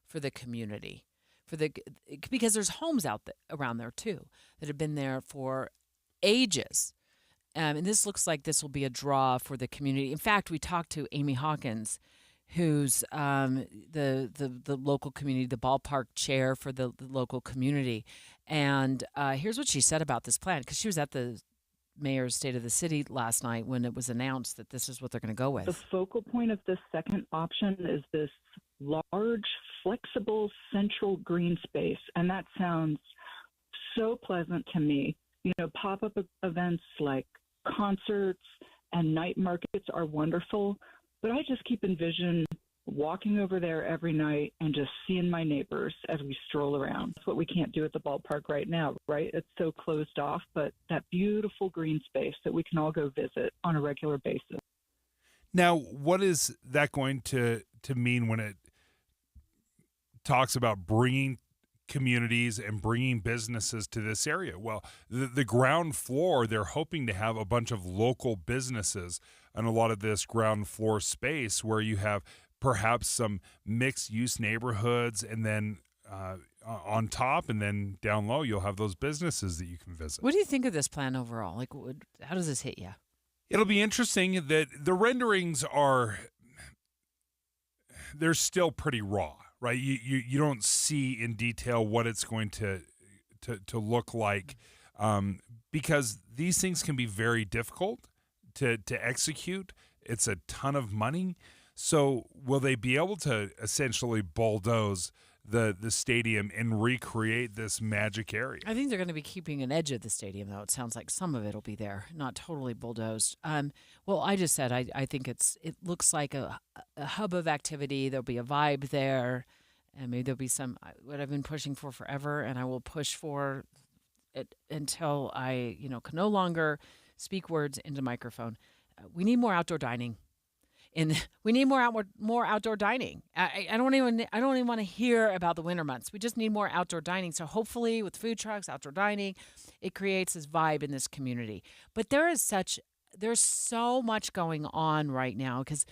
for the community, because there's homes around there too that have been there for ages, and this looks like this will be a draw for the community. In fact, we talked to Amy Hawkins, who's the local community, the ballpark chair for the local community, and here's what she said about this plan, because she was at the Mayor's State of the City last night when it was announced that this is what they're going to go with. The focal point of this second option is this large, flexible, central green space. And that sounds so pleasant to me. You know, pop-up events like concerts and night markets are wonderful, but I just keep envisioning walking over there every night and just seeing my neighbors as we stroll around. That's what we can't do at the ballpark right now, right? It's so closed off, but that beautiful green space that we can all go visit on a regular basis. Now, what is that going to mean when it talks about bringing communities and bringing businesses to this area? Well, the ground floor, they're hoping to have a bunch of local businesses on a lot of this ground floor space where you have perhaps some mixed-use neighborhoods, and then on top and then down low, you'll have those businesses that you can visit. What do you think of this plan overall? Like, how does this hit you? It'll be interesting that the renderings they're still pretty raw, right? You don't see in detail what it's going to look like, because these things can be very difficult to execute. It's a ton of money. So will they be able to essentially bulldoze the stadium and recreate this magic area? I think they're going to be keeping an edge of the stadium, though. It sounds like some of it will be there, not totally bulldozed. Well, I just said I think it looks like a hub of activity. There'll be a vibe there, and maybe there'll be some what I've been pushing for forever, and I will push for it until I can no longer speak words into microphone. We need more outdoor dining. And we need more outdoor dining. I don't even want to hear about the winter months. We just need more outdoor dining. So hopefully with food trucks, outdoor dining, it creates this vibe in this community. But there's so much going on right now, because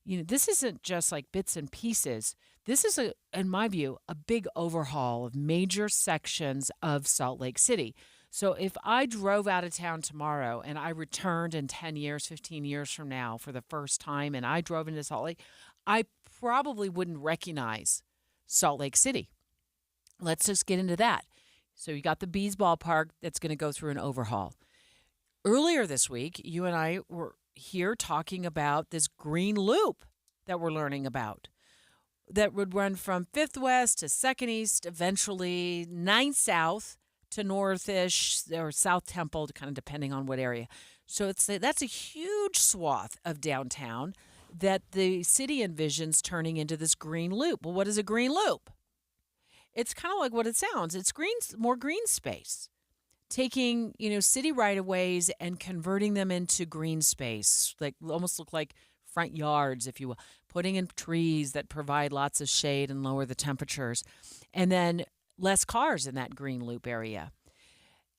this isn't just like bits and pieces. This is, in my view, a big overhaul of major sections of Salt Lake City. So if I drove out of town tomorrow and I returned in 10 years, 15 years from now for the first time, and I drove into Salt Lake, I probably wouldn't recognize Salt Lake City. Let's just get into that. So you got the Bees ballpark that's going to go through an overhaul. Earlier this week, you and I were here talking about this green loop that we're learning about that would run from 5th West to 2nd East, eventually 9th South, to Northish or South Temple, kind of depending on what area. So that's a huge swath of downtown that the city envisions turning into this green loop. Well, what is a green loop? It's kind of like what it sounds. It's more green space, taking city right-of-ways and converting them into green space, like almost look like front yards, if you will, putting in trees that provide lots of shade and lower the temperatures, and then less cars in that green loop area.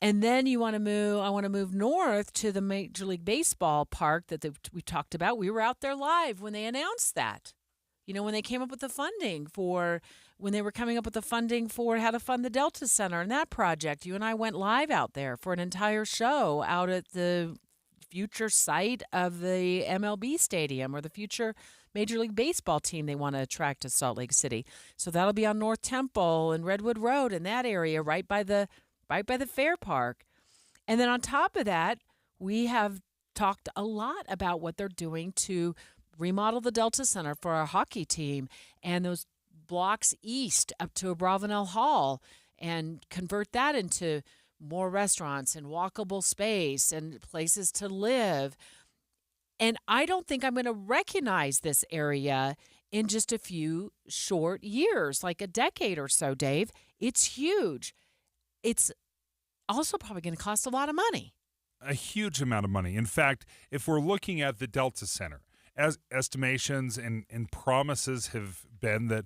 And then I want to move north to the Major League Baseball park that we talked about. We were out there live when they announced that. When they came up with the funding when they were coming up with the funding for how to fund the Delta Center and that project. You and I went live out there for an entire show out at the future site of the MLB stadium, or the future Major League Baseball team they want to attract to Salt Lake City. So that'll be on North Temple and Redwood Road in that area, right by the Fair Park. And then on top of that, we have talked a lot about what they're doing to remodel the Delta Center for our hockey team and those blocks east up to Abravanel Hall and convert that into more restaurants and walkable space and places to live. And I don't think I'm going to recognize this area in just a few short years, like a decade or so, Dave. It's huge. It's also probably going to cost a lot of money. A huge amount of money. In fact, if we're looking at the Delta Center, as estimations and promises have been that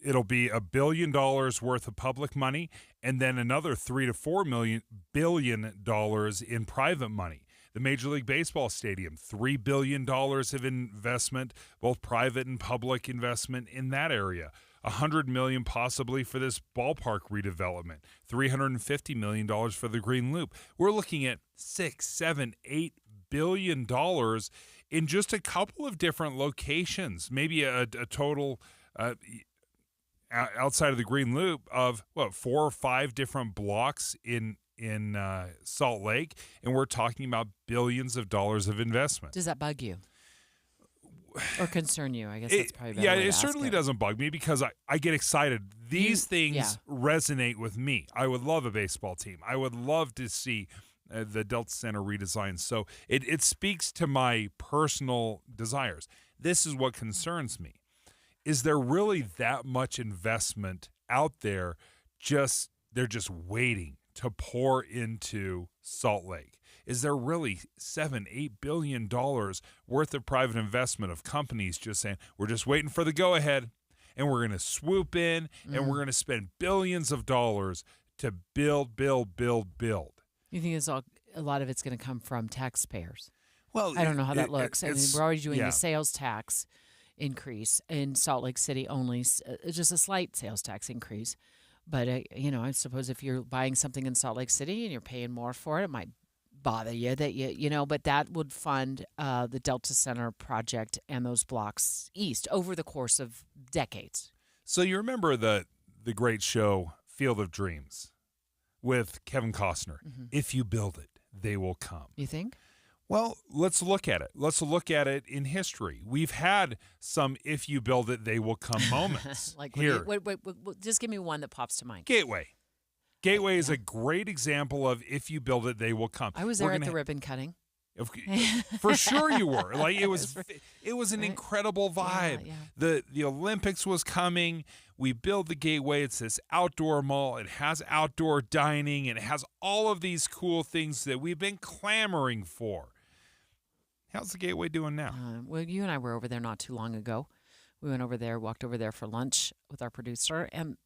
it'll be $1 billion worth of public money and then another $3 to $4 billion in private money. The Major League Baseball stadium, $3 billion of investment, both private and public investment in that area. $100 million possibly for this ballpark redevelopment, $350 million for the Green Loop. We're looking at $6, $7, $8 billion in just a couple of different locations, maybe a total outside of the Green Loop of 4 or 5 different blocks in Salt Lake, and we're talking about billions of dollars of investment. Does that bug you? Or concern you? I guess that's probably better. Yeah, it certainly doesn't bug me because I get excited. These things resonate with me. I would love a baseball team. I would love to see the Delta Center redesigned. So it speaks to my personal desires. This is what concerns me. Is there really that much investment out there they're just waiting to pour into Salt Lake? Is there really $7-8 billion worth of private investment of companies just saying, we're just waiting for the go-ahead, and we're going to swoop in, and we're going to spend billions of dollars to build? You think a lot of it's going to come from taxpayers? Well, I don't know how that looks. I mean, we're already doing the sales tax increase in Salt Lake City only, just a slight sales tax increase. But, I suppose if you're buying something in Salt Lake City and you're paying more for it might bother you but that would fund the Delta Center project and those blocks east over the course of decades. So you remember the great show Field of Dreams with Kevin Costner? Mm-hmm. If you build it, they will come. You think? Well, let's look at it. Let's look at it in history. We've had some "if you build it, they will come" moments. Like here. Wait, just give me one that pops to mind. Gateway. Gateway is a great example of "if you build it, they will come." I was there at the ribbon cutting. For sure you were. Like it was an incredible vibe. Yeah. The Olympics was coming. We build the Gateway. It's this outdoor mall. It has outdoor dining, and it has all of these cool things that we've been clamoring for. How's the Gateway doing now? Well, you and I were over there not too long ago. We went over there, walked over there for lunch with our producer, and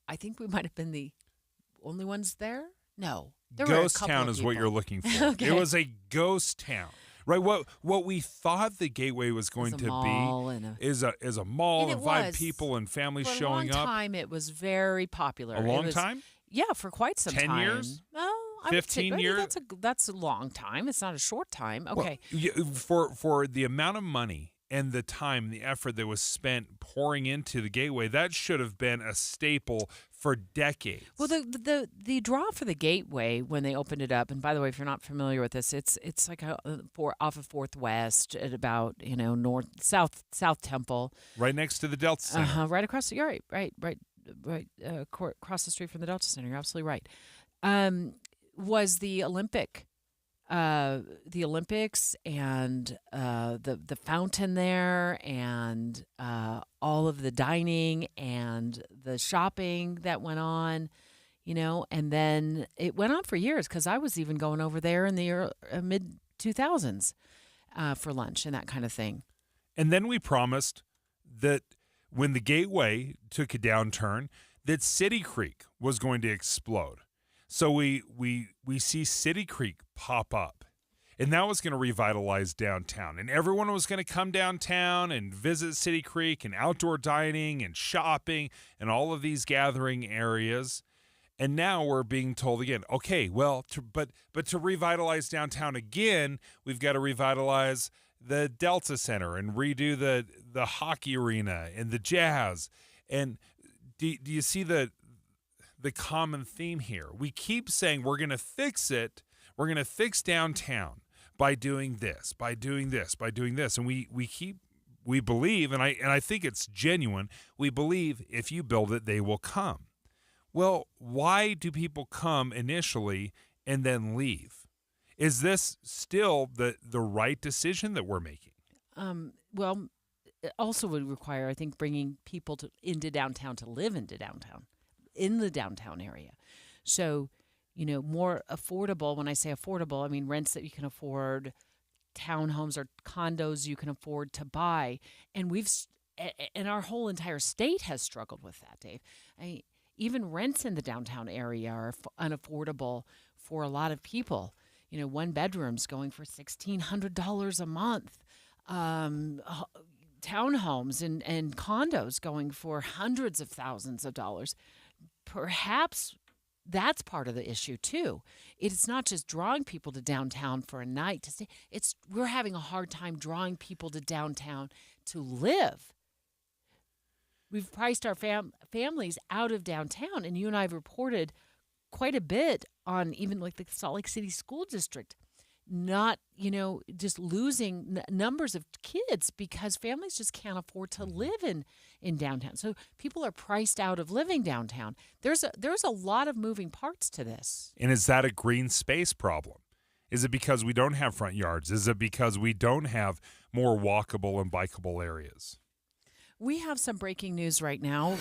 I think we might have been the only ones there. No. Ghost town is what you're looking for. Okay. It was a ghost town. Right, what we thought the Gateway was going to be is a mall and 5 people and families showing up. For a long time, it was very popular. A long time? Yeah, for quite some 10 time. 10 years? No, 15 years? That's a long time. It's not a short time. Okay. Well, for the amount of money and the time, the effort that was spent pouring into the Gateway, that should have been a staple for decades. Well, the draw for the Gateway when they opened it up, and by the way, if you're not familiar with this, it's like off of 4th West at about South Temple, right next to the Delta Center. Right across. You're right. Across the street from the Delta Center. You're absolutely right. Was the Olympics and the fountain there and all of the dining and the shopping that went on, and then it went on for years because I was even going over there in the mid 2000s for lunch and that kind of thing. And then we promised that when the Gateway took a downturn, that City Creek was going to explode. So we see City Creek pop up, and that was going to revitalize downtown, and everyone was going to come downtown and visit City Creek and outdoor dining and shopping and all of these gathering areas. And now we're being told again, okay, well, but to revitalize downtown again, we've got to revitalize the Delta Center and redo the hockey arena and the Jazz. And do you see the common theme here? We keep saying we're going to fix it. We're going to fix downtown by doing this, by doing this, by doing this. And we believe, and I think it's genuine, we believe if you build it, they will come. Well, why do people come initially and then leave? Is this still the right decision that we're making? Well, it also would require, I think, bringing people into downtown to live into downtown, in the downtown area. So, more affordable. When I say affordable, I mean rents that you can afford, townhomes or condos you can afford to buy. And our whole entire state has struggled with that, Dave. Even rents in the downtown area are unaffordable for a lot of people. One bedroom's going for $1,600 a month. Townhomes and condos going for hundreds of thousands of dollars. Perhaps that's part of the issue too. It's not just drawing people to downtown for a night to stay. We're having a hard time drawing people to downtown to live. We've priced our families out of downtown, and you and I have reported quite a bit on even like the Salt Lake City School District, not, just losing numbers of kids because families just can't afford to live in downtown. So people are priced out of living downtown. There's a lot of moving parts to this. And is that a green space problem? Is it because we don't have front yards? Is it because we don't have more walkable and bikeable areas? We have some breaking news right now.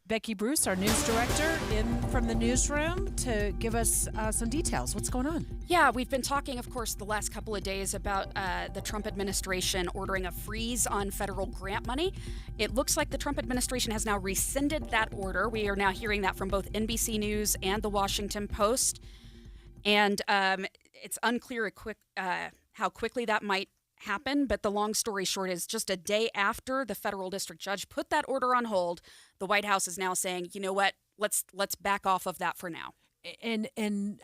Becky Bruce, our news director, in from the newsroom to give us some details. What's going on? Yeah, we've been talking, of course, the last couple of days about the Trump administration ordering a freeze on federal grant money. It looks like the Trump administration has now rescinded that order. We are now hearing that from both NBC News and the Washington Post. And it's unclear how quickly that might happen, but the long story short is just a day after the federal district judge put that order on hold, the White House is now saying, you know what, let's back off of that for now. And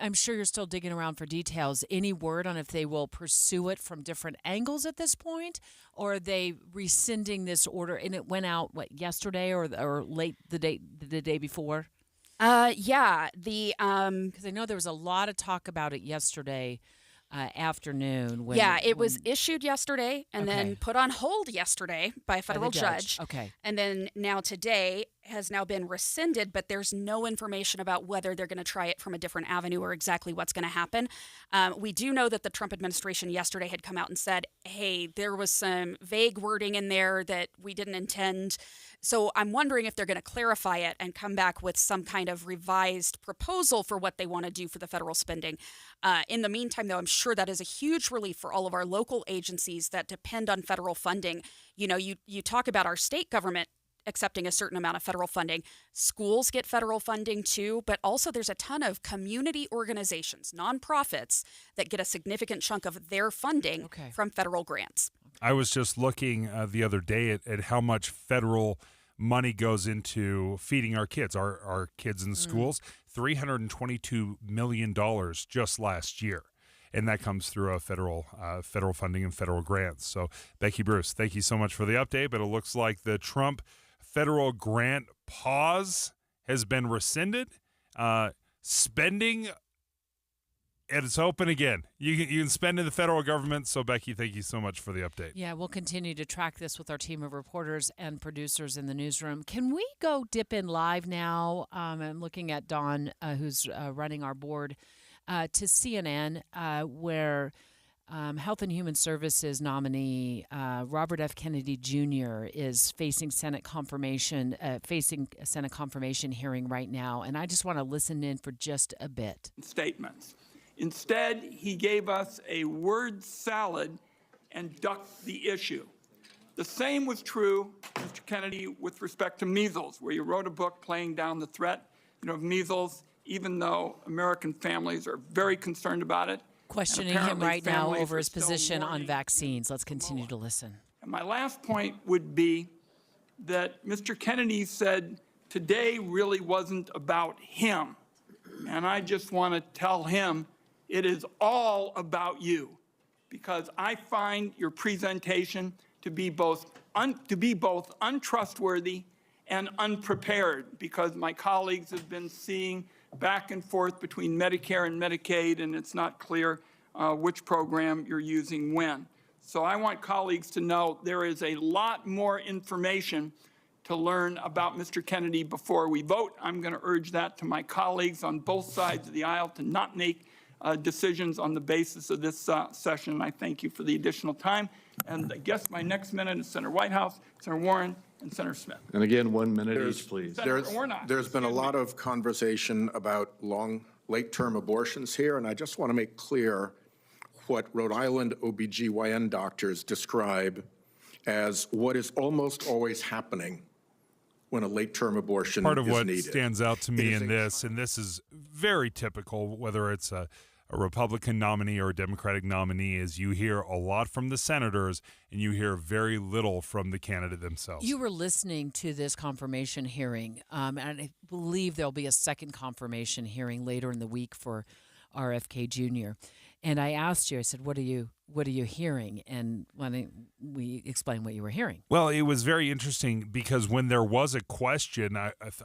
I'm sure you're still digging around for details. Any word on if they will pursue it from different angles at this point, or are they rescinding this order? And it went out yesterday or late the day before? Yeah, because I know there was a lot of talk about it yesterday afternoon. It was issued yesterday and then put on hold yesterday by a federal judge. Okay. And then now today has now been rescinded, but there's no information about whether they're going to try it from a different avenue or exactly what's going to happen. We do know that the Trump administration yesterday had come out and said, hey, there was some vague wording in there that we didn't intend. So I'm wondering if they're going to clarify it and come back with some kind of revised proposal for what they want to do for the federal spending. In the meantime, though, I'm sure that is a huge relief for all of our local agencies that depend on federal funding. You talk about our state government accepting a certain amount of federal funding. Schools get federal funding too, but also there's a ton of community organizations, nonprofits, that get a significant chunk of their funding from federal grants. I was just looking the other day at how much federal money goes into feeding our kids, our kids in schools, $322 million just last year. And that comes through a federal funding and federal grants. So, Becky Bruce, thank you so much for the update. But it looks like the Trump federal grant pause has been rescinded. Spending, it's open again. You can spend in the federal government. So, Becky, thank you so much for the update. Yeah, we'll continue to track this with our team of reporters and producers in the newsroom. Can we go dip in live now? I'm looking at Dawn, who's running our board, to CNN, where Health and Human Services nominee Robert F. Kennedy Jr. is facing a Senate confirmation hearing right now, and I just want to listen in for just a bit. Statements. Instead, he gave us a word salad and ducked the issue. The same was true, Mr. Kennedy, with respect to measles, where you wrote a book playing down the threat of measles even though American families are very concerned about it. Questioning him right now over his position on vaccines. Let's continue to listen. And my last point would be that Mr. Kennedy said today really wasn't about him. And I just want to tell him it is all about you, because I find your presentation to be both untrustworthy and unprepared, because my colleagues have been seeing back and forth between Medicare and Medicaid, and it's not clear which program you're using when. So I want colleagues to know there is a lot more information to learn about Mr. Kennedy before we vote. I'm going to urge that to my colleagues on both sides of the aisle to not make decisions on the basis of this session. I thank you for the additional time. And I guess my next minute is Senator Whitehouse, Senator Warren, and Senator Smith. And again, 1 minute each, please. There's been a lot of conversation about late-term abortions here, and I just want to make clear what Rhode Island OBGYN doctors describe as what is almost always happening when a late-term abortion is needed. Part of what stands out to me in this, and this is very typical, whether it's a Republican nominee or a Democratic nominee, is you hear a lot from the senators and you hear very little from the candidate themselves. You were listening to this confirmation hearing, and I believe there'll be a second confirmation hearing later in the week for RFK Jr. And I asked you, I said, what are you hearing? And why don't we explain what you were hearing? Well, it was very interesting because when there was a question,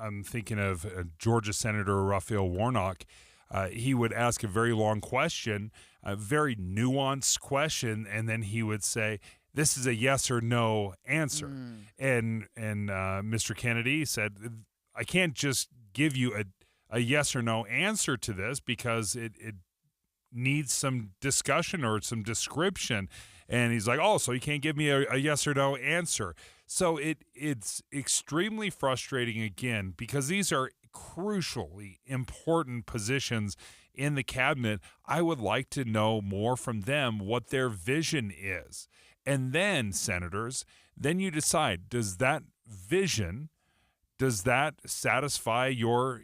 I'm thinking of Georgia Senator Raphael Warnock. He would ask a very long question, a very nuanced question, and then he would say, this is a yes or no answer. And Mr. Kennedy said, I can't just give you a yes or no answer to this because it needs some discussion or some description. And he's like, oh, so you can't give me a yes or no answer. So it's extremely frustrating, again, because these are crucially important positions in the cabinet. I would like to know more from them what their vision is. And then, senators, then you decide, does that vision, does that satisfy your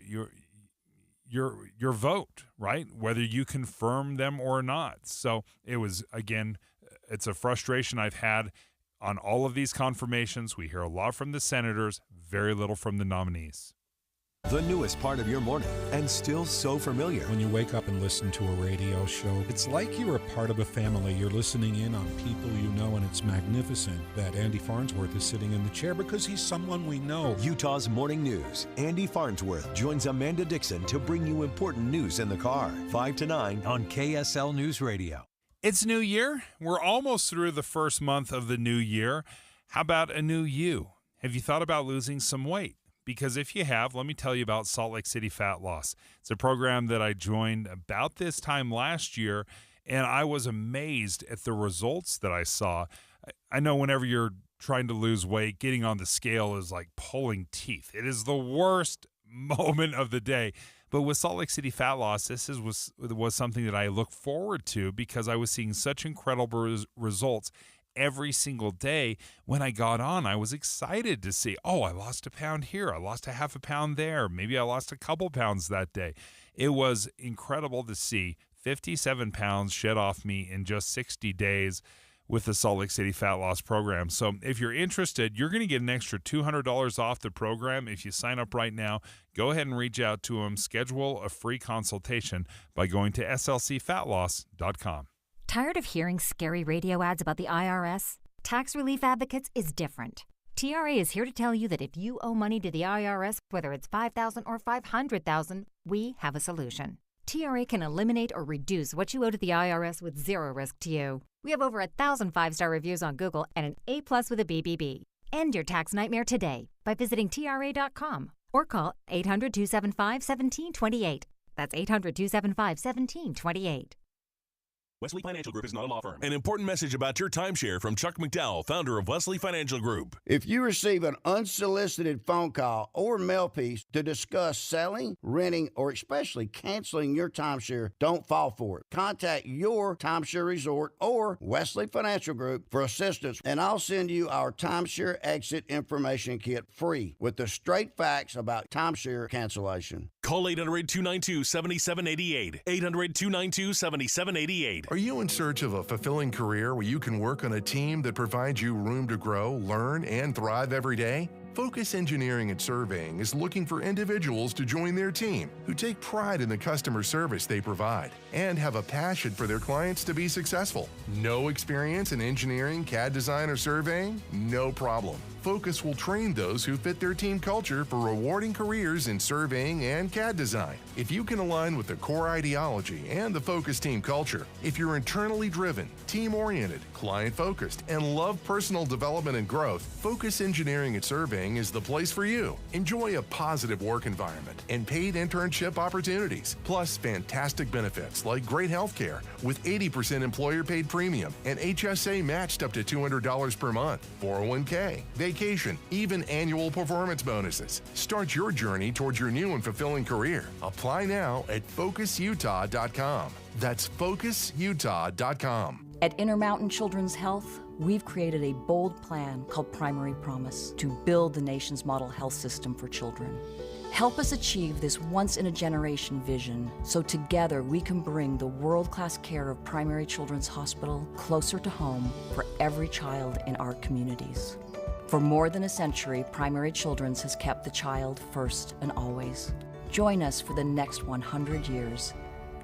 vote, right? Whether you confirm them or not. So it was, again, it's a frustration I've had on all of these confirmations. We hear a lot from the senators, very little from the nominees. The newest part of your morning, and still so familiar. When you wake up and listen to a radio show, it's like you're a part of a family. You're listening in on people you know, and it's magnificent that Andy Farnsworth is sitting in the chair because he's someone we know. Utah's Morning News. Andy Farnsworth joins Amanda Dixon to bring you important news in the car. 5 to 9 on KSL News Radio. It's New Year. We're almost through the first month of the new year. How about a new you? Have you thought about losing some weight? Because if you have, let me tell you about Salt Lake City Fat Loss. It's a program that I joined about this time last year, and I was amazed at the results that I saw. I know whenever you're trying to lose weight, getting on the scale is like pulling teeth. It is the worst moment of the day. But with Salt Lake City Fat Loss, this was something that I look forward to because I was seeing such incredible results every single day. When I got on, I was excited to see, oh, I lost a pound here. I lost a half a pound there. Maybe I lost a couple pounds that day. It was incredible to see 57 pounds shed off me in just 60 days with the Salt Lake City Fat Loss Program. So if you're interested, you're going to get an extra $200 off the program if you sign up right now. Go ahead and reach out to them. Schedule a free consultation by going to slcfatloss.com. Tired of hearing scary radio ads about the IRS? Tax Relief Advocates is different. TRA is here to tell you that if you owe money to the IRS, whether it's $5,000 or $500,000, we have a solution. TRA can eliminate or reduce what you owe to the IRS with zero risk to you. We have over 1,000 5-star reviews on Google and an A+ with a BBB. End your tax nightmare today by visiting TRA.com or call 800-275-1728. That's 800-275-1728. Wesley Financial Group is not a law firm. An important message about your timeshare from Chuck McDowell, founder of Wesley Financial Group. If you receive an unsolicited phone call or mail piece to discuss selling, renting, or especially canceling your timeshare, don't fall for it. Contact your timeshare resort or Wesley Financial Group for assistance, and I'll send you our timeshare exit information kit free with the straight facts about timeshare cancellation. Call 800-292-7788. 800-292-7788. Are you in search of a fulfilling career where you can work on a team that provides you room to grow, learn, and thrive every day? Focus Engineering and Surveying is looking for individuals to join their team who take pride in the customer service they provide and have a passion for their clients to be successful. No experience in engineering, CAD design, or surveying? No problem. Focus will train those who fit their team culture for rewarding careers in surveying and CAD design. If you can align with the core ideology and the Focus team culture, if you're internally driven, team-oriented, client-focused, and love personal development and growth, Focus Engineering and Surveying is the place for you. Enjoy a positive work environment and paid internship opportunities, plus fantastic benefits like great health care with 80% employer-paid premium and HSA matched up to $200 per month, 401k, vacation, even annual performance bonuses. Start your journey towards your new and fulfilling career. Apply now at FocusUtah.com. That's FocusUtah.com. At Intermountain Children's Health, we've created a bold plan called Primary Promise to build the nation's model health system for children. Help us achieve this once-in-a-generation vision so together we can bring the world-class care of Primary Children's Hospital closer to home for every child in our communities. For more than a century, Primary Children's has kept the child first and always. Join us for the next 100 years.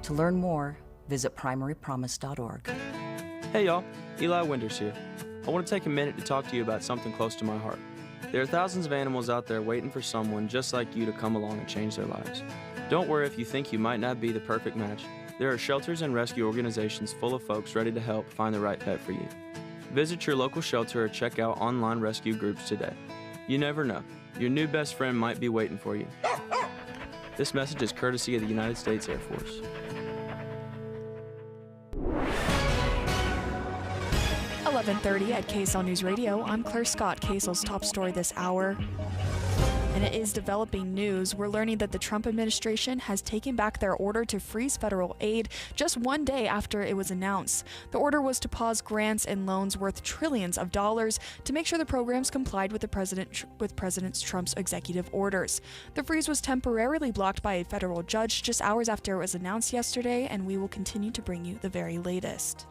To learn more, visit primarypromise.org. Hey y'all, Eli Winters here. I want to take a minute to talk to you about something close to my heart. There are thousands of animals out there waiting for someone just like you to come along and change their lives. Don't worry if you think you might not be the perfect match. There are shelters and rescue organizations full of folks ready to help find the right pet for you. Visit your local shelter or check out online rescue groups today. You never know, your new best friend might be waiting for you. This message is courtesy of the United States Air Force. .30 at KSL News Radio. I'm Claire Scott. KSL's top story this hour. And it is developing news. We're learning that the Trump administration has taken back their order to freeze federal aid just one day after it was announced. The order was to pause grants and loans worth trillions of dollars to make sure the programs complied with President Trump's executive orders. The freeze was temporarily blocked by a federal judge just hours after it was announced yesterday, and we will continue to bring you the very latest.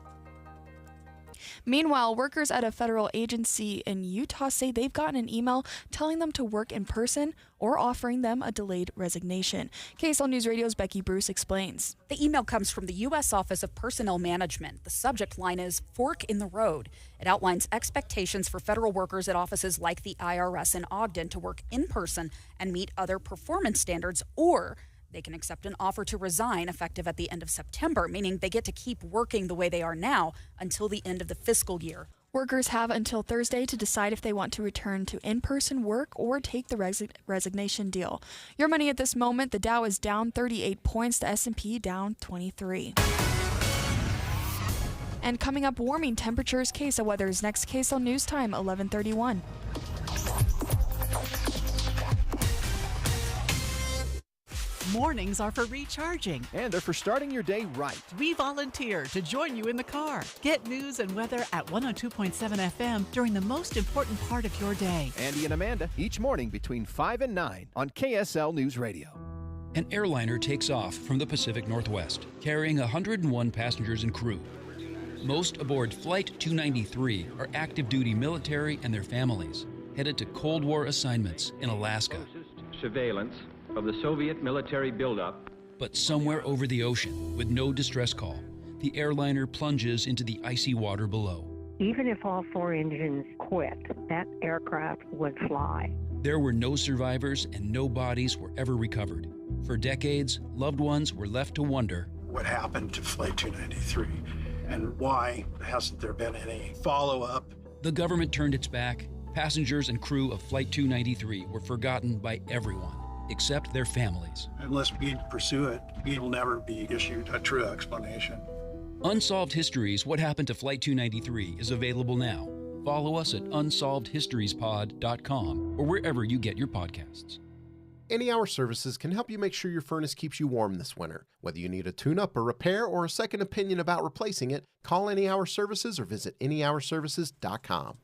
Meanwhile, workers at a federal agency in Utah say they've gotten an email telling them to work in person or offering them a delayed resignation. KSL News Radio's Becky Bruce explains. The email comes from the U.S. Office of Personnel Management. The subject line is Fork in the Road. It outlines expectations for federal workers at offices like the IRS in Ogden to work in person and meet other performance standards, or they can accept an offer to resign effective at the end of September, meaning they get to keep working the way they are now until the end of the fiscal year. Workers have until Thursday to decide if they want to return to in-person work or take the resignation deal. Your money at this moment, the Dow is down 38 points, the S&P down 23. And coming up, warming temperatures. KSL weather is next. KSL News Time, 11:31. Mornings are for recharging. And they're for starting your day right. We volunteer to join you in the car. Get news and weather at 102.7 FM during the most important part of your day. Andy and Amanda, each morning between 5 and 9 on KSL News Radio. An airliner takes off from the Pacific Northwest, carrying 101 passengers and crew. Most aboard Flight 293 are active-duty military and their families, headed to Cold War assignments in Alaska. Surveillance of the Soviet military buildup. But somewhere over the ocean, with no distress call, the airliner plunges into the icy water below. Even if all four engines quit, that aircraft would fly. There were no survivors and no bodies were ever recovered. For decades, loved ones were left to wonder what happened to Flight 293 and why hasn't there been any follow-up. The government turned its back. Passengers and crew of Flight 293 were forgotten by everyone, except their families. Unless we pursue it, we will never be issued a true explanation. Unsolved Histories: What Happened to Flight 293 is available now. Follow us at unsolvedhistoriespod.com or wherever you get your podcasts. Any Hour Services can help you make sure your furnace keeps you warm this winter. Whether you need a tune-up, a repair, or a second opinion about replacing it, call Any Hour Services or visit anyhourservices.com.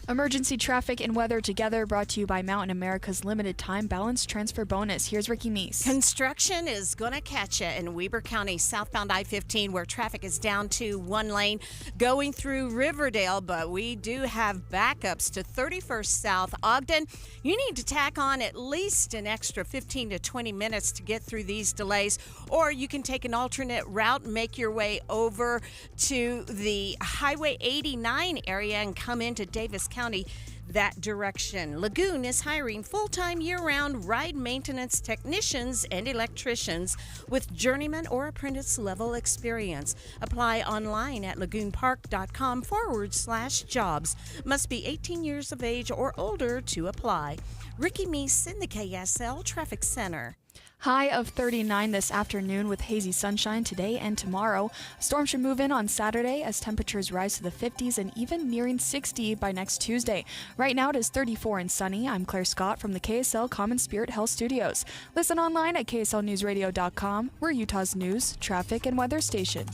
Emergency traffic and weather together, brought to you by Mountain America's limited time balance transfer bonus. Here's Ricky Meese. Construction is going to catch you in Weber County, southbound I-15, where traffic is down to one lane going through Riverdale, but we do have backups to 31st South Ogden. You need to tack on at least an extra 15 to 20 minutes to get through these delays, or you can take an alternate route and make your way over to the Highway 89 area and come into Davis County that direction. Lagoon is hiring full-time year-round ride maintenance technicians and electricians with journeyman or apprentice level experience. Apply online at lagoonpark.com/jobs. Must be 18 years of age or older to apply. Ricky Meese in the KSL Traffic Center. High of 39 this afternoon with hazy sunshine today and tomorrow. A storm should move in on Saturday as temperatures rise to the 50s and even nearing 60 by next Tuesday. Right now it is 34 and sunny. I'm Claire Scott from the KSL Common Spirit Health Studios. Listen online at kslnewsradio.com. We're Utah's news, traffic, and weather station.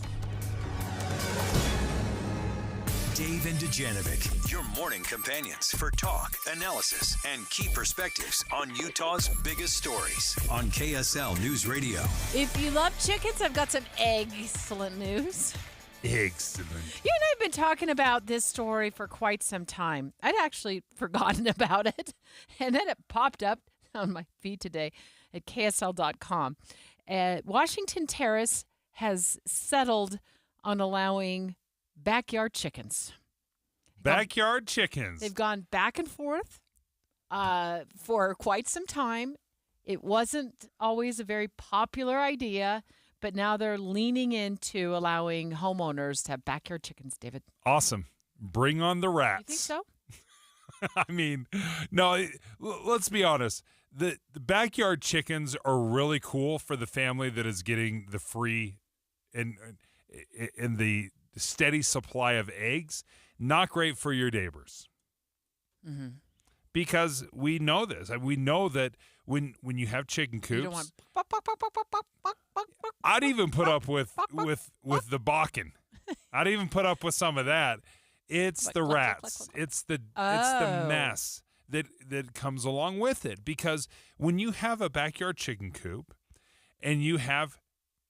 Dave and Dujanovic, your morning companions for talk, analysis, and key perspectives on Utah's biggest stories on KSL News Radio. If you love chickens, I've got some excellent news. Excellent. You and I have been talking about this story for quite some time. I'd actually forgotten about it, and then it popped up on my feed today at KSL.com. Washington Terrace has settled on allowing backyard chickens. Backyard chickens. They've gone back and forth for quite some time. It wasn't always a very popular idea, but now they're leaning into allowing homeowners to have backyard chickens, David. Awesome. Bring on the rats. You think so? I mean, no, let's be honest. The backyard chickens are really cool for the family that is getting the free and the steady supply of eggs. Not great for your neighbors. Mm-hmm. Because we know this. We know that when you have chicken coops, you don't want I'd even put up with the balking. I'd even put up with some of that. It's the rats. It's the mess that comes along with it. Because when you have a backyard chicken coop and you have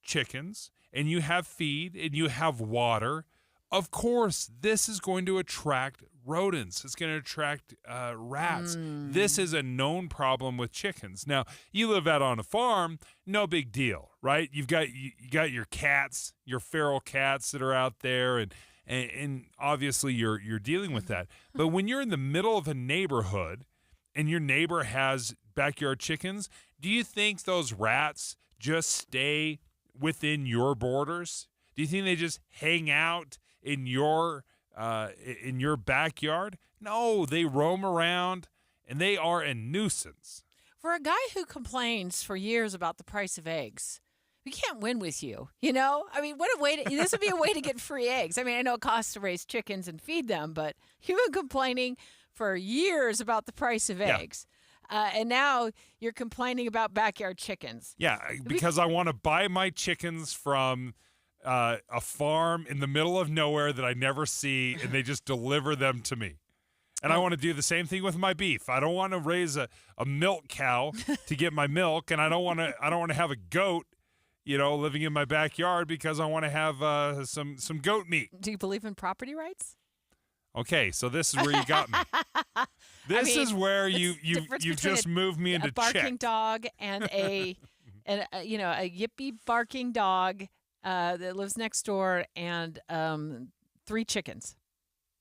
chickens and you have feed and you have water, of course, this is going to attract rodents. It's going to attract rats. This is a known problem with chickens. Now, you live out on a farm, no big deal, right? You got your cats, your feral cats that are out there, and obviously you're dealing with that. But when you're in the middle of a neighborhood and your neighbor has backyard chickens, do you think those rats just stay within your borders? Do you think they just hang out in your backyard? No, they roam around, and they are a nuisance. For a guy who complains for years about the price of eggs, we can't win with you. You know, I mean, what a way to! This would be a way to get free eggs. I mean, I know it costs to raise chickens and feed them, but you've been complaining for years about the price of eggs. And now you're complaining about backyard chickens. Yeah, because I want to buy my chickens from a farm in the middle of nowhere that I never see, and they just deliver them to me. And I want to do the same thing with my beef. I don't want to raise a milk cow to get my milk, and I don't want to have a goat, living in my backyard because I want to have some goat meat. Do you believe in property rights? Okay, so this is where you got me. This is where you just moved me into a barking check. dog and a yippy barking dog that lives next door, and 3 chickens.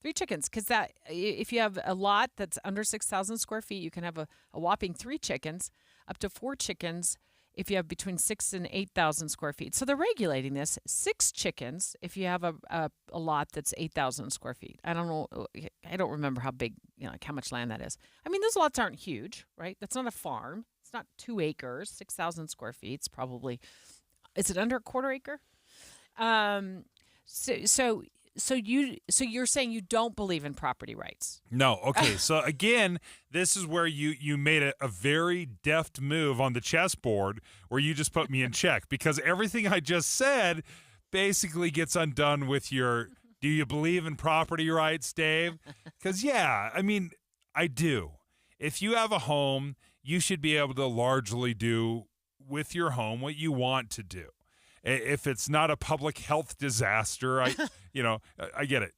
3 chickens, because that if you have a lot that's under 6,000 square feet, you can have a whopping 3 chickens, up to 4 chickens if you have between 6,000 and 8,000 square feet. So they're regulating this. 6 chickens if you have a lot that's 8,000 square feet. I don't remember how big, how much land that is. I mean, those lots aren't huge, right? That's not a farm. It's not 2 acres, 6,000 square feet. It's probably, is it under a quarter acre? So you're saying you don't believe in property rights? No. Okay. So again, this is where you made a very deft move on the chessboard where you just put me in check, because everything I just said basically gets undone with your, do you believe in property rights, Dave? Because, yeah, I mean, I do. If you have a home, you should be able to largely do with your home what you want to do. If it's not a public health disaster, I get it.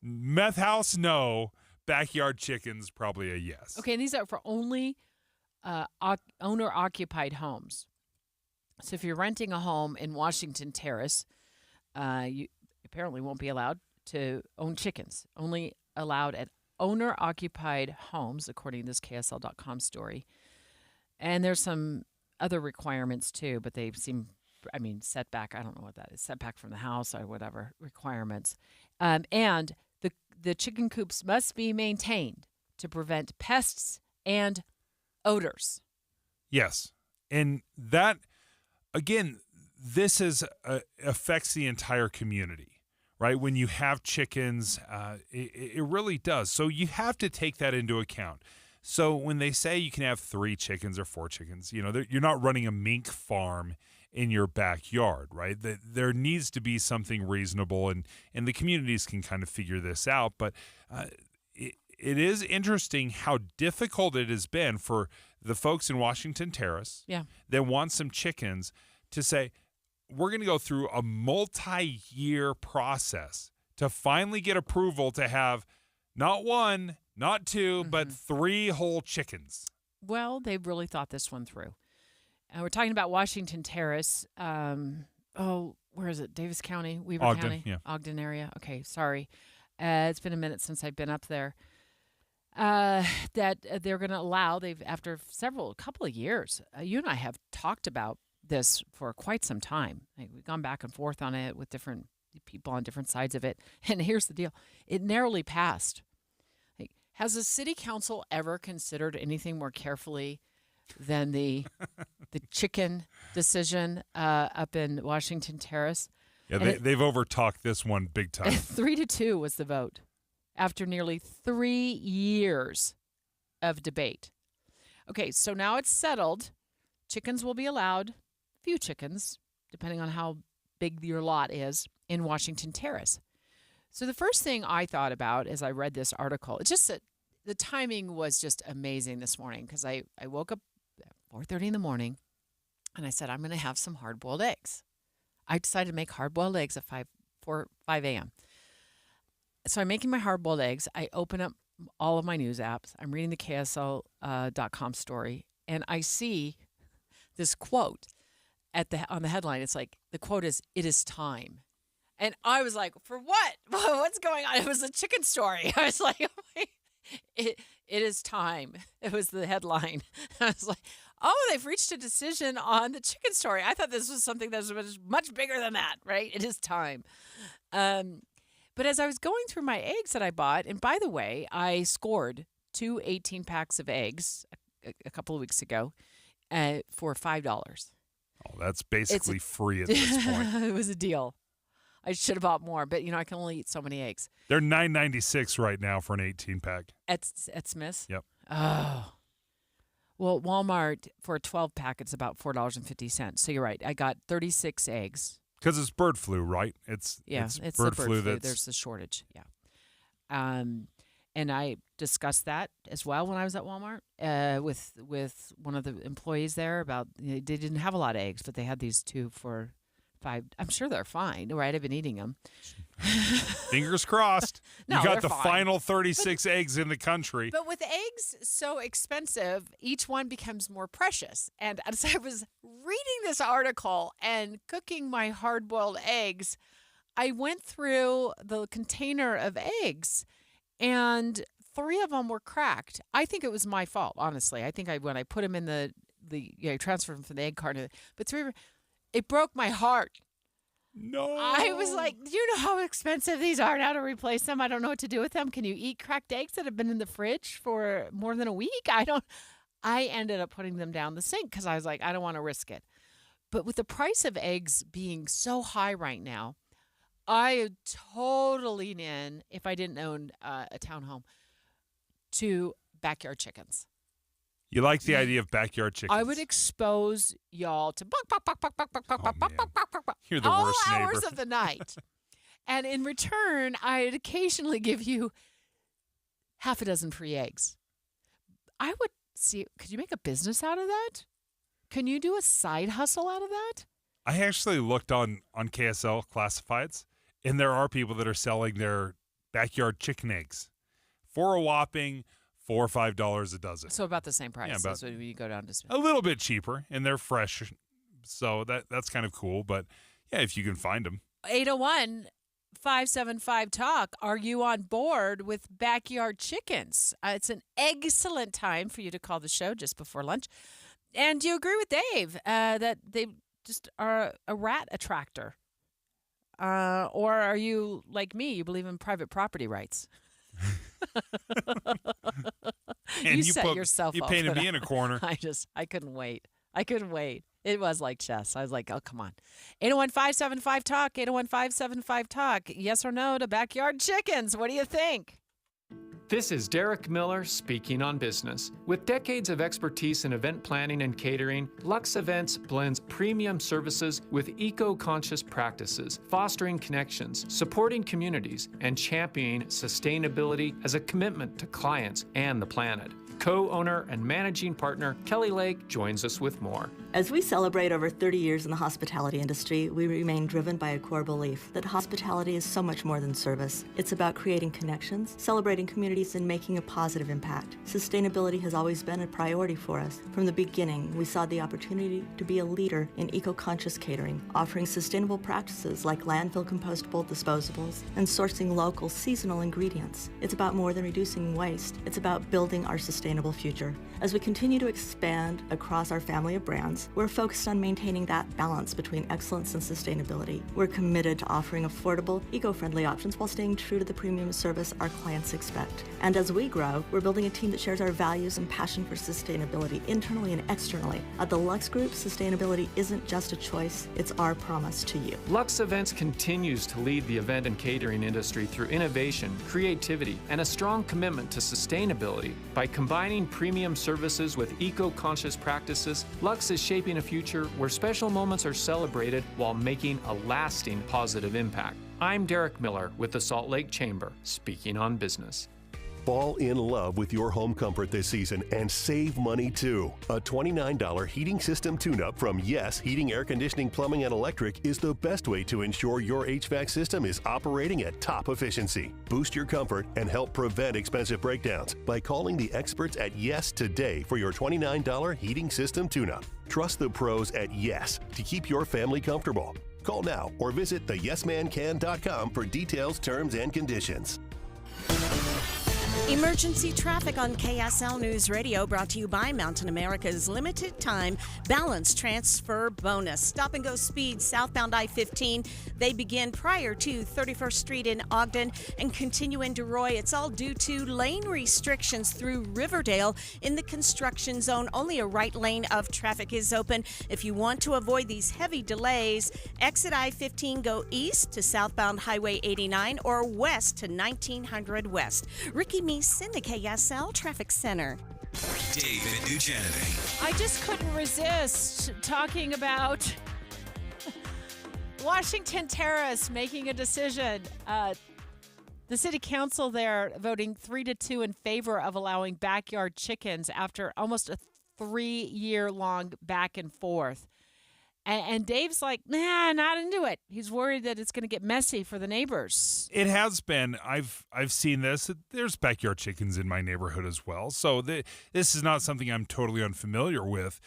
Meth house, no. Backyard chickens, probably a yes. Okay, and these are for only owner-occupied homes. So if you're renting a home in Washington Terrace, you apparently won't be allowed to own chickens. Only allowed at owner-occupied homes, according to this KSL.com story. And there's some other requirements too, but they seem, setback, I don't know what that is, setback from the house or whatever requirements. And the chicken coops must be maintained to prevent pests and odors. Yes. And that, again, this affects the entire community, right? When you have chickens, it really does. So you have to take that into account. So when they say you can have 3 chickens or 4 chickens, you're not running a mink farm in your backyard, right? There needs to be something reasonable, and the communities can kind of figure this out. But it is interesting how difficult it has been for the folks in Washington Terrace that want some chickens to say, we're going to go through a multi-year process to finally get approval to have not 1, not 2, but 3 whole chickens. Well, they've really thought this one through. We're talking about Washington Terrace. Where is it? Davis County, Weber Ogden, County? yeah. Ogden area. Okay, sorry. It's been a minute since I've been up there. That they're going to allow, after a couple of years, you and I have talked about this for quite some time. We've gone back and forth on it with different people on different sides of it. And here's the deal. It narrowly passed. Has the city council ever considered anything more carefully than the chicken decision up in Washington Terrace? Yeah, they've overtalked this one big time. 3-2 was the vote after nearly 3 years of debate. Okay, so now it's settled. Chickens will be allowed, few chickens, depending on how big your lot is, in Washington Terrace. So the first thing I thought about as I read this article, it's just that the timing was just amazing this morning, because I woke up at 4:30 in the morning and I said, I'm going to have some hard-boiled eggs. I decided to make hard-boiled eggs at 5 a.m. So I'm making my hard-boiled eggs. I open up all of my news apps. I'm reading the KSL.com story, and I see this quote on the headline. It's like, the quote is, "It is time." And I was like, for what? What's going on? It was a chicken story. I was like, it is time. It was the headline. I was like, oh, they've reached a decision on the chicken story. I thought this was something that was much bigger than that, right? It is time. But as I was going through my eggs that I bought, and by the way, I scored 2 18-packs of eggs a couple of weeks ago for $5. Oh, that's basically free at this point. It was a deal. I should have bought more, but I can only eat so many eggs. They're $9.96 right now for an 18-pack. At Smith's? Yep. Oh. Well, Walmart, for a 12-pack, it's about $4.50. So you're right. I got 36 eggs. Because it's bird flu, right? It's bird flu. There's a shortage, yeah. And I discussed that as well when I was at Walmart with one of the employees there about they didn't have a lot of eggs, but they had these 2 for $5. I'm sure they're fine, right? I've been eating them. Fingers crossed. No, you got the fine. Final 36 eggs in the country. But with eggs so expensive, each one becomes more precious. And as I was reading this article and cooking my hard-boiled eggs, I went through the container of eggs, and 3 of them were cracked. I think it was my fault, honestly. I think when I put them in the transferred them from the egg carton, but 3 of them, it broke my heart. No. I was like, do you know how expensive these are now to replace them? I don't know what to do with them. Can you eat cracked eggs that have been in the fridge for more than a week? I ended up putting them down the sink because I was like, I don't want to risk it. But with the price of eggs being so high right now, I would totally lean in, if I didn't own a townhome, to backyard chickens. You like the idea of backyard chickens? I would expose y'all to You're the all worst neighbor. hours of the night. And in return, I'd occasionally give you half a dozen free eggs. I would see, could you make a business out of that? Can you do a side hustle out of that? I actually looked on KSL classifieds, and there are people that are selling their backyard chicken eggs for a whopping $4 or $5 a dozen. So about the same price Yeah, as when you go down to a little bit cheaper, and they're fresh, so that's kind of cool. But yeah, if you can find them. 801-575-TALK. Are you on board with backyard chickens? It's an excellent time for you to call the show just before lunch. And do you agree with Dave that they just are a rat attractor? Or are you like me? You believe in private property rights? You set yourself You up. painted me in a corner. I couldn't wait. It was like chess. I was like, oh, come on. 801-575-TALK, 801-575-TALK. Yes or no to backyard chickens? What do you think? This is Derek Miller speaking on business. With decades of expertise in event planning and catering, Lux Events blends premium services with eco-conscious practices, fostering connections, supporting communities, and championing sustainability as a commitment to clients and the planet. Co-owner and managing partner Kelly Lake joins us with more. As we celebrate over 30 years in the hospitality industry, we remain driven by a core belief that hospitality is so much more than service. It's about creating connections, celebrating communities, and making a positive impact. Sustainability has always been a priority for us. From the beginning, we saw the opportunity to be a leader in eco-conscious catering, offering sustainable practices like landfill compostable disposables and sourcing local seasonal ingredients. It's about more than reducing waste. It's about building our sustainable future. As we continue to expand across our family of brands, we're focused on maintaining that balance between excellence and sustainability. We're committed to offering affordable, eco-friendly options while staying true to the premium service our clients expect. And as we grow, we're building a team that shares our values and passion for sustainability internally and externally. At the Lux Group, sustainability isn't just a choice, it's our promise to you. Lux Events continues to lead the event and catering industry through innovation, creativity, and a strong commitment to sustainability. By combining premium services with eco-conscious practices, Lux is shaping a future where special moments are celebrated while making a lasting positive impact. I'm Derek Miller with the Salt Lake Chamber, speaking on business. Fall in love with your home comfort this season and save money too. A $29 heating system tune-up from Yes Heating, Air Conditioning, Plumbing, and Electric is the best way to ensure your HVAC system is operating at top efficiency. Boost your comfort and help prevent expensive breakdowns by calling the experts at Yes today for your $29 heating system tune-up. Trust the pros at Yes to keep your family comfortable. Call now or visit theyesmancan.com for details, terms, and conditions. Emergency traffic on KSL News Radio, brought to you by Mountain America's limited time balance transfer bonus. Stop and go speed southbound I-15. They begin prior to 31st Street in Ogden and continue into Roy. It's all due to lane restrictions through Riverdale in the construction zone. Only a right lane of traffic is open. If you want to avoid these heavy delays, exit I-15, go east to southbound Highway 89 or west to 1900 West. Ricky Meese in the KSL Traffic Center. David Dujanovic. I just couldn't resist talking about Washington Terrace making a decision. The city council there voting 3-2 in favor of allowing backyard chickens after almost a 3-year-long back and forth. And Dave's like, nah, not into it. He's worried that it's going to get messy for the neighbors. It has been. I've seen this. There's backyard chickens in my neighborhood as well. So this is not something I'm totally unfamiliar with.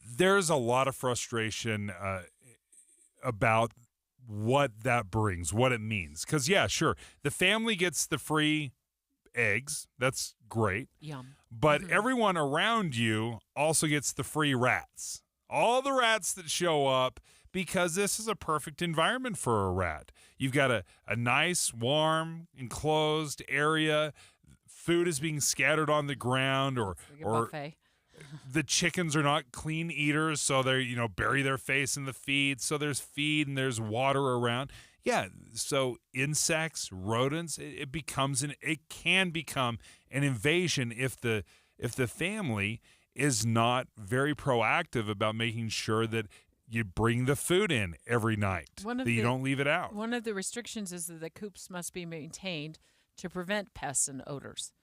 There's a lot of frustration about what that brings, what it means. Because, yeah, sure, the family gets the free eggs. That's great. Yum. But everyone around you also gets the free rats. All the rats that show up, because this is a perfect environment for a rat. You've got a nice, warm, enclosed area. Food is being scattered on the ground or buffet. the chickens are not clean eaters, so they bury their face in the feed. So there's feed and there's water around. Yeah, so insects, rodents, it can become an invasion if the family is not very proactive about making sure that you bring the food in every night, you don't leave it out. One of the restrictions is that the coops must be maintained to prevent pests and odors.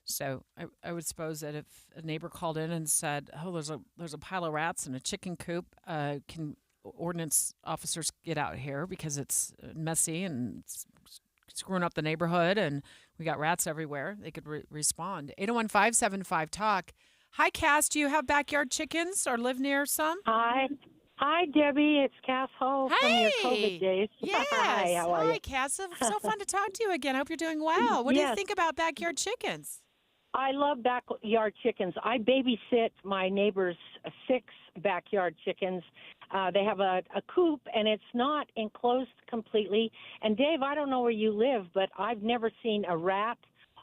So I would suppose that if a neighbor called in and said, "Oh, there's a pile of rats in a chicken coop," can ordinance officers get out here because it's messy and it's screwing up the neighborhood and we got rats everywhere? They could respond. 801-575-TALK. Hi, Cass. Do you have backyard chickens or live near some? Hi, Debbie. It's Cass Ho from your COVID days. Yes. Hi, how are you? Hi, Cass. So fun to talk to you again. I hope you're doing well. What do you Yes. think about backyard chickens? I love backyard chickens. I babysit my neighbor's 6 backyard chickens. They have a coop, and it's not enclosed completely. And, Dave, I don't know where you live, but I've never seen a rat,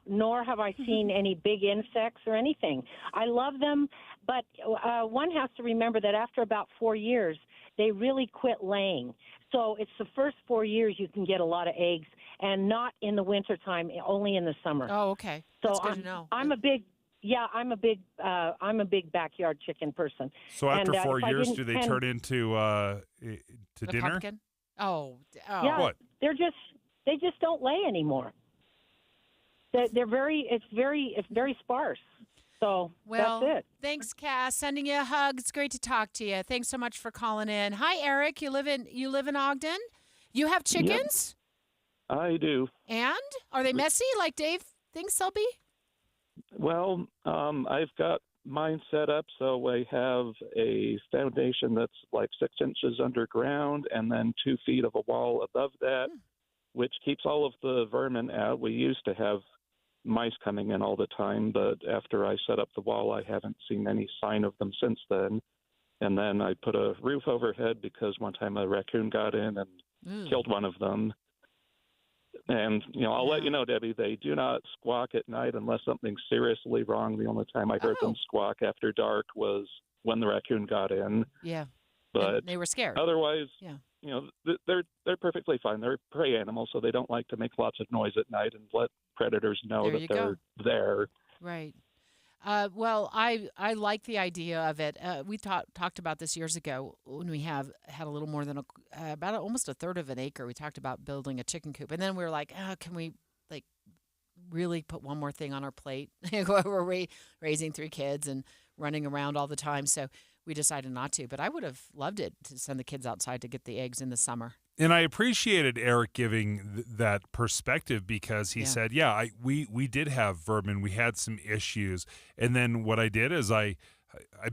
nor have I seen any big insects or anything. I love them, but one has to remember that after about 4 years, they really quit laying. So it's the first 4 years you can get a lot of eggs, and not in the wintertime, only in the summer. Oh, okay. So That's good to know. I'm a big backyard chicken person. So after 4 if I years, didn't do they tend- turn into The dinner? pumpkin? Oh. Yeah, What? they just don't lay anymore. They're very sparse. So Well, that's it. thanks, Cass. Sending you a hug. It's great to talk to you. Thanks so much for calling in. Hi, Eric. You live in Ogden? You have chickens? I do. And are they messy like Dave thinks they'll be? Well, I've got mine set up so I have a foundation that's like 6 inches underground and then 2 feet of a wall above that, which keeps all of the vermin out. We used to have mice coming in all the time, but after I set up the wall, I haven't seen any sign of them since then. And then I put a roof overhead because one time a raccoon got in and killed one of them. And, I'll let you know, Debbie, they do not squawk at night unless something's seriously wrong. The only time I heard them squawk after dark was when the raccoon got in. Yeah. But and they were scared. Otherwise, yeah. They're perfectly fine. They're prey animals, so they don't like to make lots of noise at night and let predators know There that you they're go. there. Right. Well, I like the idea of it. We talked about this years ago when we had a little more than almost a third of an acre. We talked about building a chicken coop, and then we were like, can we really put one more thing on our plate? We're raising 3 kids and running around all the time, so we decided not to. But I would have loved it to send the kids outside to get the eggs in the summer. And I appreciated Eric giving that perspective because he said, we did have vermin. We had some issues. And then what I did is I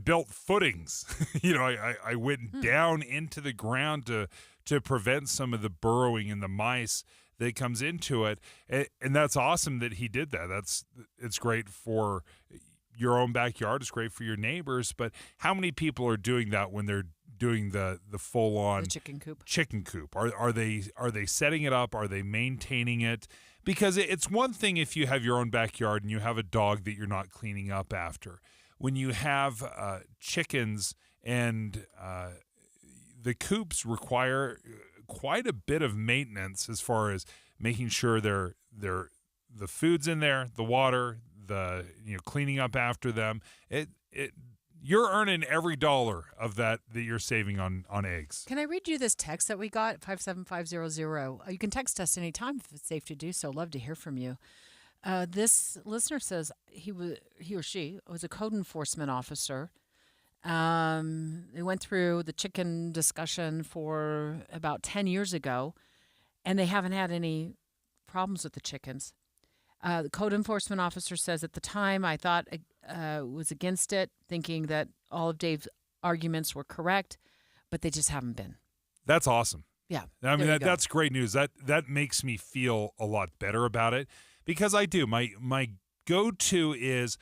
built footings. I went down into the ground to prevent some of the burrowing and the mice that comes into it. And that's awesome that he did that. It's great for your own backyard. It's great for your neighbors. But how many people are doing that when they're doing the full-on chicken coop? Are they setting it up? Are they maintaining it? Because it's one thing if you have your own backyard and you have a dog that you're not cleaning up after. When you have chickens and the coops require quite a bit of maintenance as far as making sure the food's in there, the water, the cleaning up after them. You're earning every dollar of that you're saving on eggs. Can I read you this text that we got, 57500? You can text us anytime if it's safe to do so. Love to hear from you. This listener says he or she was a code enforcement officer. They went through the chicken discussion for about 10 years ago, and they haven't had any problems with the chickens. The code enforcement officer says, at the time, I thought was against it, thinking that all of Dave's arguments were correct, but they just haven't been. That's awesome. Yeah. I mean, that's great news. That makes me feel a lot better about it because I do. My go-to is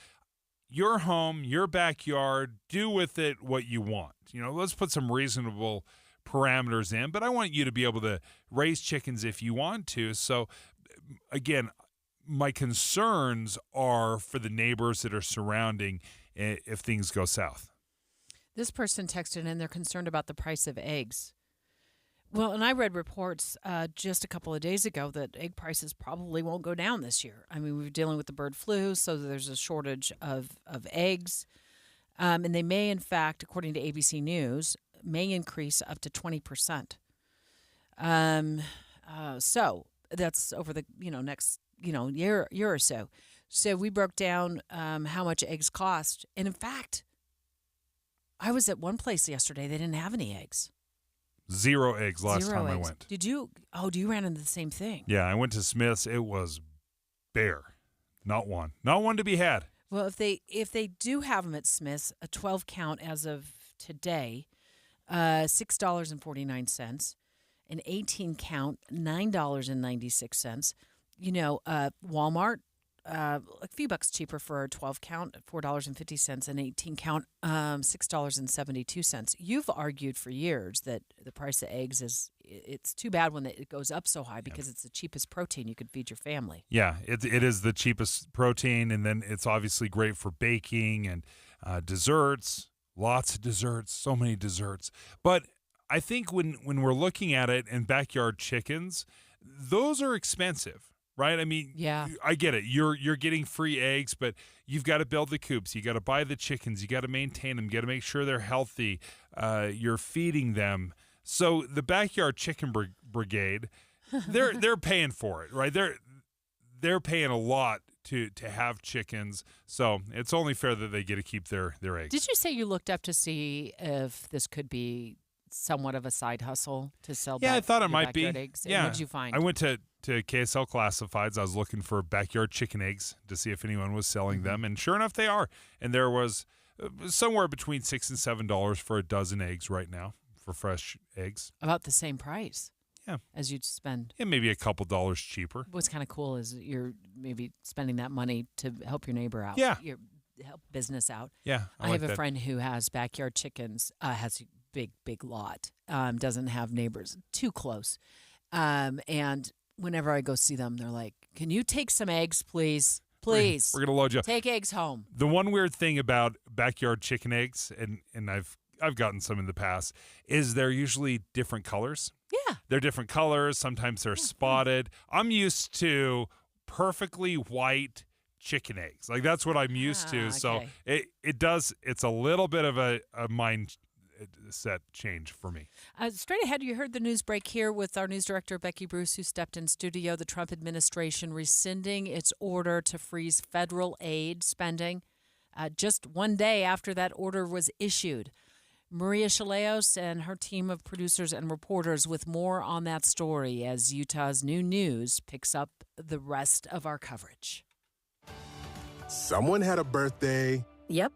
your home, your backyard, do with it what you want. Let's put some reasonable parameters in, but I want you to be able to raise chickens if you want to. So, again, my concerns are for the neighbors that are surrounding if things go south. This person texted in, they're concerned about the price of eggs. Well, and I read reports just a couple of days ago that egg prices probably won't go down this year. I mean, we're dealing with the bird flu, so there's a shortage of eggs. And they may, in fact, according to ABC News, may increase up to 20%. So that's over the next year or so. So we broke down how much eggs cost, and in fact, I was at one place yesterday. They didn't have any eggs. 0 eggs last Zero time I eggs. went. Did you? Oh, you ran into the same thing. Yeah, I went to Smith's. It was bare. Not one to be had. Well, if they do have them at Smith's, a 12 count as of today, $6.49, an 18 count, $9.96. Walmart, a few bucks cheaper for a 12 count, $4.50, an 18 count, $6.72. You've argued for years that the price of eggs it's too bad when it goes up so high because it's the cheapest protein you could feed your family. Yeah, it is the cheapest protein, and then it's obviously great for baking and desserts. Lots of desserts, so many desserts. But I think when we're looking at it and backyard chickens, those are expensive. Right? I mean, yeah. I get it. You're getting free eggs, but you've got to build the coops. You got to buy the chickens. You got to maintain them. You got to make sure they're healthy. You're feeding them. So the backyard chicken brigade, they're paying for it, right? They're paying a lot to have chickens. So it's only fair that they get to keep their eggs. Did you say you looked up to see if this could be somewhat of a side hustle to sell? Yeah, I thought it might be. Eggs? Yeah. What did you find? I went to KSL Classifieds. I was looking for backyard chicken eggs to see if anyone was selling them, and sure enough, they are. And there was somewhere between $6 and $7 for a dozen eggs right now for fresh eggs. About the same price. Yeah, as you'd spend. Yeah, maybe a couple dollars cheaper. What's kind of cool is you're maybe spending that money to help your neighbor out. Yeah, help business out. Yeah, I have a friend who has backyard chickens. Has a big lot. Doesn't have neighbors too close, and whenever I go see them, they're like, "Can you take some eggs, please? Please, we're gonna load you. Take eggs home." The one weird thing about backyard chicken eggs, and I've gotten some in the past, is they're usually different colors. Yeah, they're different colors. Sometimes they're spotted. I'm used to perfectly white chicken eggs. Like that's what I'm used to. Okay. So it's a little bit of a mind set change for me. Straight ahead, you heard the news break here with our news director, Becky Bruce, who stepped in studio. The Trump administration rescinding its order to freeze federal aid spending just one day after that order was issued. Maria Chaleos and her team of producers and reporters with more on that story as Utah's New News picks up the rest of our coverage. Someone had a birthday. Yep.